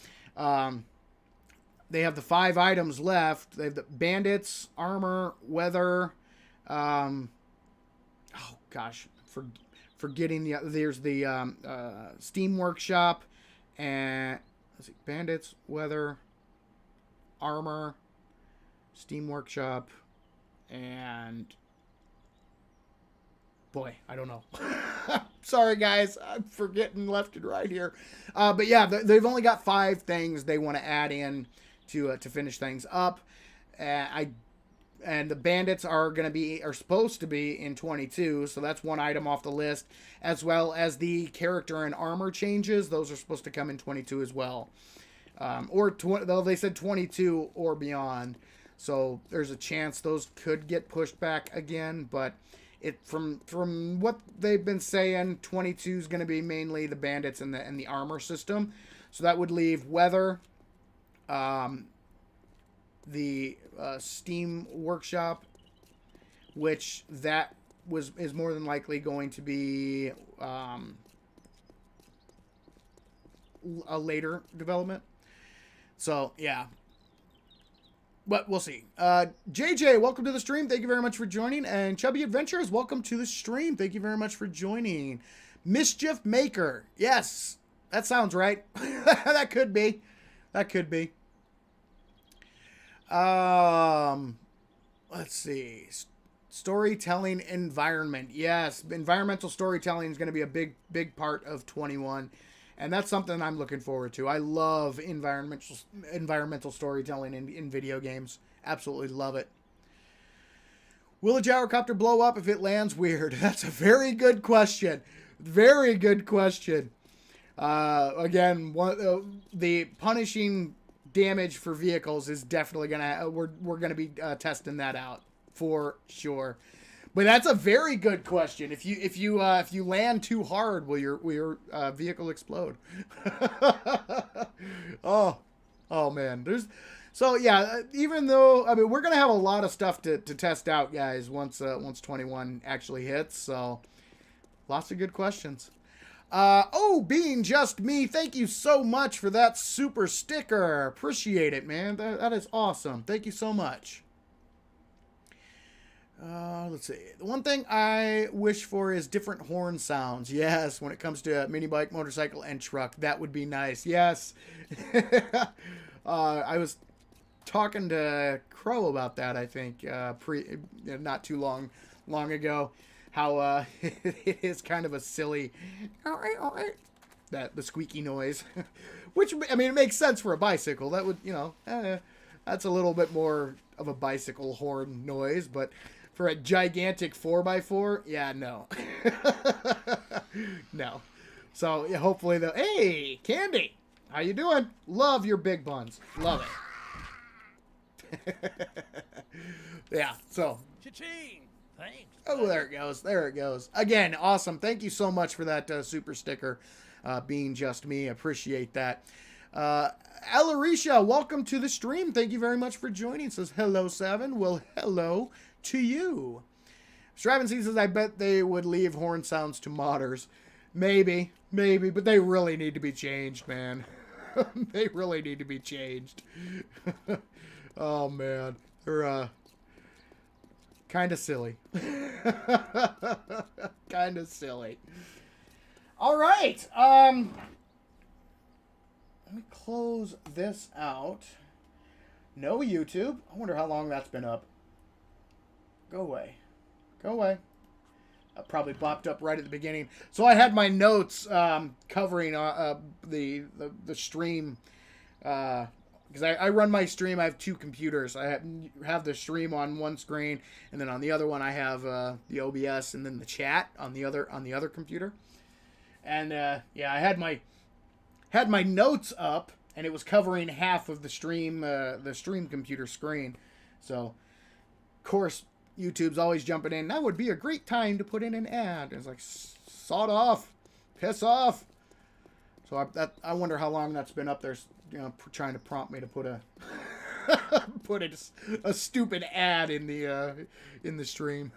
they have the 5 items left. They have the bandits, armor, weather. Forgetting there's the Steam Workshop, and let's see, bandits, weather, armor, Steam Workshop, and boy, I don't know. Sorry, guys. I'm forgetting left and right here. But yeah, they've only got 5 things they want to add in to finish things up. And the bandits are supposed to be in 22, so that's one item off the list, as well as the character and armor changes. Those are supposed to come in 22 as well. Though they said 22 or beyond. So there's a chance those could get pushed back again, but from what they've been saying, 22 is going to be mainly the bandits and the armor system. So that would leave weather, the Steam Workshop, which is more than likely going to be a later development. So yeah. But we'll see. JJ, welcome to the stream. Thank you very much for joining. And Chubby Adventures, welcome to the stream. Thank you very much for joining. Mischief Maker. Yes, that sounds right. That could be. That could be. Let's see. Storytelling environment. Yes, environmental storytelling is going to be a big part of 21. And that's something I'm looking forward to. I love environmental storytelling in video games. Absolutely love it. Will a gyrocopter blow up if it lands weird? That's a very good question. Very good question. Again, the punishing damage for vehicles is definitely gonna. We're gonna be testing that out for sure. But that's a very good question. If you land too hard, will your vehicle explode? oh man, even though we're gonna have a lot of stuff to test out, guys, once 21 actually hits. So lots of good questions. Being just me, thank you so much for that super sticker. Appreciate it, man. That is awesome. Thank you so much. Let's see. The one thing I wish for is different horn sounds. Yes, when it comes to mini bike, motorcycle, and truck, that would be nice. Yes. I was talking to Crow about that, I think, not too long ago. How it is kind of a silly, the squeaky noise, which it makes sense for a bicycle. That would, that's a little bit more of a bicycle horn noise, but for a gigantic 4x4, yeah, no. No. So, yeah, hopefully hey, Candy, how you doing? Love your big buns. Love it. Yeah, so. Cha-ching! Thanks. Oh, there it goes. There it goes. Again, awesome. Thank you so much for that super sticker, being just me. Appreciate that. Alarisha, welcome to the stream. Thank you very much for joining. It says, hello, Seven. Well, hello to you. Stravency says, I bet they would leave horn sounds to modders. Maybe, but they really need to be changed, man. They really need to be changed. Oh, man. They're, kind of silly. Kind of silly. All right. Let me close this out. No YouTube. I wonder how long that's been up. Go away. Go away. I probably bopped up right at the beginning. So I had my notes covering the stream. Because I run my stream. I have 2 computers. I have the stream on one screen, and then on the other one I have the OBS and then the chat on the other computer. And yeah, I had my notes up, and it was covering half of the stream computer screen. So, of course, YouTube's always jumping in. That would be a great time to put in an ad. It's like, sawed off, piss off. So I wonder how long that's been up there, trying to prompt me to put a put a stupid ad in the stream.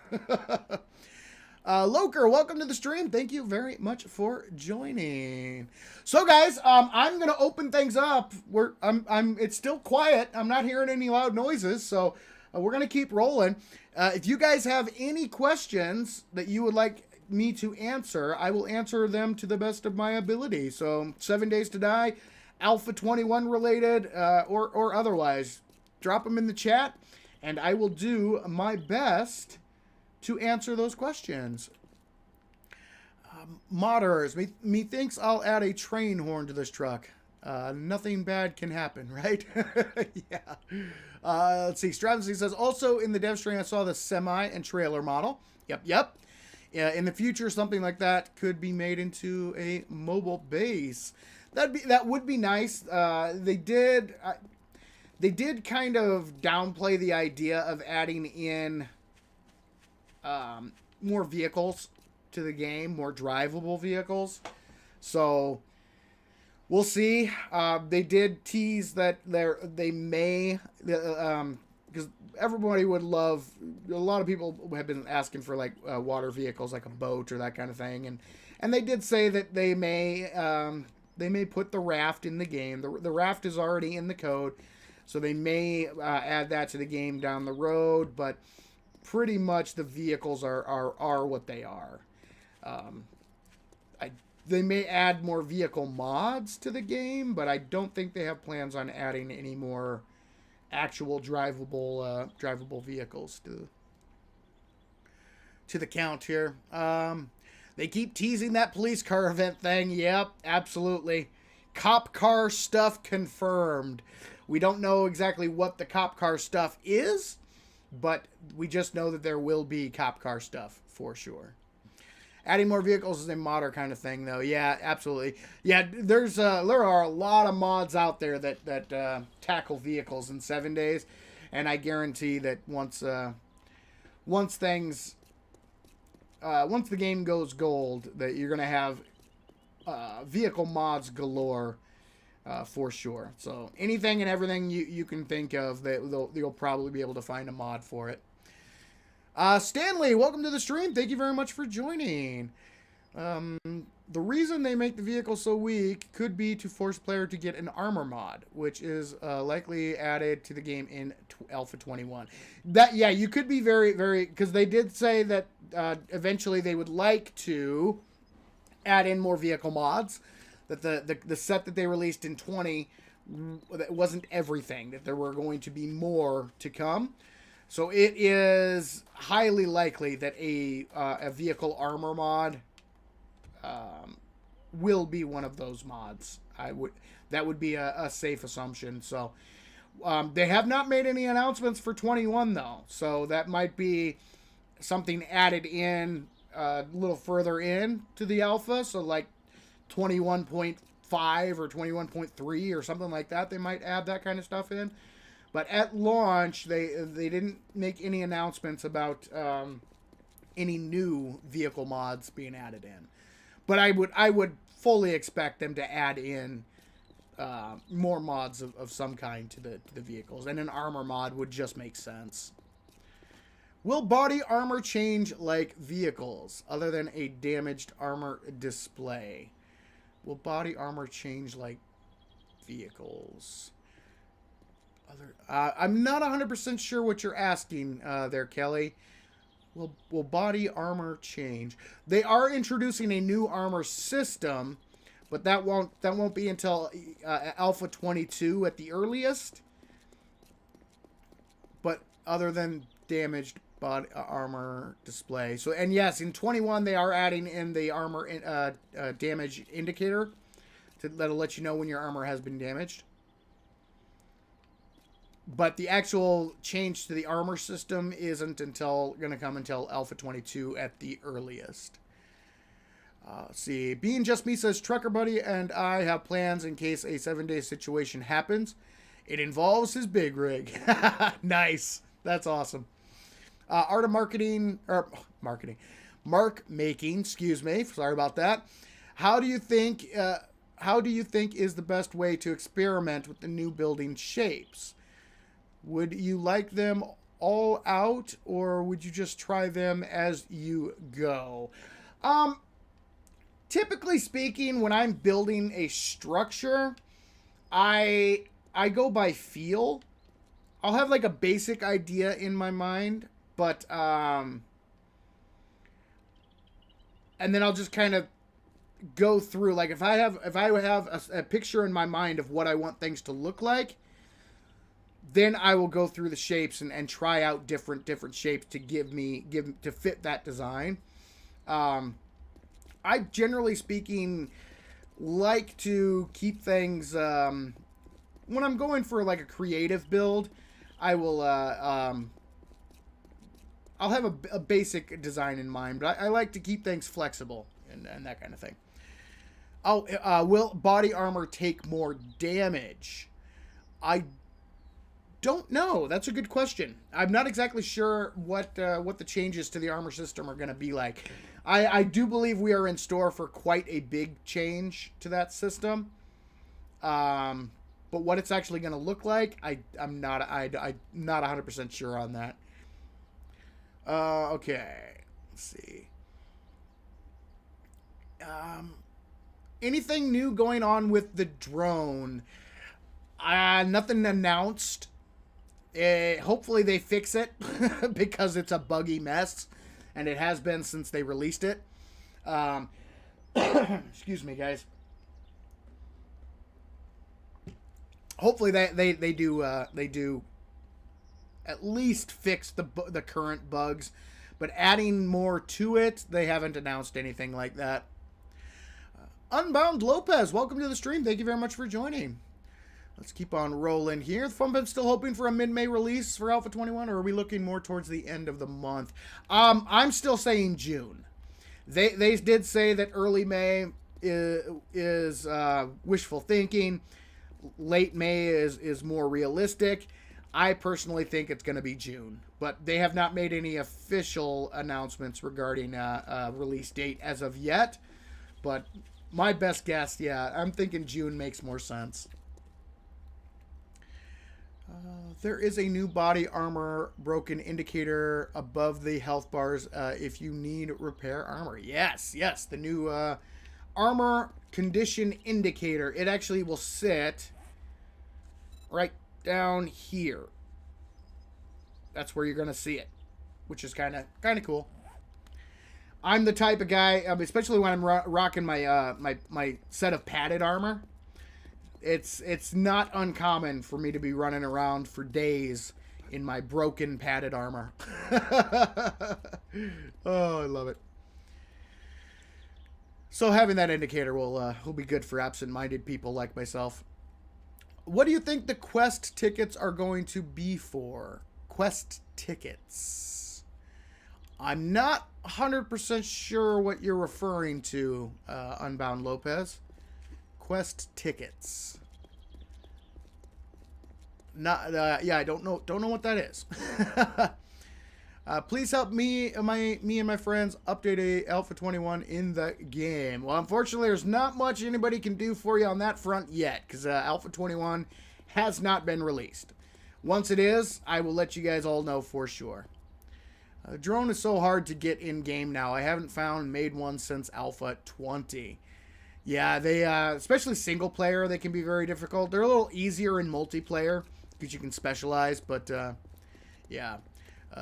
Loker, welcome to the stream. Thank you very much for joining. So, guys, I'm gonna open things up. It's still quiet. I'm not hearing any loud noises, so we're gonna keep rolling. If you guys have any questions that you would like me to answer, I will answer them to the best of my ability. So 7 Days to Die, Alpha 21 related, or otherwise, drop them in the chat, and I will do my best to answer those questions. Modders, methinks I'll add a train horn to this truck. Nothing bad can happen, right? Yeah. Let's see. Stravinsky says, also in the dev stream, I saw the semi and trailer model. Yep. In the future, something like that could be made into a mobile base. That would be nice. They did kind of downplay the idea of adding in more vehicles to the game, more drivable vehicles. So we'll see. They did tease that they may, because everybody would love. A lot of people have been asking for like water vehicles, like a boat or that kind of thing, and they did say that they may put the raft in the game. The raft is already in the code, so they may add that to the game down the road. But pretty much the vehicles are what they are. They may add more vehicle mods to the game, but I don't think they have plans on adding any more actual drivable vehicles to the count here. They keep teasing that police car event thing. Yep, absolutely. Cop car stuff confirmed. We don't know exactly what the cop car stuff is, but we just know that there will be cop car stuff for sure. Adding more vehicles is a modder kind of thing, though. Yeah, absolutely. Yeah, there are a lot of mods out there that tackle vehicles in 7 days, and I guarantee that once the game goes gold, that you're gonna have vehicle mods galore for sure. So anything and everything you can think of, you'll probably be able to find a mod for it. Stanley, welcome to the stream. Thank you very much for joining. The reason they make the vehicle so weak could be to force player to get an armor mod, which is likely added to the game in Alpha 21. You could be very, very, because they did say that eventually they would like to add in more vehicle mods. That the set that they released in 20 that wasn't everything. That there were going to be more to come. So it is highly likely that a vehicle armor mod will be one of those mods. That would be a safe assumption. So they have not made any announcements for 21 though. So that might be something added in a little further in to the alpha. So like 21.5 or 21.3 or something like that. They might add that kind of stuff in. But at launch, they didn't make any announcements about any new vehicle mods being added in. But I would fully expect them to add in more mods of some kind to the vehicles, and an armor mod would just make sense. Will body armor change like vehicles, other than a damaged armor display? Will body armor change like vehicles? I'm not 100% sure what you're asking there, Kelly. Will body armor change? They are introducing a new armor system, but that won't be until Alpha 22 at the earliest. But other than damaged body armor display, and yes, in 21 they are adding in the armor damage indicator that'll let you know when your armor has been damaged. But the actual change to the armor system isn't going to come until Alpha 22 at the earliest. Let's see. Being Just Me says, Trucker Buddy and I have plans in case a 7-day situation happens. It involves his big rig. Nice. That's awesome. Art of marketing, or mark making, excuse me. Sorry about that. How do you think is the best way to experiment with the new building shapes? Would you like them all out, or would you just try them as you go? Typically speaking, when I'm building a structure, I go by feel. I'll have like a basic idea in my mind, but and then I'll just kind of go through, like if I have a picture in my mind of what I want things to look like, then I will go through the shapes and try out different shapes to to fit that design. I generally speaking like to keep things when I'm going for like a creative build, I will I'll have a basic design in mind, but I like to keep things flexible and that kind of thing. Oh, will body armor take more damage? I don't know. That's a good question. I'm not exactly sure what the changes to the armor system are going to be like. I do believe we are in store for quite a big change to that system. But what it's actually going to look like, I'm not 100% sure on that. Okay. Let's see. Anything new going on with the drone? Nothing announced. Hopefully they fix it because it's a buggy mess, and it has been since they released it. Excuse me, guys. Hopefully they do at least fix the current bugs, but adding more to it, they haven't announced anything like that. Unbound Lopez, welcome to the stream. Thank you very much for joining. Let's keep on rolling here. Funbin still hoping for a mid-May release for Alpha 21, or are we looking more towards the end of the month? I'm still saying June. They did say that early May is wishful thinking. Late May is more realistic. I personally think it's going to be June, but they have not made any official announcements regarding a release date as of yet. But my best guess, yeah, I'm thinking June makes more sense. There is a new body armor broken indicator above the health bars if you need repair armor. Yes, the new armor condition indicator. It actually will sit right down here. That's where you're going to see it, which is kind of cool. I'm the type of guy, especially when I'm rocking my my set of padded armor. It's not uncommon for me to be running around for days in my broken padded armor. Oh, I love it. So having that indicator will be good for absent-minded people like myself. What do you think the Quest tickets are going to be for? Quest tickets. I'm not 100% sure what you're referring to, Unbound Lopez. Quest tickets. Not yeah, I don't know what that is. Please help me and my friends update a Alpha 21 in the game. Well, unfortunately, there's not much anybody can do for you on that front yet, because Alpha 21 has not been released. Once it is, I will let you guys all know for sure. The drone is so hard to get in game now. I haven't made one since Alpha 20. Yeah, they especially single player, they can be very difficult. They're a little easier in multiplayer because you can specialize, but yeah.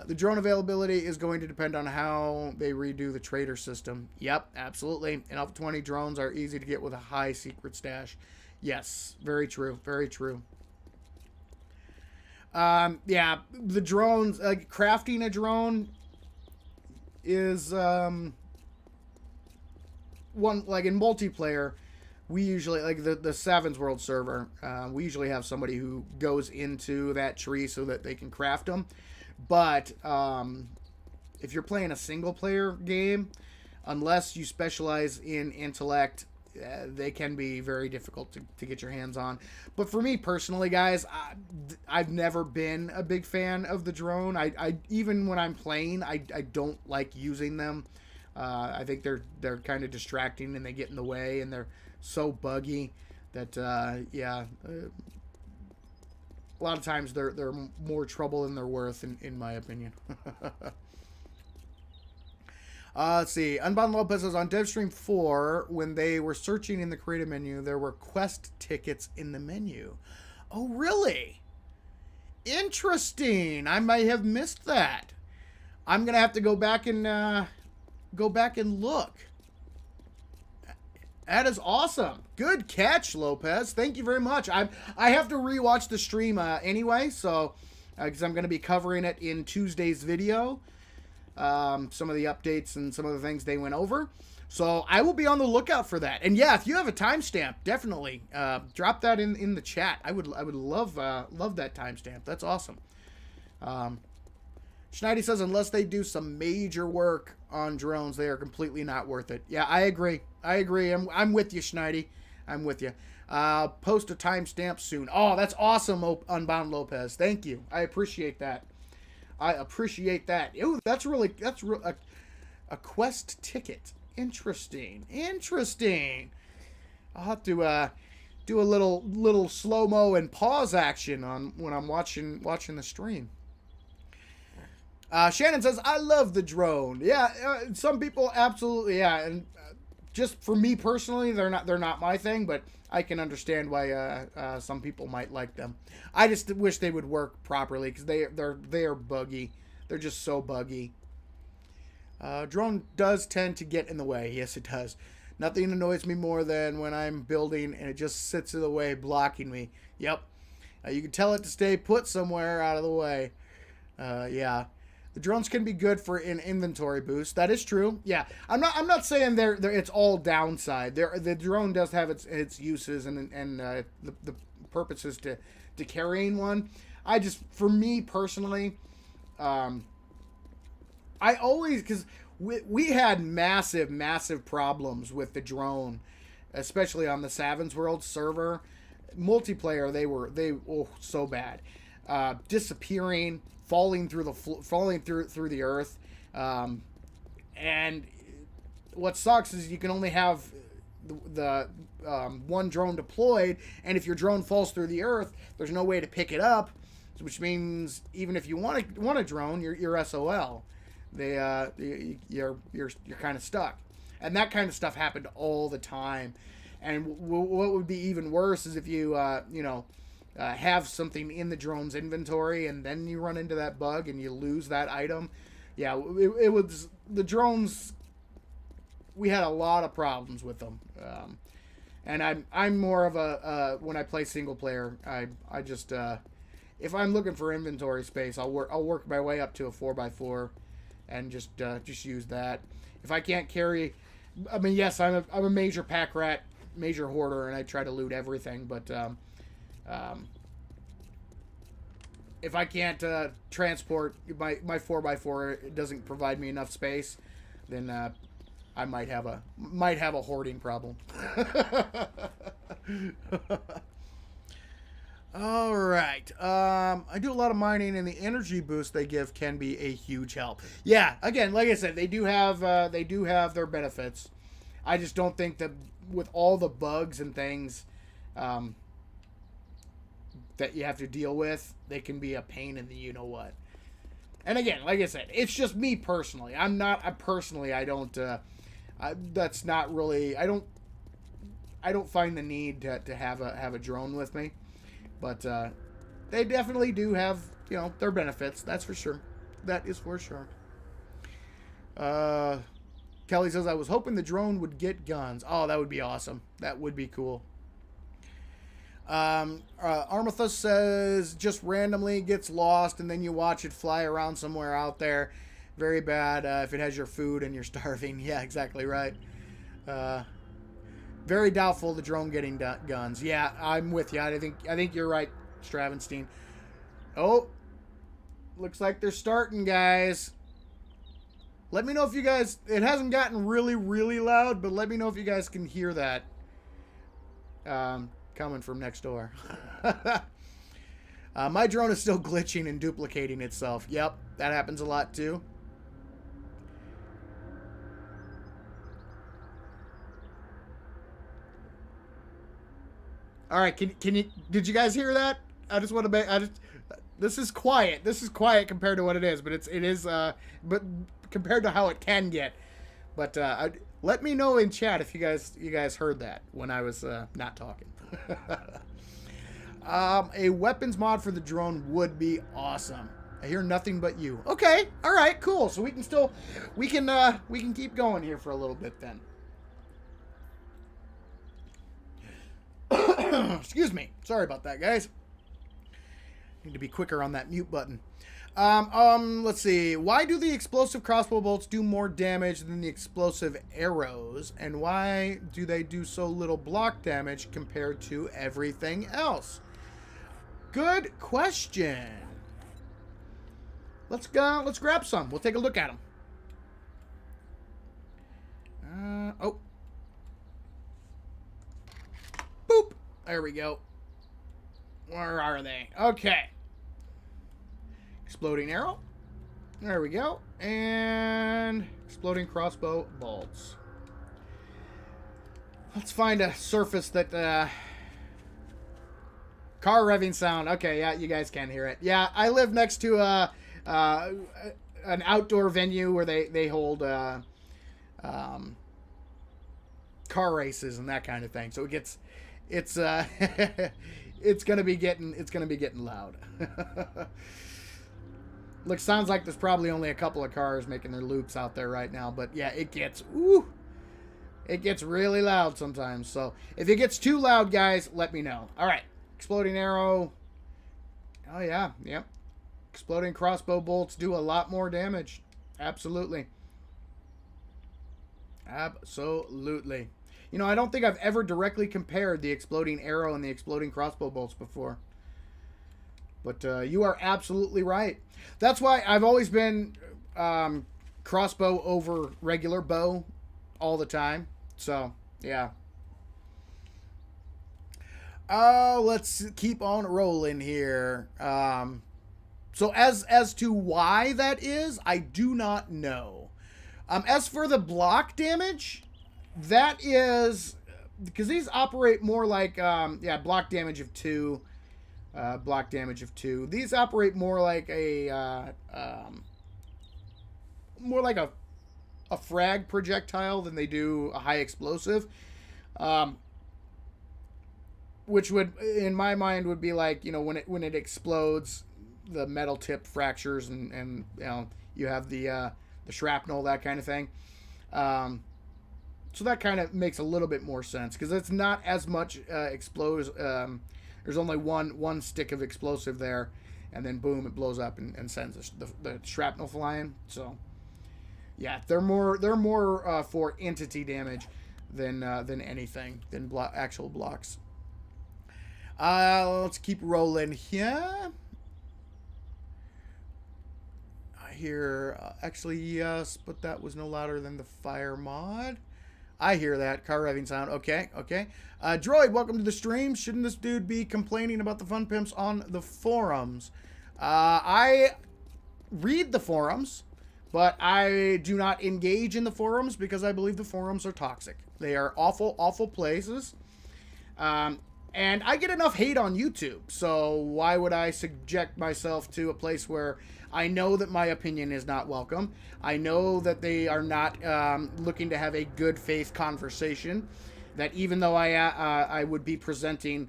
The drone availability is going to depend on how they redo the trader system. Yep, absolutely. In Alpha 20, drones are easy to get with a high secret stash. Yes, very true, very true. Yeah, the drones, crafting a drone is one, like in multiplayer, we usually, like the Savins World server, we usually have somebody who goes into that tree so that they can craft them. But if you're playing a single player game, unless you specialize in intellect, they can be very difficult to get your hands on. But for me personally, guys, I've never been a big fan of the drone. I even when I'm playing, I don't like using them. I think they're kind of distracting and they get in the way, and they're so buggy that a lot of times they're more trouble than they're worth, in my opinion. Let's see. Unbound Lopez says on DevStream 4, when they were searching in the creative menu, there were quest tickets in the menu. Oh, really? Interesting. I might have missed that. I'm gonna have to go back and look. That is awesome. Good catch, Lopez. Thank you very much. I have to rewatch the stream anyway, so because I'm going to be covering it in Tuesday's video. Some of the updates and some of the things they went over. So I will be on the lookout for that. And yeah, if you have a timestamp, definitely drop that in the chat. I would love that timestamp. That's awesome. Schneidy says unless they do some major work on drones, they are completely not worth it. Yeah, I agree. I'm with you, Schneidy. I'm with you. Post a timestamp soon. Oh, that's awesome, Unbound Lopez. Thank you. I appreciate that. Ooh, that's a quest ticket. Interesting. I'll have to do a little slow-mo and pause action on when I'm watching the stream. Shannon says, I love the drone. Yeah, some people absolutely, yeah. And just for me personally, they're not my thing, but I can understand why some people might like them. I just wish they would work properly because they are buggy. They're just so buggy. Drone does tend to get in the way. Yes, it does. Nothing annoys me more than when I'm building and it just sits in the way, blocking me. Yep. You can tell it to stay put somewhere out of the way. Yeah. The drones can be good for an inventory boost. That is true. Yeah, I'm not saying they're it's all downside. The drone does have its uses and the purposes to carrying one. For me personally, I always, because we had massive problems with the drone, especially on the Savins World server multiplayer. They were so bad, disappearing. Falling through the earth, and what sucks is you can only have the one drone deployed, and if your drone falls through the earth, there's no way to pick it up, which means even if you want a drone, you're SOL. You're kind of stuck, and that kind of stuff happened all the time. And what would be even worse is if you have something in the drone's inventory and then you run into that bug and you lose that item. Yeah, it was the drones. We had a lot of problems with them, and I'm more of a when I play single player, I just if I'm looking for inventory space, I'll work my way up to a 4x4 and just use that. If I can't carry, I mean, yes, I'm a major pack rat, major hoarder, and I try to loot everything, but if I can't transport my 4x4, it doesn't provide me enough space, then I might have a hoarding problem. All right. I do a lot of mining, and the energy boost they give can be a huge help. Yeah. Again, like I said, they do have their benefits. I just don't think that with all the bugs and things that you have to deal with, they can be a pain in the you-know-what. And again, like I said, it's just me personally. I don't, that's not really, I don't find the need to have a drone with me. But they definitely do have, their benefits. That's for sure. That is for sure. Kelly says, I was hoping the drone would get guns. Oh, that would be awesome. That would be cool. Armathus says, just randomly gets lost and then you watch it fly around somewhere out there. Very bad if it has your food and you're starving. Yeah, exactly right. Very doubtful the drone getting guns. Yeah, I'm with you. I think you're right, Stravenstein. Oh, looks like they're starting, guys. Let me know if you guys, it hasn't gotten really, really loud, but let me know if you guys can hear that coming from next door. My drone is still glitching and duplicating itself. Yep, that happens a lot too. All right, can you, did you guys hear that? I just want to make, this is quiet. This is quiet compared to what it is, but it is, but compared to how it can get. But let me know in chat if you guys heard that when I was not talking. A weapons mod for the drone would be awesome. I hear nothing but you. Okay, all right, cool. So we can keep going here for a little bit then. Excuse me. Sorry about that, guys. Need to be quicker on that mute button. Let's see. Why do the explosive crossbow bolts do more damage than the explosive arrows? And why do they do so little block damage compared to everything else? Good question. Let's go. Let's grab some. We'll take a look at them. Oh. Boop. There we go. Where are they? Okay. Exploding arrow. There we go. And exploding crossbow bolts. Let's find a surface that car revving sound. Okay, yeah, you guys can hear it. Yeah, I live next to an outdoor venue where they hold car races and that kind of thing. So it's it's gonna be getting loud. Look, sounds like there's probably only a couple of cars making their loops out there right now, but yeah, it gets really loud sometimes. So if it gets too loud, guys, let me know. All right, exploding arrow. Oh yeah, yep. Exploding crossbow bolts do a lot more damage. Absolutely. Absolutely. You know, I don't think I've ever directly compared the exploding arrow and the exploding crossbow bolts before. But you are absolutely right. That's why I've always been crossbow over regular bow all the time. So, yeah. Let's keep on rolling here. So as to why that is, I do not know. As for the block damage, that is because these operate more like block damage of 2. Block damage of 2. These operate more like a frag projectile than they do a high explosive. Which would, in my mind, would be like, you know, when it explodes, the metal tip fractures and you know, you have the shrapnel, that kind of thing. So that kind of makes a little bit more sense because it's not as much explodes. There's only one stick of explosive there, and then boom, it blows up and sends the shrapnel flying. So yeah, they're more for entity damage than anything than actual blocks. Let's keep rolling here. I hear actually yes, but that was no louder than the fire mod. I hear that car revving sound. Okay. Droid, welcome to the stream. Shouldn't this dude be complaining about the fun pimps on the forums? I read the forums, but I do not engage in the forums because I believe the forums are toxic. They are awful, awful places. And I get enough hate on YouTube, so why would I subject myself to a place where I know that my opinion is not welcome? I know that they are not looking to have a good faith conversation. That even though I would be presenting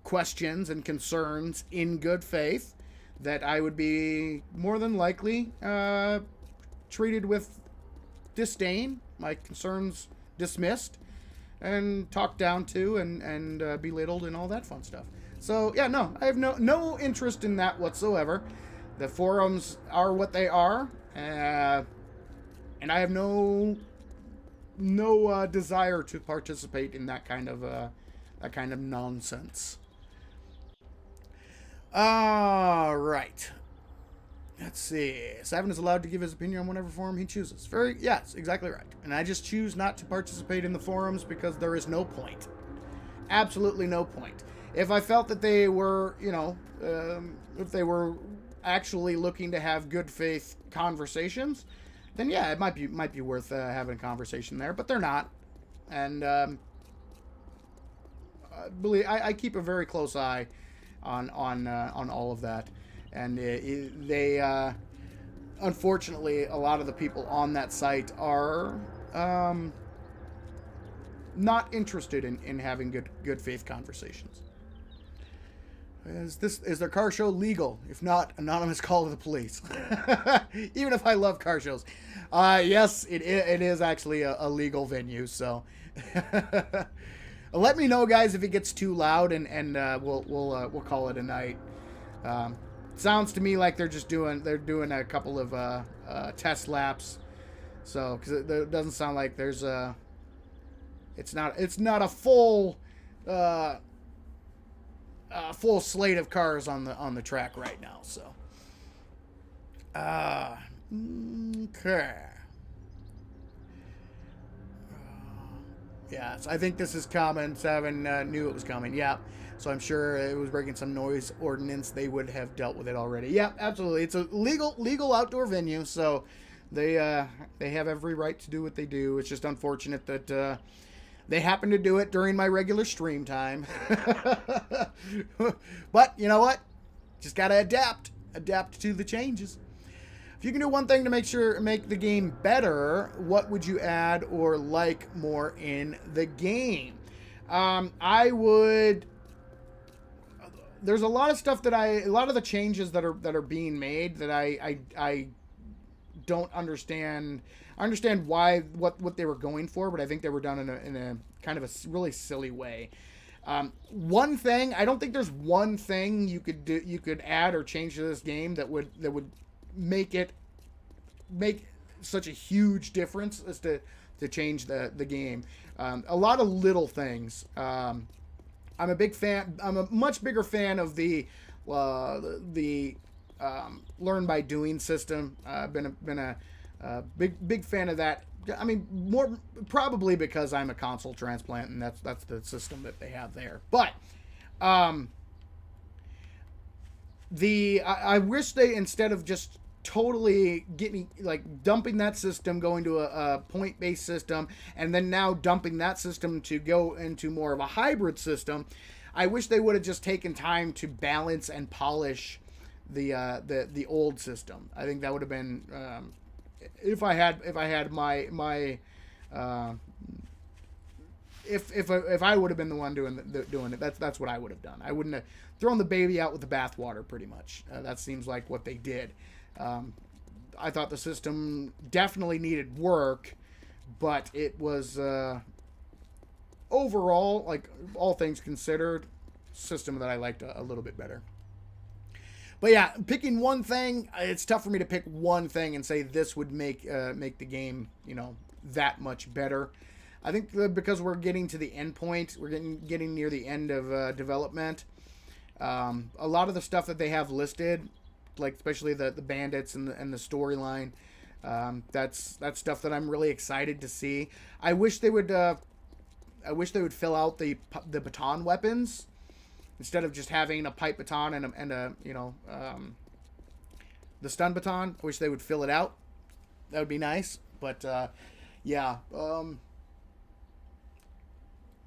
questions and concerns in good faith, that I would be more than likely treated with disdain, my concerns dismissed, and talked down to and belittled and all that fun stuff. So yeah, no, I have no interest in that whatsoever. The forums are what they are, and I have no desire to participate in that kind of nonsense. All right, let's see. 7 is allowed to give his opinion on whatever forum he chooses. Yes, exactly right. And I just choose not to participate in the forums because there is no point. Absolutely no point. If I felt that they were, if they were actually looking to have good faith conversations, then yeah, it might be worth having a conversation there. But they're not, and I keep a very close eye on all of that, and they unfortunately, a lot of the people on that site are not interested in having good faith conversations. Is their car show legal? If not, anonymous call to the police. Even if I love car shows, yes, it is actually a legal venue. So let me know, guys, if it gets too loud, and we'll call it a night. Sounds to me like they're doing a couple of test laps. So because it doesn't sound like there's it's not a full full slate of cars on the track right now. So okay. Yeah, so I think this is common. 7 knew it was coming. Yeah, so I'm sure it was breaking some noise ordinance. They would have dealt with it already. Yeah, absolutely. It's a legal outdoor venue, so they have every right to do what they do. It's just unfortunate that they happen to do it during my regular stream time. But you know what? Just gotta adapt to the changes. If you can do one thing to make the game better, what would you add or like more in the game? I would. There's a lot of stuff a lot of the changes that are being made that I don't understand. I understand what they were going for, but I think they were done in a kind of a really silly way. One thing, I don't think there's one thing you could add or change to this game that would make such a huge difference as to change the game. A lot of little things. I'm a big fan. I'm a much bigger fan of the learn by doing system. I've been a big fan of that. I mean, more probably because I'm a console transplant, and that's the system that they have there. But I wish they, instead of just totally dumping that system, going to a point-based system, and then now dumping that system to go into more of a hybrid system, I wish they would have just taken time to balance and polish the old system. I think that would have been if I had my if I would have been the one doing it, that's what I would have done. I wouldn't have thrown the baby out with the bathwater. Pretty much, that seems like what they did. I thought the system definitely needed work, but it was overall, like all things considered, system that I liked a little bit better. But yeah, picking one thing, it's tough for me to pick one thing and say this would make the game, that much better. I think because we're getting to the end point, we're getting near the end of development. A lot of the stuff that they have listed, like especially the bandits and the storyline, that's stuff that I'm really excited to see. I wish they would fill out the baton weapons. Instead of just having a pipe baton and the stun baton, I wish they would fill it out. That would be nice. But yeah,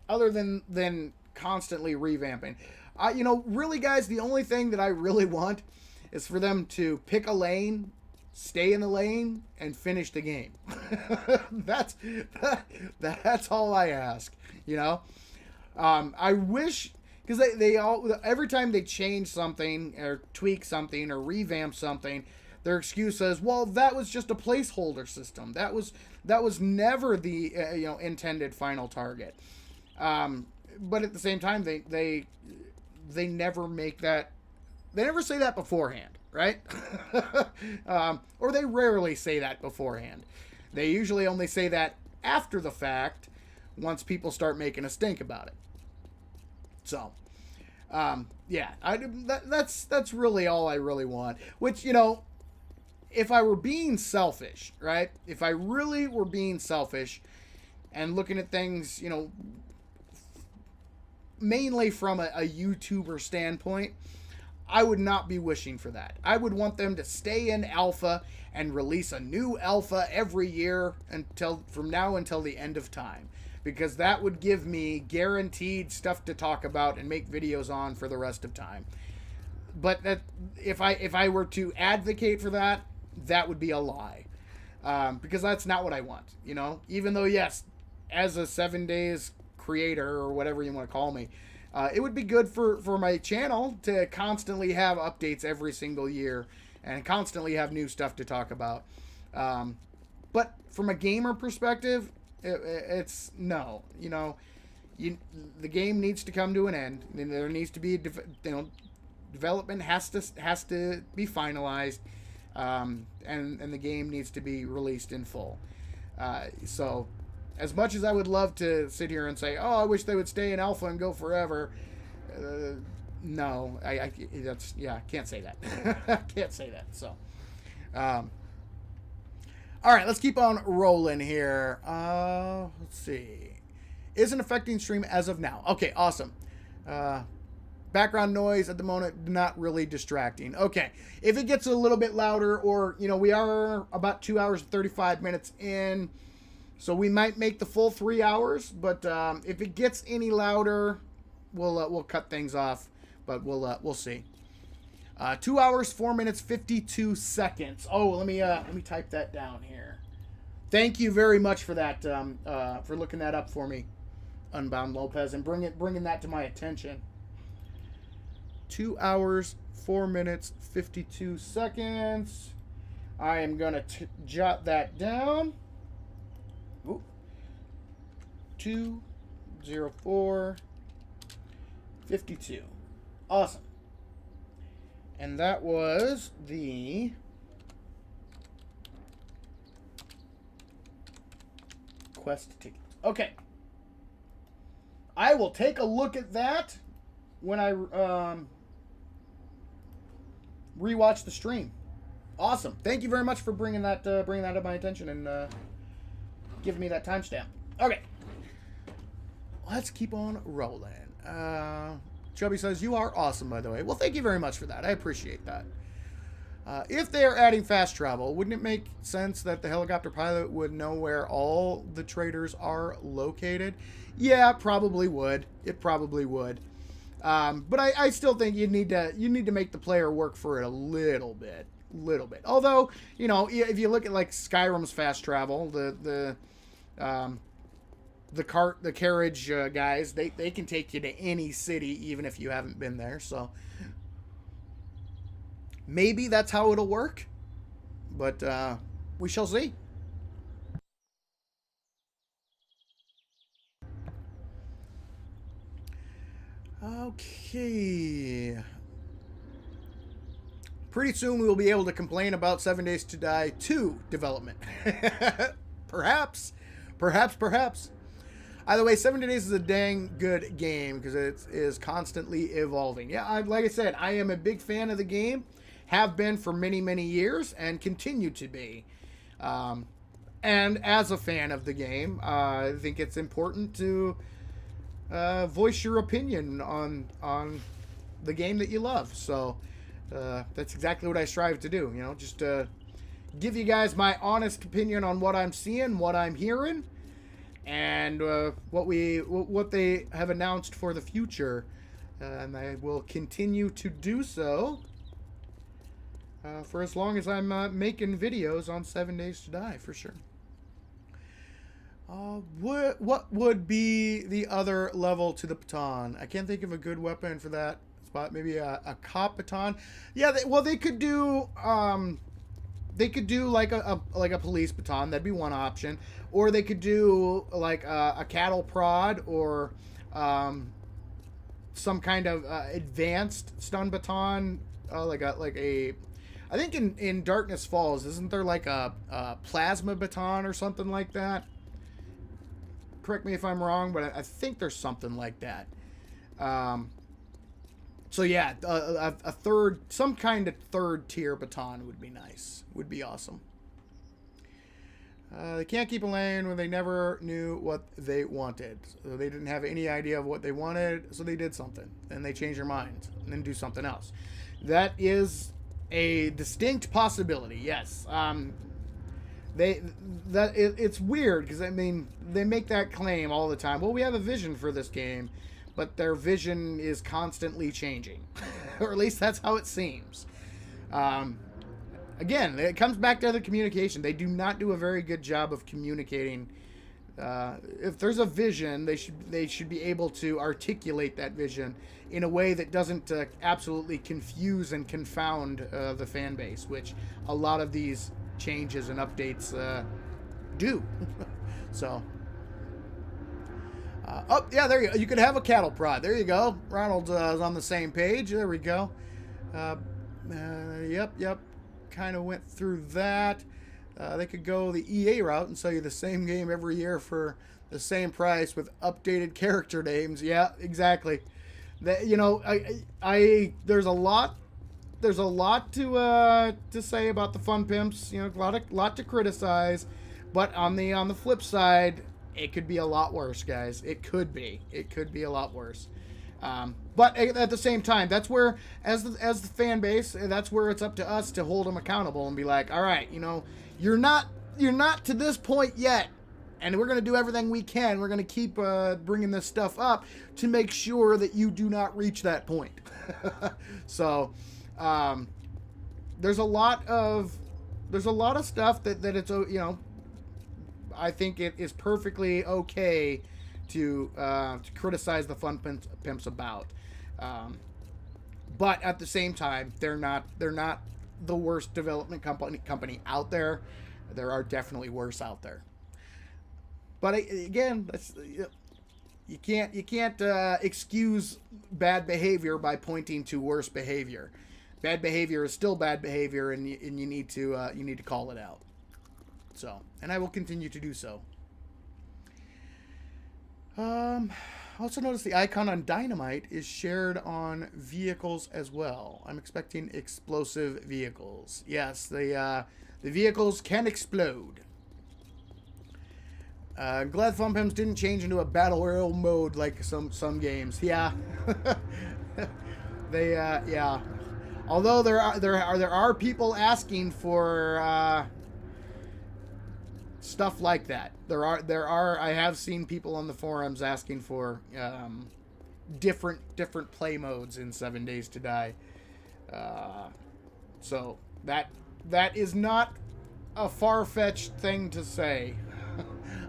other than constantly revamping, really, guys, the only thing that I really want is for them to pick a lane, stay in the lane, and finish the game. That's all I ask. I wish. Because they all, every time they change something or tweak something or revamp something, their excuse is, well, that was just a placeholder system. That was never the intended final target. But at the same time, they never make that. They never say that beforehand, right? Or they rarely say that beforehand. They usually only say that after the fact, once people start making a stink about it. So, yeah, that's really all I really want. Which, if I were being selfish, right? If I really were being selfish and looking at things, you know, mainly from a YouTuber standpoint, I would not be wishing for that. I would want them to stay in alpha and release a new alpha every year from now until the end of time, because that would give me guaranteed stuff to talk about and make videos on for the rest of time. But that, if I were to advocate for that, that would be a lie, because that's not what I want. You know, even though, yes, as a 7 days creator or whatever you want to call me, it would be good for my channel to constantly have updates every single year and constantly have new stuff to talk about. But from a gamer perspective, it's no. You know, the game needs to come to an end. There needs to be development has to be finalized, and the game needs to be released in full. So, as much as I would love to sit here and say, "Oh, I wish they would stay in alpha and go forever," no, I can't say that. Can't say that. So, all right, let's keep on rolling here. Let's see. Isn't affecting stream as of now. Okay, awesome. Background noise at the moment, not really distracting. Okay, if it gets a little bit louder, or, you know, we are about 2 hours and 35 minutes in, so we might make the full 3 hours, but if it gets any louder, we'll cut things off, but we'll see. 2 hours, 4 minutes, 52 seconds. Oh, let me type that down here. Thank you very much for that, for looking that up for me, Unbound Lopez, and bringing that to my attention. 2 hours, 4 minutes, 52 seconds. I am gonna jot that down. Ooh. 2:04:52. Awesome. And that was the quest tickets. Okay. I will take a look at that when I rewatch the stream. Awesome. Thank you very much for bringing that to my attention and giving me that timestamp. Okay. Let's keep on rolling. Chubby says, "You are awesome, by the way." Well, thank you very much for that. I appreciate that. If they are adding fast travel, wouldn't it make sense that the helicopter pilot would know where all the traders are located? Yeah, it probably would. It probably would. But I still think you need to make the player work for it a little bit. Although, you know, if you look at like Skyrim's fast travel, the carriage guys, they can take you to any city even if you haven't been there. So maybe that's how it'll work, but we shall see. Okay. Pretty soon we will be able to complain about 7 Days to Die 2 development. Perhaps. Either way, 7 Days is a dang good game because it is constantly evolving. Yeah, like I said, I am a big fan of the game. Have been for many, many years and continue to be. And as a fan of the game, I think it's important to voice your opinion on the game that you love. So that's exactly what I strive to do. You know, just give you guys my honest opinion on what I'm seeing, what I'm hearing, and what they have announced for the future. And I will continue to do so for as long as I'm making videos on 7 Days to Die, for sure. What would be the other level to the baton? I can't think of a good weapon for that spot. Maybe a cop baton. Yeah, they could do like a police baton. That'd be one option. Or they could do like a cattle prod or some kind of advanced stun baton, like a. I think in Darkness Falls, isn't there like a plasma baton or something like that? Correct me if I'm wrong, but I think there's something like that. So yeah, a third, some kind of third tier baton would be nice. Would be awesome. They can't keep a lane when they never knew what they wanted. So they didn't have any idea of what they wanted, so they did something. And they changed their minds and then do something else. That is a distinct possibility, yes. It's weird because, I mean, they make that claim all the time. Well, we have a vision for this game, but their vision is constantly changing. Or at least that's how it seems. Again, it comes back to the communication. They do not do a very good job of communicating. If there's a vision, they should be able to articulate that vision in a way that doesn't absolutely confuse and confound the fan base, which a lot of these changes and updates do. So, oh yeah, there you go. You could have a cattle prod. There you go. Ronald is on the same page. There we go. Yep. Kind of went through that. They could go the EA route and sell you the same game every year for the same price with updated character names. Yeah, exactly. That, you know, there's a lot to say about the Fun Pimps. You know, a lot to criticize, but on the flip side, it could be a lot worse, guys. It could be a lot worse. But at the same time, that's where, as the fan base, that's where it's up to us to hold them accountable and be like, all right, you know, you're not to this point yet, and we're going to do everything we can. We're going to keep bringing this stuff up to make sure that you do not reach that point. So, there's a lot of stuff that it's, you know, I think it is perfectly okay to criticize the Fun Pimps about. But at the same time, they're not the worst development company out there. There are definitely worse out there. But again, you can't excuse bad behavior by pointing to worse behavior. Bad behavior is still bad behavior, and you need to call it out. So, and I will continue to do so. Also notice the icon on Dynamite is shared on vehicles as well. I'm expecting explosive vehicles. Yes, the vehicles can explode. I'm glad Fun Pimps didn't change into a battle royale mode like some games. Yeah, yeah. Although there are people asking for stuff like that. There are I have seen people on the forums asking for different play modes in 7 Days to Die. So that is not a far-fetched thing to say.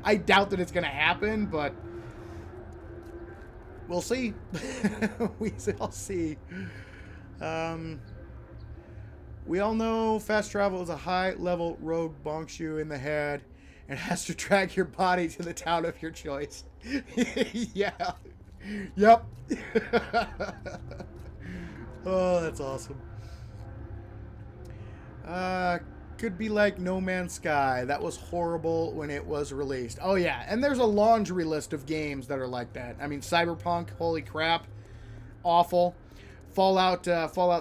I doubt that it's going to happen, but we'll see. We'll see. We all know fast travel is a high-level rogue bonks you in the head and has to drag your body to the town of your choice. Yeah. Yep. Oh, that's awesome. Could be like No Man's Sky. That was horrible when it was released. Oh, yeah. And there's a laundry list of games that are like that. I mean, Cyberpunk, holy crap. Awful. Fallout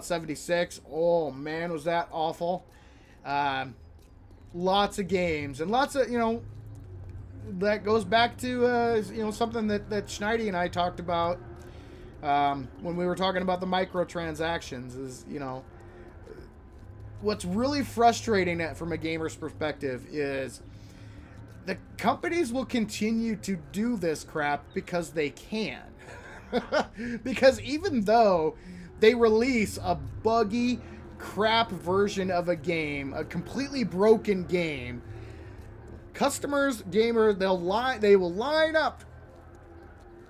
76. Oh, man, was that awful. Lots of games. And lots of, you know, that goes back to, you know, something that Schneidi and I talked about when we were talking about the microtransactions is, you know, what's really frustrating from a gamer's perspective is the companies will continue to do this crap because they can. Because even though they release a buggy crap version of a game, a completely broken game, customers, gamers, they will line up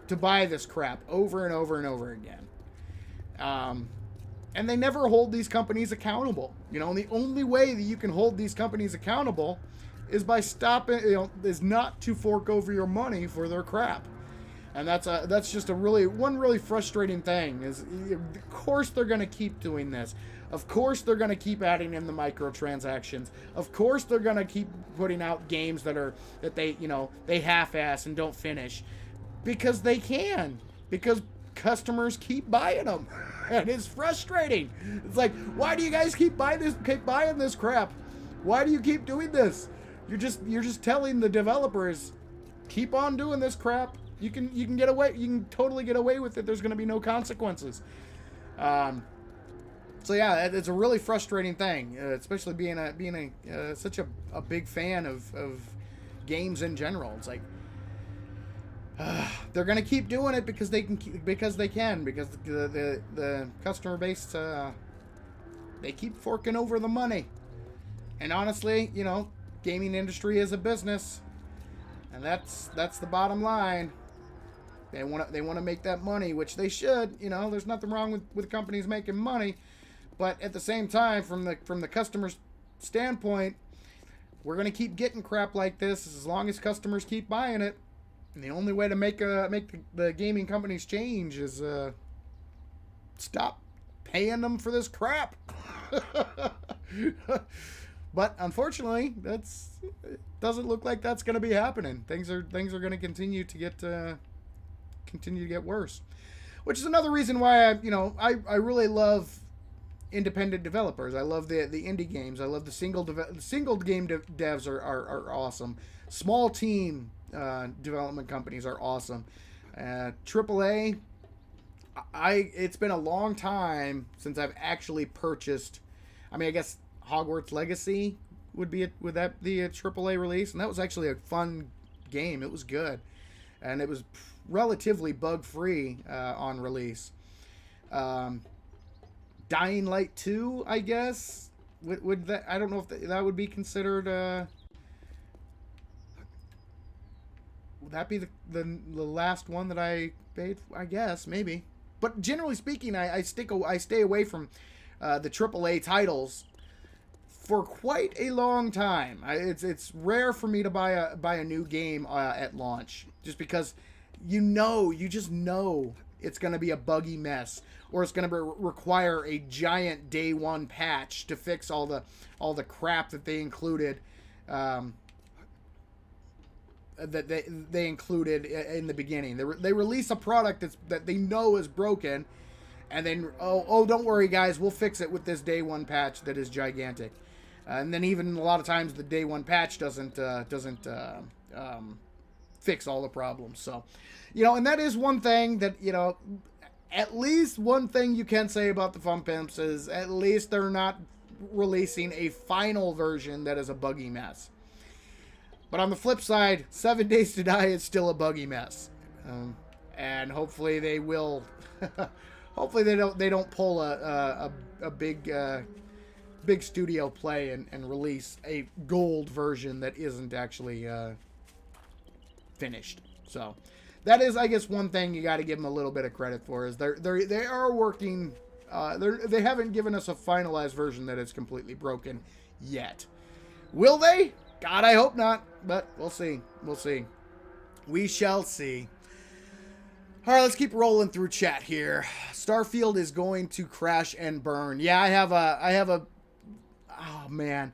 to buy this crap over and over and over again. And they never hold these companies accountable. You know, and the only way that you can hold these companies accountable is by stopping, you know, is not to fork over your money for their crap. And that's just one really frustrating thing is, of course they're going to keep doing this. Of course they're going to keep adding in the microtransactions. Of course they're going to keep putting out games that they, you know, they half-ass and don't finish because they can, because customers keep buying them. And it's frustrating. It's like, why do you guys keep buying this crap? Why do you keep doing this? You're just telling the developers, keep on doing this crap. You can get away. You can totally get away with it. There's going to be no consequences. So yeah, it's a really frustrating thing, especially being such a big fan of games in general. It's like they're gonna keep doing it because they can, because the customer base, they keep forking over the money. And honestly, you know, gaming industry is a business, and that's the bottom line. They want to make that money, which they should. You know, there's nothing wrong with companies making money, but at the same time, from the customer's standpoint, we're gonna keep getting crap like this as long as customers keep buying it. And the only way to make the gaming companies change is stop paying them for this crap. But unfortunately, it doesn't look like that's going to be happening. Things are going to continue to get worse, which is another reason why I really love independent developers. I love the indie games. I love the single game devs are awesome. Small team development companies are awesome. AAA. It's been a long time since I've actually purchased. I mean, I guess Hogwarts Legacy would that be a AAA release, and that was actually a fun game. It was good, and it was relatively bug free on release. Dying Light 2, I guess, would that, I don't know if that would be considered. Would that be the last one that I paid? I guess maybe, but generally speaking, I stay away from the AAA titles for quite a long time. It's rare for me to buy a new game at launch, just because you just know it's going to be a buggy mess, or it's going to require a giant day one patch to fix all the crap that they included. That they included in the beginning. They release a product that they know is broken, and then don't worry guys, we'll fix it with this day one patch that is gigantic. And then even a lot of times the day one patch doesn't fix all the problems. So, and that is one thing that, at least one thing you can say about the Fun Pimps is at least they're not releasing a final version that is a buggy mess. But on the flip side, 7 Days to Die is still a buggy mess, and hopefully they will. Hopefully they don't pull a big studio play and release a gold version that isn't actually finished. So that is, I guess, one thing you got to give them a little bit of credit for, is they are working. They haven't given us a finalized version that is completely broken yet. Will they? God, I hope not, but we'll see. We shall see. All right, let's keep rolling through chat here. Starfield is going to crash and burn. Yeah, I have a. Oh man,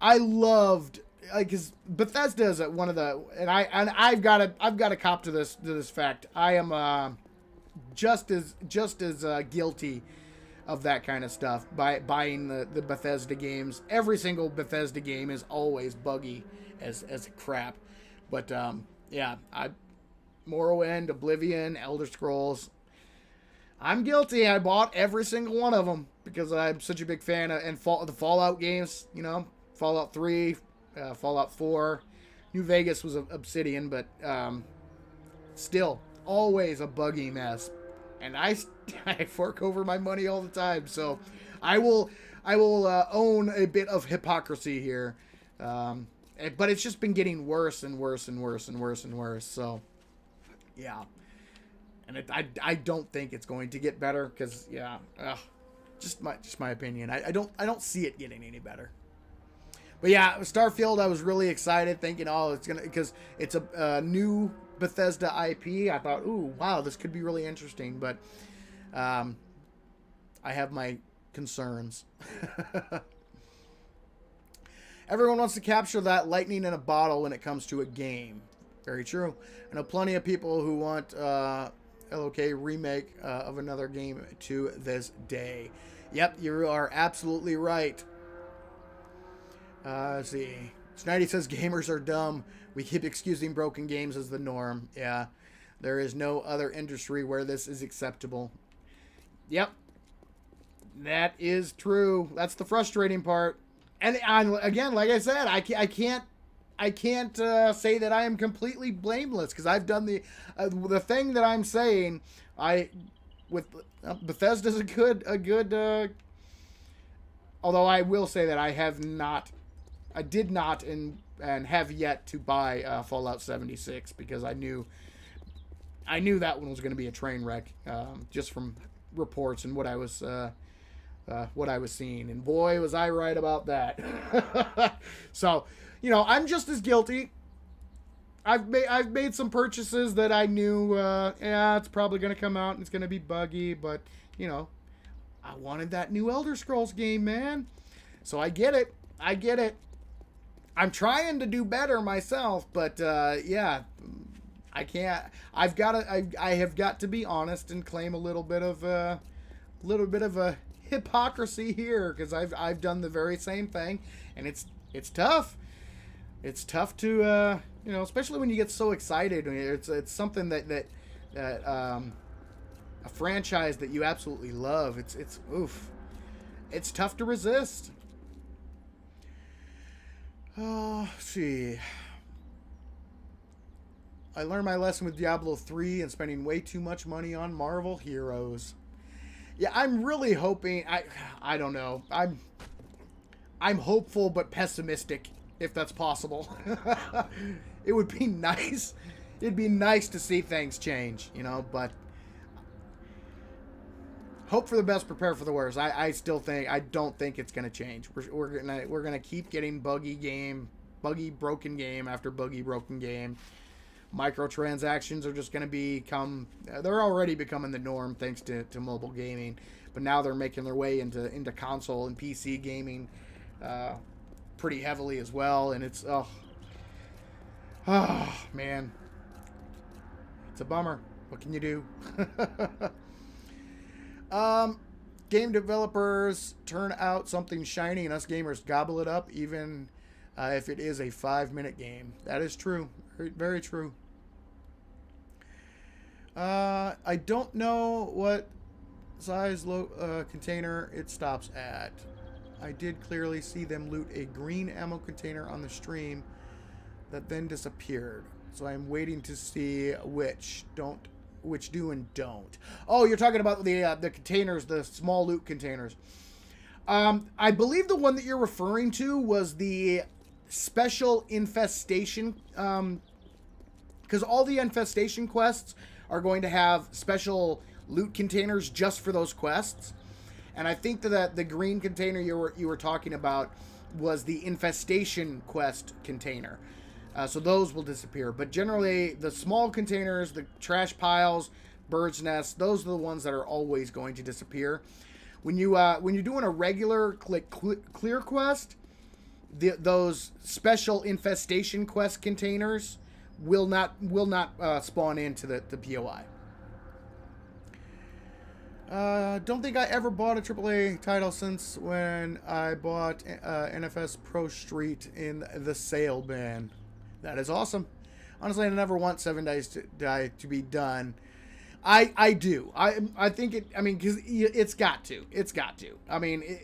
I loved, because Bethesda is one of the, and I've got to cop to this fact. I am just as guilty of that kind of stuff by buying the Bethesda games. Every single Bethesda game is always buggy as crap. But yeah, Morrowind, Oblivion, Elder Scrolls, I'm guilty. I bought every single one of them because I'm such a big fan of the Fallout games. Fallout 3, Fallout 4, New Vegas was Obsidian, but still always a buggy mess. And I fork over my money all the time, so I will own a bit of hypocrisy here, but it's just been getting worse and worse and worse and worse and worse. So, yeah, and I don't think it's going to get better, because just my opinion. I don't see it getting any better. But yeah, Starfield, I was really excited, thinking, because it's a new Bethesda IP. I thought, ooh, wow, this could be really interesting, but I have my concerns. Everyone wants to capture that lightning in a bottle when it comes to a game. Very true. I know plenty of people who want LOK remake of another game to this day. Yep, you are absolutely right. Let's see. Snidey says gamers are dumb. We keep excusing broken games as the norm. Yeah, there is no other industry where this is acceptable. Yep, that is true. That's the frustrating part. And again, like I said, I can't say that I am completely blameless, because I've done the thing that I'm saying. Bethesda's a good. Although I will say that I did not and have yet to buy Fallout 76, because I knew that one was going to be a train wreck, just from reports and what I was seeing, and boy was I right about that. So, I'm just as guilty. I've made some purchases that I knew, it's probably going to come out and it's going to be buggy, but I wanted that new Elder Scrolls game, man. So I get it. I'm trying to do better myself, but yeah, I can't. I have got to be honest and claim a little bit of a hypocrisy here, because I've done the very same thing, and it's tough. It's tough to especially when you get so excited. It's something that a franchise that you absolutely love. It's oof. It's tough to resist. Let's see. I learned my lesson with Diablo 3 and spending way too much money on Marvel Heroes. Yeah, I'm really hoping. I don't know. I'm hopeful but pessimistic, if that's possible. It would be nice. It'd be nice to see things change, but hope for the best, prepare for the worst. I don't think it's gonna change. We're gonna keep getting buggy broken game after buggy broken game. Microtransactions are just gonna they're already becoming the norm thanks to mobile gaming, but now they're making their way into console and PC gaming pretty heavily as well, and it's oh man, it's a bummer. What can you do? Game developers turn out something shiny and us gamers gobble it up, even if it is a 5-minute game. That is true. Very, very true. I don't know what size container it stops at. I did clearly see them loot a green ammo container on the stream that then disappeared. So I'm waiting to see which do and don't. Oh, you're talking about the containers, the small loot containers. I believe the one that you're referring to was the special infestation, because all the infestation quests are going to have special loot containers just for those quests. And I think that the green container you were talking about was the infestation quest container. So those will disappear. But generally, the small containers, the trash piles, birds' nests, those are the ones that are always going to disappear. When you're doing a regular clear quest, those special infestation quest containers will not spawn into the POI. Don't think I ever bought a AAA title since when I bought NFS Pro Street in the sale bin. That is awesome. Honestly, I never want 7 Days to Die to be done. I do. I think it. I mean, because it's got to. It's got to. I mean,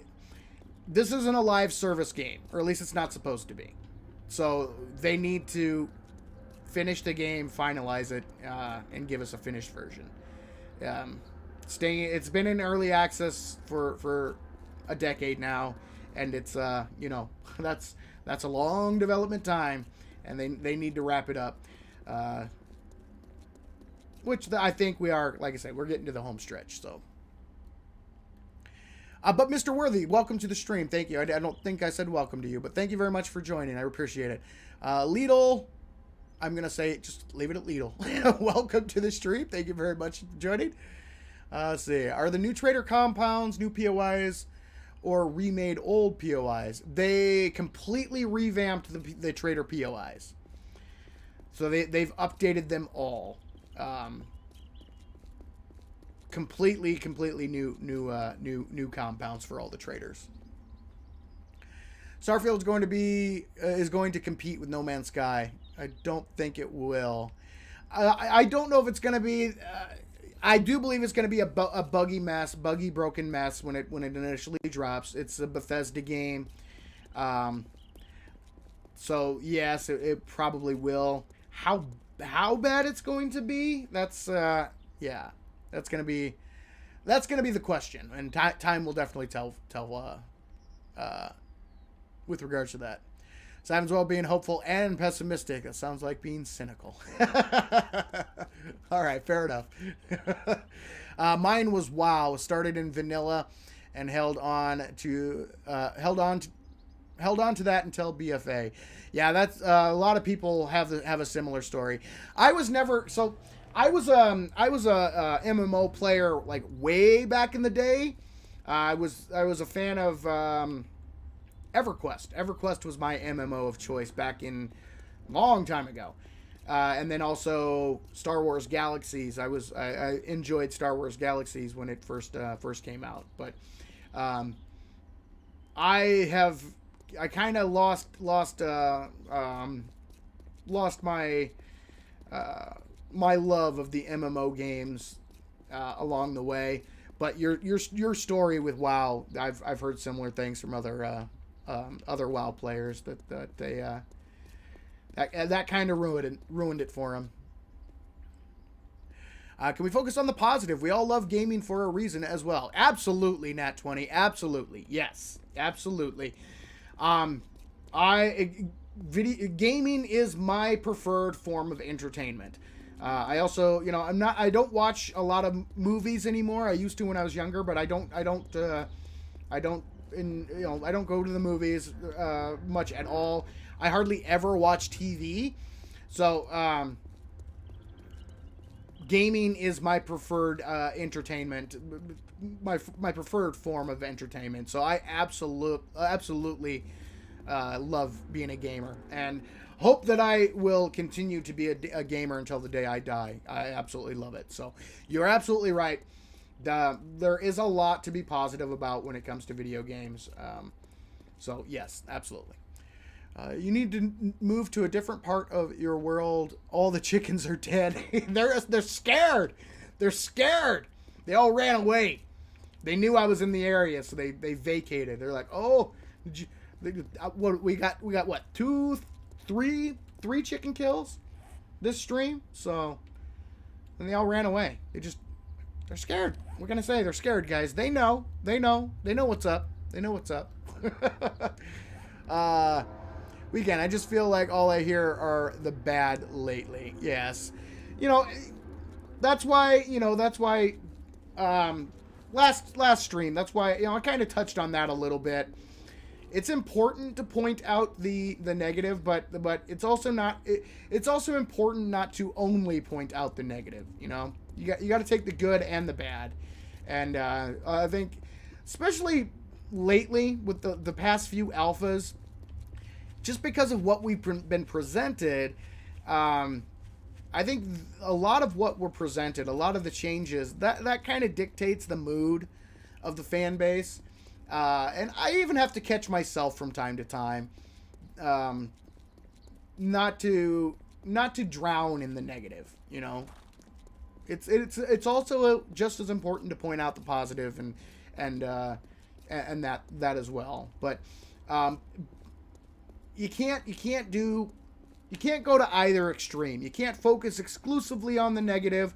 this isn't a live service game, or at least it's not supposed to be. So they need to finish the game, finalize it, and give us a finished version. It's been in early access for a decade now, and it's that's a long development time, and they need to wrap it up. Which I think we are. Like I said, we're getting to the home stretch. So, but Mr. Worthy, welcome to the stream. Thank you. I don't think I said welcome to you, but thank you very much for joining. I appreciate it. Lidl, I'm gonna say just leave it at Lidl. Welcome to the stream. Thank you very much for joining. Let's see. Are the new trader compounds new POIs or remade old POIs? They completely revamped the trader POIs. So they've updated them all. completely new compounds for all the traders. Starfield is going to compete with No Man's Sky. I don't think it will. I don't know if it's going to be. I do believe it's going to be a buggy, broken mess when it initially drops. It's a Bethesda game, so yes, it probably will. How bad it's going to be? That's going to be the question, and time will definitely tell with regards to that. Simon's well being hopeful and pessimistic. That sounds like being cynical. All right, fair enough. Mine was WoW. Started in vanilla and held on to that until BFA. Yeah, that's a lot of people have a similar story. I was a MMO player like way back in the day. I was a fan of EverQuest. EverQuest was my MMO of choice back in long time ago. And then also Star Wars Galaxies. I enjoyed Star Wars Galaxies when it first came out, but I kind of lost my my love of the MMO games along the way. But your story with WoW, I've heard similar things from other WoW players that kind of ruined it for them. Can we focus on the positive? We all love gaming for a reason as well. Absolutely, Nat 20. Absolutely, yes, absolutely. Gaming is my preferred form of entertainment. I also, I don't watch a lot of movies anymore. I used to when I was younger, but I don't go to the movies much at all. I hardly ever watch TV. So, gaming is my preferred entertainment, my preferred form of entertainment. So I absolutely love being a gamer, and hope that I will continue to be a gamer until the day I die. I absolutely love it. So you're absolutely right. There is a lot to be positive about when it comes to video games. So yes, absolutely. You need to move to a different part of your world. All the chickens are dead. They're scared. They're scared. They all ran away. They knew I was in the area, so they vacated. They're like, oh, what we got what, 3 chicken kills this stream? So, and they all ran away. They're scared. We're gonna say they're scared, guys. They know what's up. They know what's up. Weekend, I just feel like all I hear are the bad lately. Yes. That's why, last stream, that's why, I kind of touched on that a little bit. It's important to point out the negative, but it's also important not to only point out the negative. You got to take the good and the bad, and I think especially lately with the past few alphas, just because of what we've been presented, I think a lot of what we're presented, a lot of the changes, that kind of dictates the mood of the fan base. And I even have to catch myself from time to time, not to drown in the negative. It's also just as important to point out the positive and that as well. But you can't go to either extreme. You can't focus exclusively on the negative,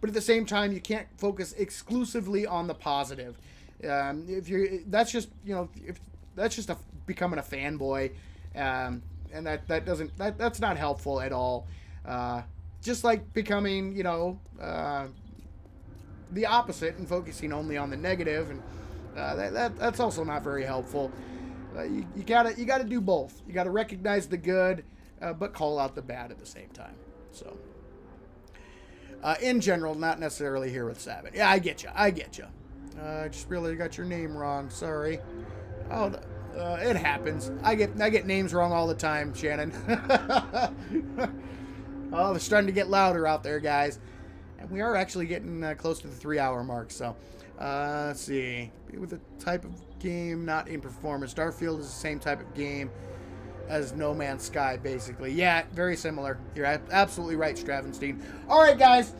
but at the same time you can't focus exclusively on the positive. That's just becoming a fanboy, and that's not helpful at all. Just like becoming, the opposite and focusing only on the negative, and that's also not very helpful. You gotta do both. You gotta recognize the good, but call out the bad at the same time. So, in general, not necessarily here with Sabin. Yeah, I get you. I just really got your name wrong. Sorry. Oh, it happens. I get names wrong all the time, Shannon. Oh, they're starting to get louder out there, guys. we are actually getting close to the 3-hour mark. So, let's see. With a type of game not in performance. Starfield is the same type of game as No Man's Sky, basically. Yeah, very similar. You're absolutely right, Stravenstein. All right, guys.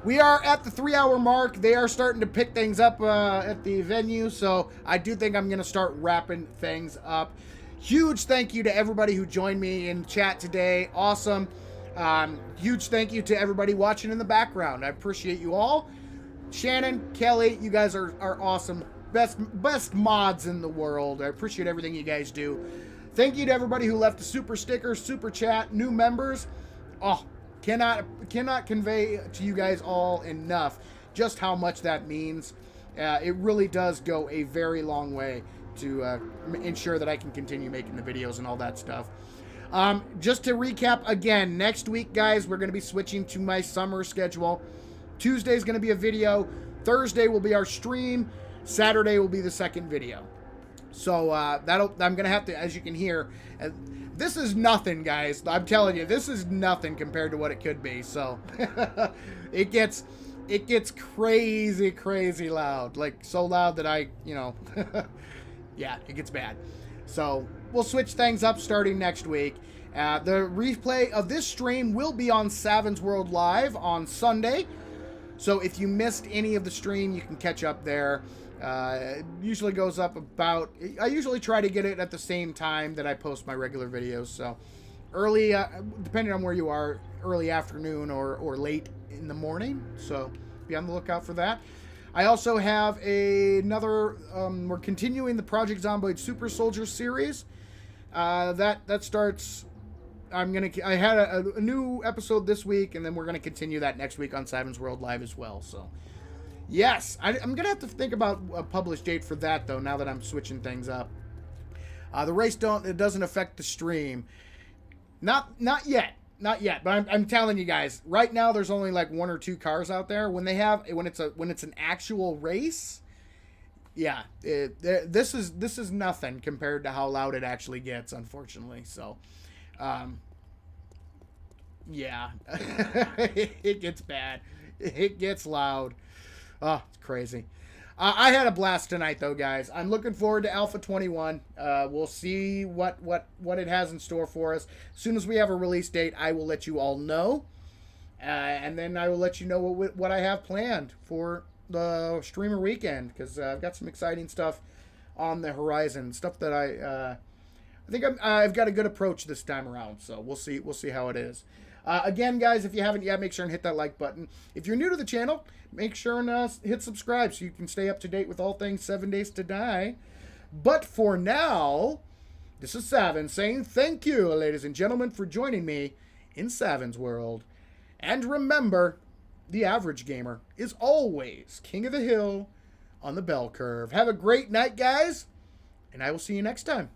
We are at the 3-hour mark. They are starting to pick things up at the venue, so I do think I'm going to start wrapping things up. Huge thank you to everybody who joined me in chat today. Awesome. Huge thank you to everybody watching in the background. I appreciate you all. Shannon, Kelly, you guys are awesome. Best mods in the world. I appreciate everything you guys do. Thank you to everybody who left a super sticker, super chat, new members. Oh, cannot convey to you guys all enough just how much that means. It really does go a very long way to ensure that I can continue making the videos and all that stuff. Just to recap again, next week, guys, we're going to be switching to my summer schedule. Tuesday is going to be a video. Thursday will be our stream. Saturday will be the second video. So I'm going to have to, as you can hear, this is nothing, guys. I'm telling you, this is nothing compared to what it could be. So it gets crazy loud. Like, so loud that yeah, it gets bad. So we'll switch things up starting next week. The replay of this stream will be on Savin's World Live on Sunday. So if you missed any of the stream, you can catch up there. It usually goes up about... I usually try to get it at the same time that I post my regular videos. So early, depending on where you are, early afternoon or late in the morning. So be on the lookout for that. I also have another... we're continuing the Project Zomboid Super Soldier series. That starts... I had a new episode this week, and then we're gonna continue that next week on Savin's World Live as well. So, yes, I'm gonna have to think about a published date for that though. Now that I'm switching things up, the race doesn't affect the stream. Not yet. But I'm telling you guys, right now there's only like 1 or 2 cars out there. When it's an actual race, yeah, this is nothing compared to how loud it actually gets, unfortunately. So. Yeah, it gets bad. It gets loud. Oh, it's crazy. I had a blast tonight, though, guys. I'm looking forward to Alpha 21. We'll see what it has in store for us. As soon as we have a release date, I will let you all know. And then I will let you know what I have planned for the streamer weekend, because I've got some exciting stuff on the horizon. Stuff that I think I've got a good approach this time around, so we'll see how it is. Again, guys, if you haven't yet, make sure and hit that like button. If you're new to the channel, make sure and hit subscribe so you can stay up to date with all things 7 Days to Die. But for now, this is Savin saying thank you, ladies and gentlemen, for joining me in Savin's World. And remember, the average gamer is always king of the hill on the bell curve. Have a great night, guys, and I will see you next time.